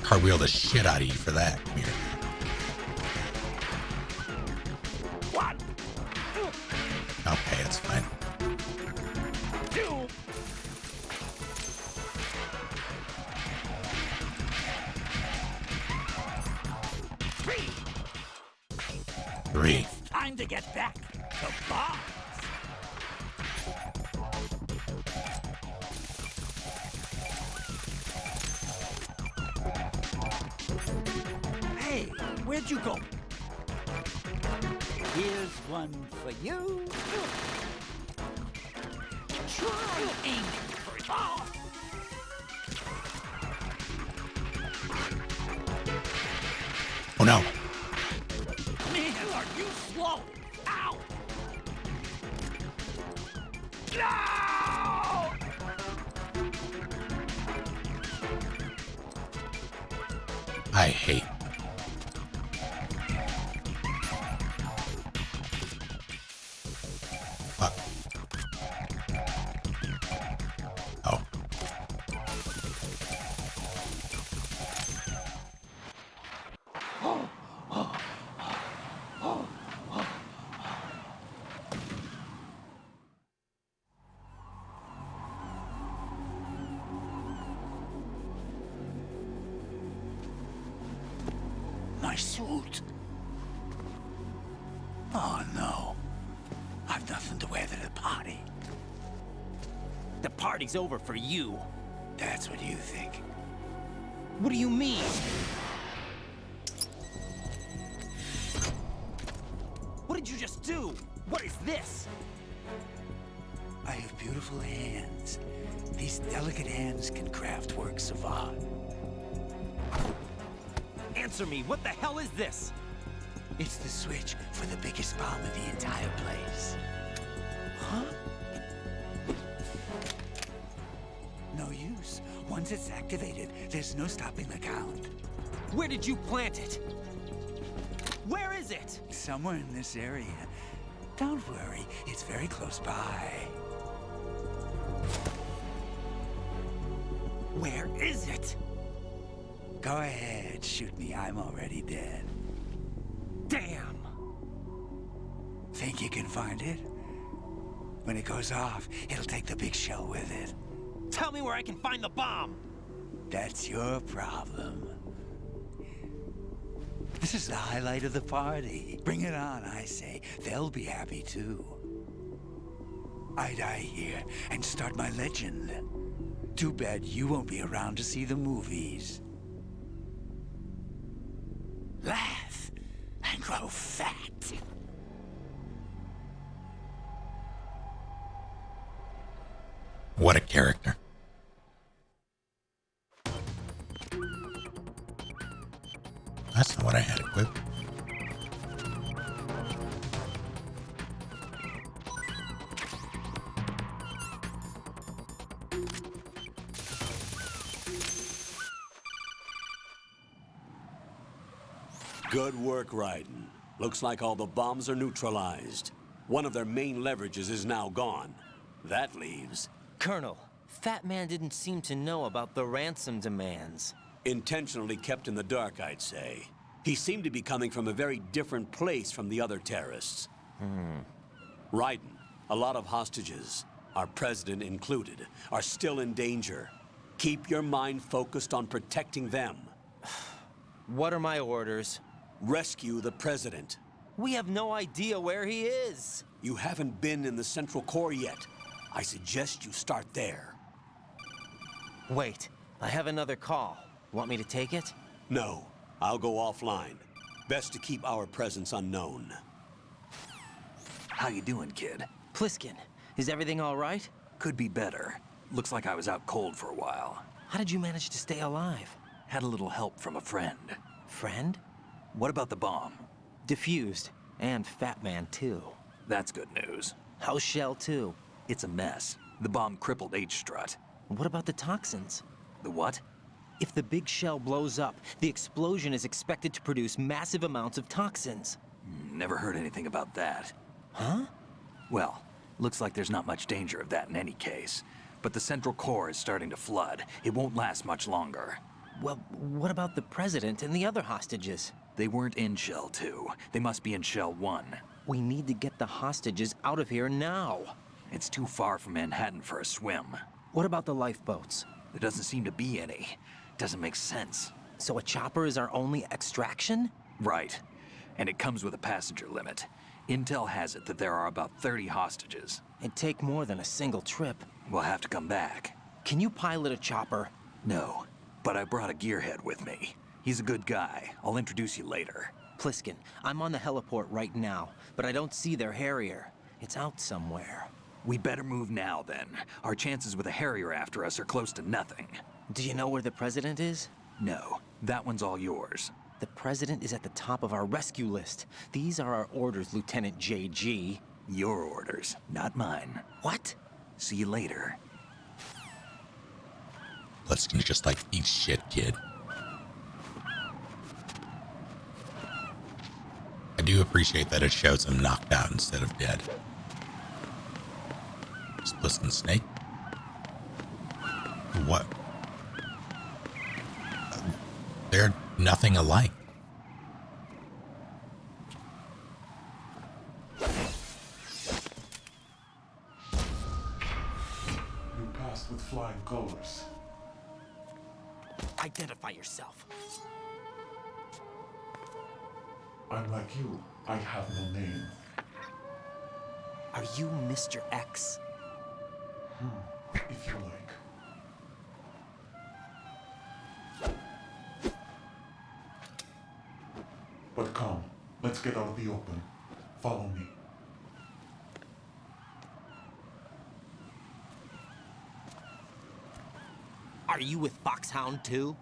cartwheel the shit out of you for that. Come here. One. Okay, it's fine. 2. 3. Time to get back to bombs. Hey, where'd you go? Here's one for you. Try aiming for it. Oh. Oh no. Man, are you slow? Ow! No! I hate. Fuck. Oh. My suit. Oh no. I've nothing to wear to the party. The party's over for you. That's what you think. What do you mean? What did you just do? What is this? I have beautiful hands. These delicate hands can craft works of art. Answer me, what the hell is this? It's the switch for the biggest bomb in the entire place. Huh? No use. Once it's activated, there's no stopping the count. Where did you plant it? Where is it? Somewhere in this area. Don't worry, it's very close by. Where is it? Go ahead, shoot me. I'm already dead. Damn! Think you can find it? When it goes off, it'll take the big shell with it. Tell me where I can find the bomb! That's your problem. This is the highlight of the party. Bring it on, I say. They'll be happy too. I die here and start my legend. Too bad you won't be around to see the movies. Laugh and grow fat. What a character. That's not what I had equipped. Good work, Raiden. Looks like all the bombs are neutralized. One of their main leverages is now gone. That leaves... Colonel, Fat Man didn't seem to know about the ransom demands. Intentionally kept in the dark, I'd say. He seemed to be coming from a very different place from the other terrorists. Raiden, a lot of hostages, our president included, are still in danger. Keep your mind focused on protecting them. What are my orders? Rescue the president. We have no idea where he is. You haven't been in the Central Core yet. I suggest you start there. Wait, I have another call. Want me to take it? No, I'll go offline. Best to keep our presence unknown. How you doing, kid? Pliskin, is everything all right? Could be better. Looks like I was out cold for a while. How did you manage to stay alive? Had a little help from a friend. Friend? What about the bomb? Diffused. And Fat Man, too. That's good news. How's Shell, too? It's a mess. The bomb crippled H-Strut. What about the toxins? The what? If the big shell blows up, the explosion is expected to produce massive amounts of toxins. Never heard anything about that. Huh? Well, looks like there's not much danger of that in any case. But the Central Core is starting to flood. It won't last much longer. Well, what about the president and the other hostages? They weren't in Shell 2. They must be in Shell 1. We need to get the hostages out of here now. It's too far from Manhattan for a swim. What about the lifeboats? There doesn't seem to be any. Doesn't make sense. So a chopper is our only extraction? Right. And it comes with a passenger limit. Intel has it that there are about 30 hostages. It'd take more than a single trip. We'll have to come back. Can you pilot a chopper? No, but I brought a gearhead with me. He's a good guy. I'll introduce you later. Pliskin, I'm on the heliport right now, but I don't see their Harrier. It's out somewhere. We better move now, then. Our chances with a Harrier after us are close to nothing. Do you know where the president is? No, that one's all yours. The president is at the top of our rescue list. These are our orders, Lieutenant JG. Your orders, not mine. What? See you later. Let's just like eat shit, kid. I do appreciate that it shows him knocked out instead of dead. Spliskin snake? What? They're nothing alike. You passed with flying colors. Identify yourself. I'm like you. I have no name. Are you Mr. X? If you like. But come, let's get out of the open. Follow me. Are you with Foxhound too?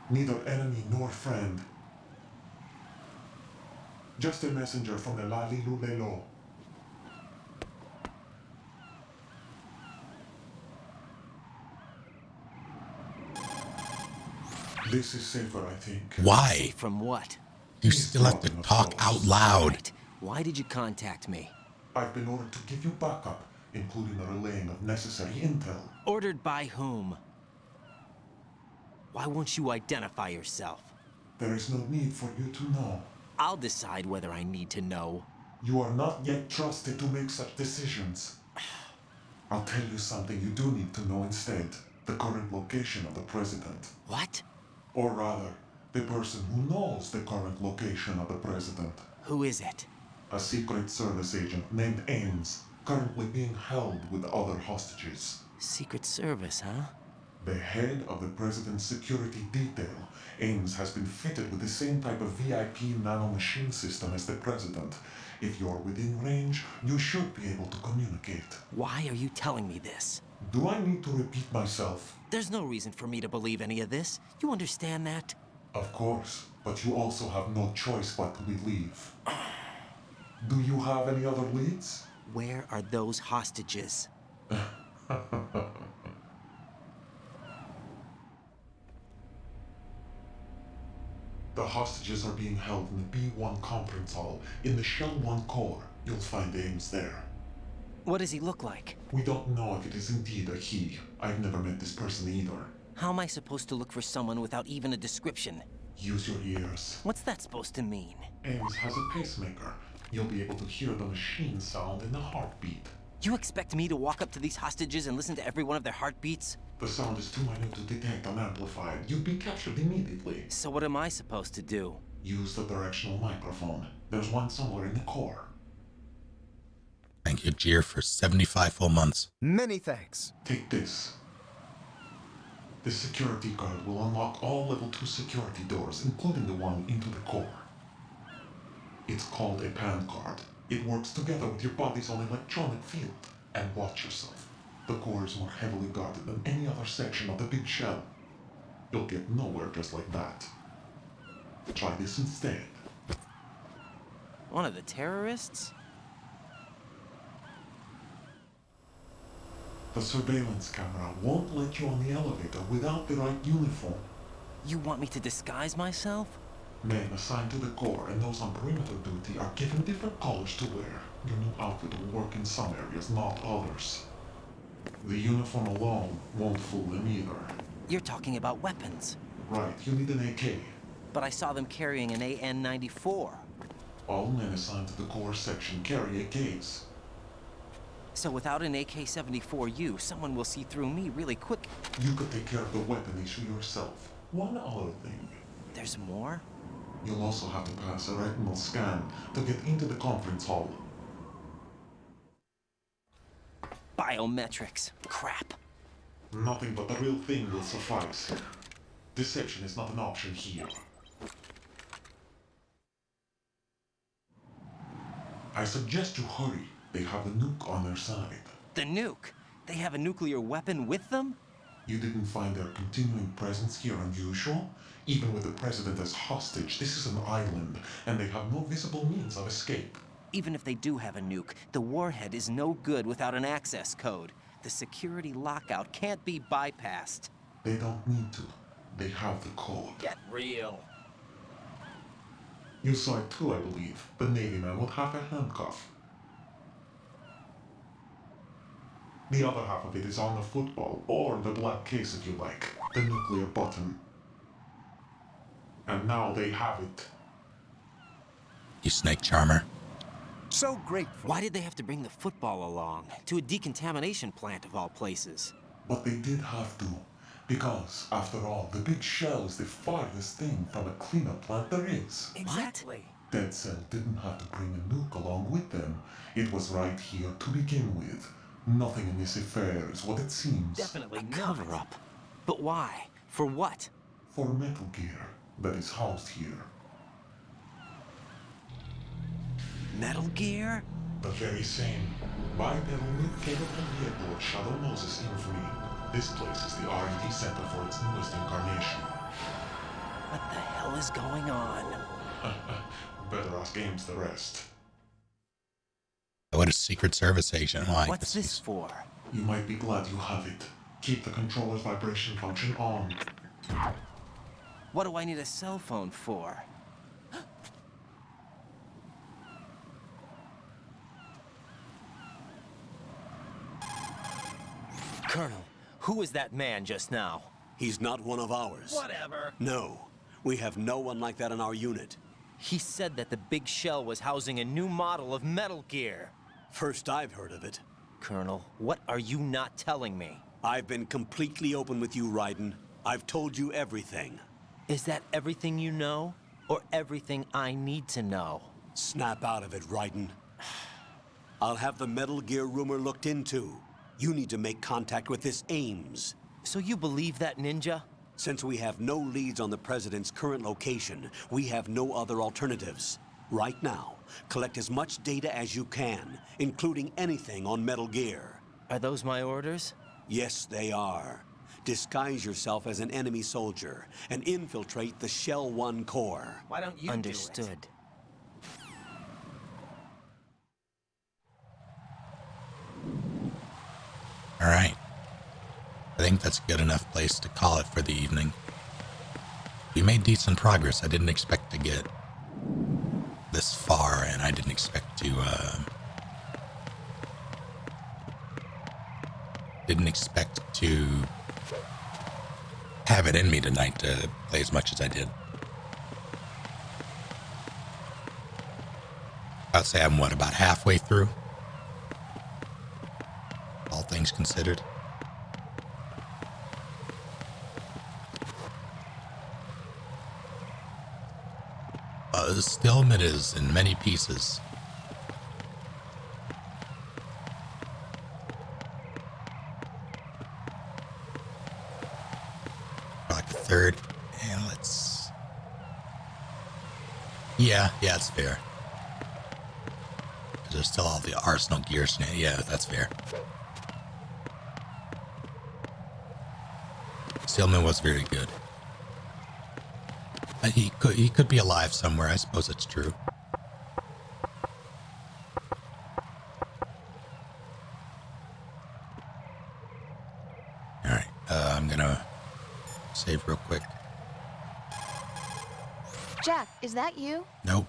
Neither enemy nor friend. Just a messenger from the Lali Lulelo. This is safer, I think. Why? Safe from what? You still have to talk out loud. Right. Why did you contact me? I've been ordered to give you backup, including the relaying of necessary intel. Ordered by whom? Why won't you identify yourself? There is no need for you to know. I'll decide whether I need to know. You are not yet trusted to make such decisions. I'll tell you something you do need to know instead. The current location of the president. What? Or rather, the person who knows the current location of the president. Who is it? A Secret Service agent named Ames, currently being held with other hostages. Secret Service, huh? The head of the president's security detail, Ames, has been fitted with the same type of VIP nanomachine system as the president. If you're within range, you should be able to communicate. Why are you telling me this? Do I need to repeat myself? There's no reason for me to believe any of this. You understand that? Of course, but you also have no choice but to believe. Do you have any other leads? Where are those hostages? The hostages are being held in the B1 conference hall in the Shell 1 core. You'll find Ames there. What does he look like? We don't know if it is indeed a he. I've never met this person either. How am I supposed to look for someone without even a description? Use your ears. What's that supposed to mean? Ames has a pacemaker. You'll be able to hear the machine sound in the heartbeat. You expect me to walk up to these hostages and listen to every one of their heartbeats? The sound is too minute to detect unamplified. You'd be captured immediately. So what am I supposed to do? Use the directional microphone. There's one somewhere in the core. Thank you, Jeer, for 75 full months. Many thanks. Take this. This security card will unlock all level 2 security doors, including the one into the core. It's called a PAN card. It works together with your body's own electronic field. And watch yourself. The core is more heavily guarded than any other section of the big shell. You'll get nowhere just like that. Try this instead. One of the terrorists? The surveillance camera won't let you on the elevator without the right uniform. You want me to disguise myself? Men assigned to the core and those on perimeter duty are given different colors to wear. Your new outfit will work in some areas, not others. The uniform alone won't fool them either. You're talking about weapons. Right, you need an AK. But I saw them carrying an AN-94. All men assigned to the core section carry AKs. So without an AK-74U, someone will see through me really quick. You could take care of the weapon issue yourself. One other thing. There's more? You'll also have to pass a retinal scan to get into the conference hall. Biometrics. Crap. Nothing but the real thing will suffice. Deception is not an option here. I suggest you hurry. They have the nuke on their side. The nuke? They have a nuclear weapon with them? You didn't find their continuing presence here unusual? Even with the president as hostage, this is an island, and they have no visible means of escape. Even if they do have a nuke, the warhead is no good without an access code. The security lockout can't be bypassed. They don't need to. They have the code. Get real. You saw it too, I believe. The Navy man with half a handcuff. The other half of it is on the football, or the black case if you like. The nuclear button. And now they have it. You snake charmer. So grateful. Why did they have to bring the football along? To a decontamination plant of all places. But they did have to. Because, after all, the big shell is the farthest thing from a cleanup plant there is. Exactly. Dead Cell didn't have to bring a nuke along with them. It was right here to begin with. Nothing in this affair is what it seems. Definitely not. Cover-up. But why? For what? For Metal Gear that is housed here. Metal Gear? The very same. Bipedal nuke came from the airport Shadow Moses infamy. This place is the R&D center for its newest incarnation. What the hell is going on? Better ask Ames the rest. What a Secret Service agent. Like, what's this for? You might be glad you have it. Keep the controller's vibration function on. What do I need a cell phone for? Colonel, who is that man just now? He's not one of ours. Whatever. No, we have no one like that in our unit. He said that the big shell was housing a new model of Metal Gear. First I've heard of it. Colonel, what are you not telling me? I've been completely open with you, Raiden. I've told you everything. Is that everything you know? Or everything I need to know? Snap out of it, Raiden. I'll have the Metal Gear rumor looked into. You need to make contact with this Ames. So you believe that ninja? Since we have no leads on the President's current location, we have no other alternatives. Right now, collect as much data as you can, including anything on Metal Gear. Are those my orders? Yes, they are. Disguise yourself as an enemy soldier and infiltrate the Shell 1 core. Why don't you Understood. Do it? All right. I think that's a good enough place to call it for the evening. We made decent progress. I didn't expect to get this far, and I didn't expect to, have it in me tonight to play as much as I did. I'd say I'm, about halfway through? All things considered. Stillman is in many pieces. Like a third. And let's... Yeah, it's fair. There's still all the arsenal gears. Yeah, that's fair. Stillman was very good. He could be alive somewhere. I suppose it's true. All right, I'm gonna save real quick. Jack, is that you? Nope.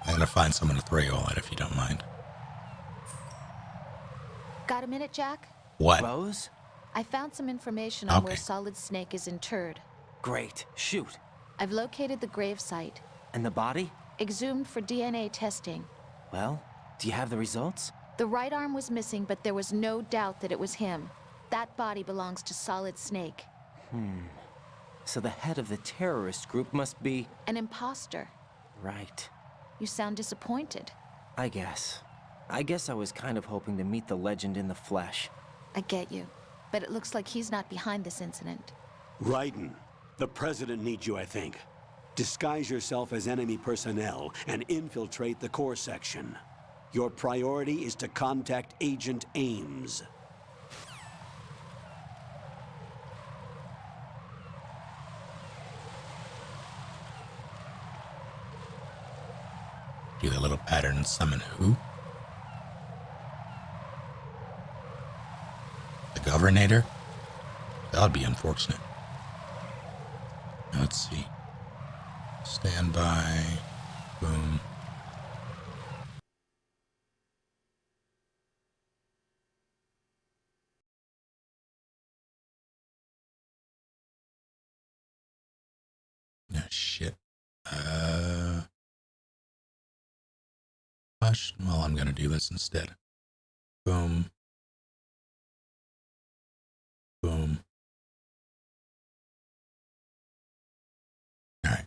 I gonna find someone to throw you all at if you don't mind. Got a minute, Jack? What? Rose? I found some information on where Okay. Solid Snake is interred. Great. Shoot. I've located the grave site. And the body? Exhumed for DNA testing. Well, do you have the results? The right arm was missing, but there was no doubt that it was him. That body belongs to Solid Snake. So the head of the terrorist group must be... An imposter. Right. You sound disappointed. I guess I was kind of hoping to meet the legend in the flesh. I get you. But it looks like he's not behind this incident. Raiden, the president needs you, I think. Disguise yourself as enemy personnel and infiltrate the core section. Your priority is to contact Agent Ames. Do the little pattern and summon who? The Governator? That would be unfortunate. Let's see. Stand by. Boom. Oh, shit. Well, I'm gonna do this instead. Boom. Boom. All right.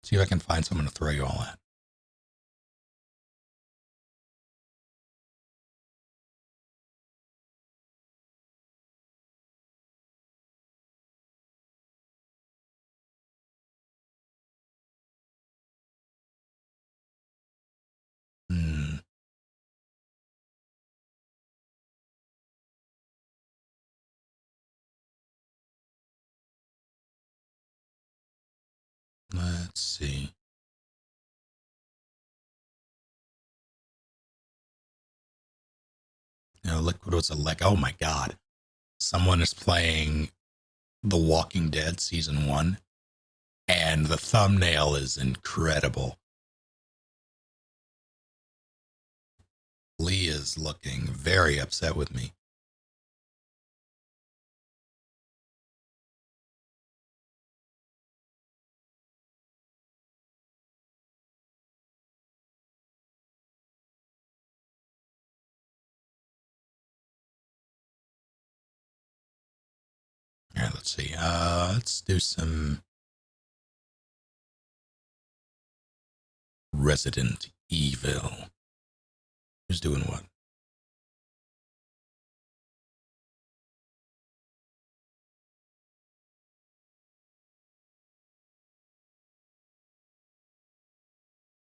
See if I can find someone to throw you all at. Let's see. Liquid was oh my god. Someone is playing The Walking Dead Season 1, and the thumbnail is incredible. Lee is looking very upset with me. All right, let's see. Let's do some Resident Evil. Who's doing what?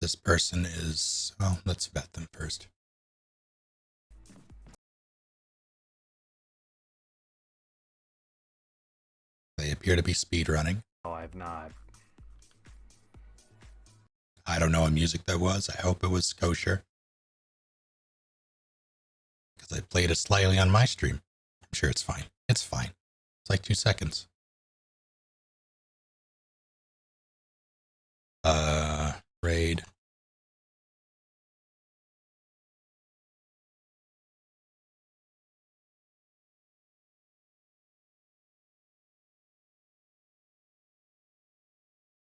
This person is, well, let's vet them first. They appear to be speedrunning. Oh, I've not. I don't know what music that was. I hope it was kosher. Because I played it slightly on my stream. I'm sure it's fine. It's fine. It's like 2 seconds. Raid.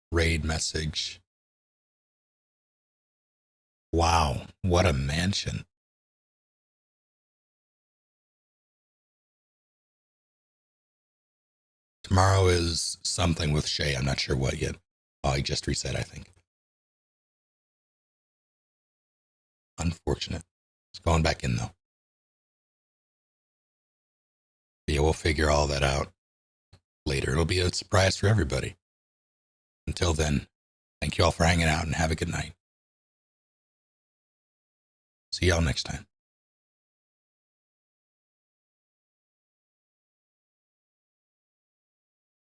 Raid message. Wow, what a mansion. Tomorrow is something with Shay. I'm not sure what yet. Oh, I just reset, I think. Unfortunate. It's going back in, though. Yeah, we'll figure all that out later. It'll be a surprise for everybody. Until then, thank you all for hanging out and have a good night. See y'all next time.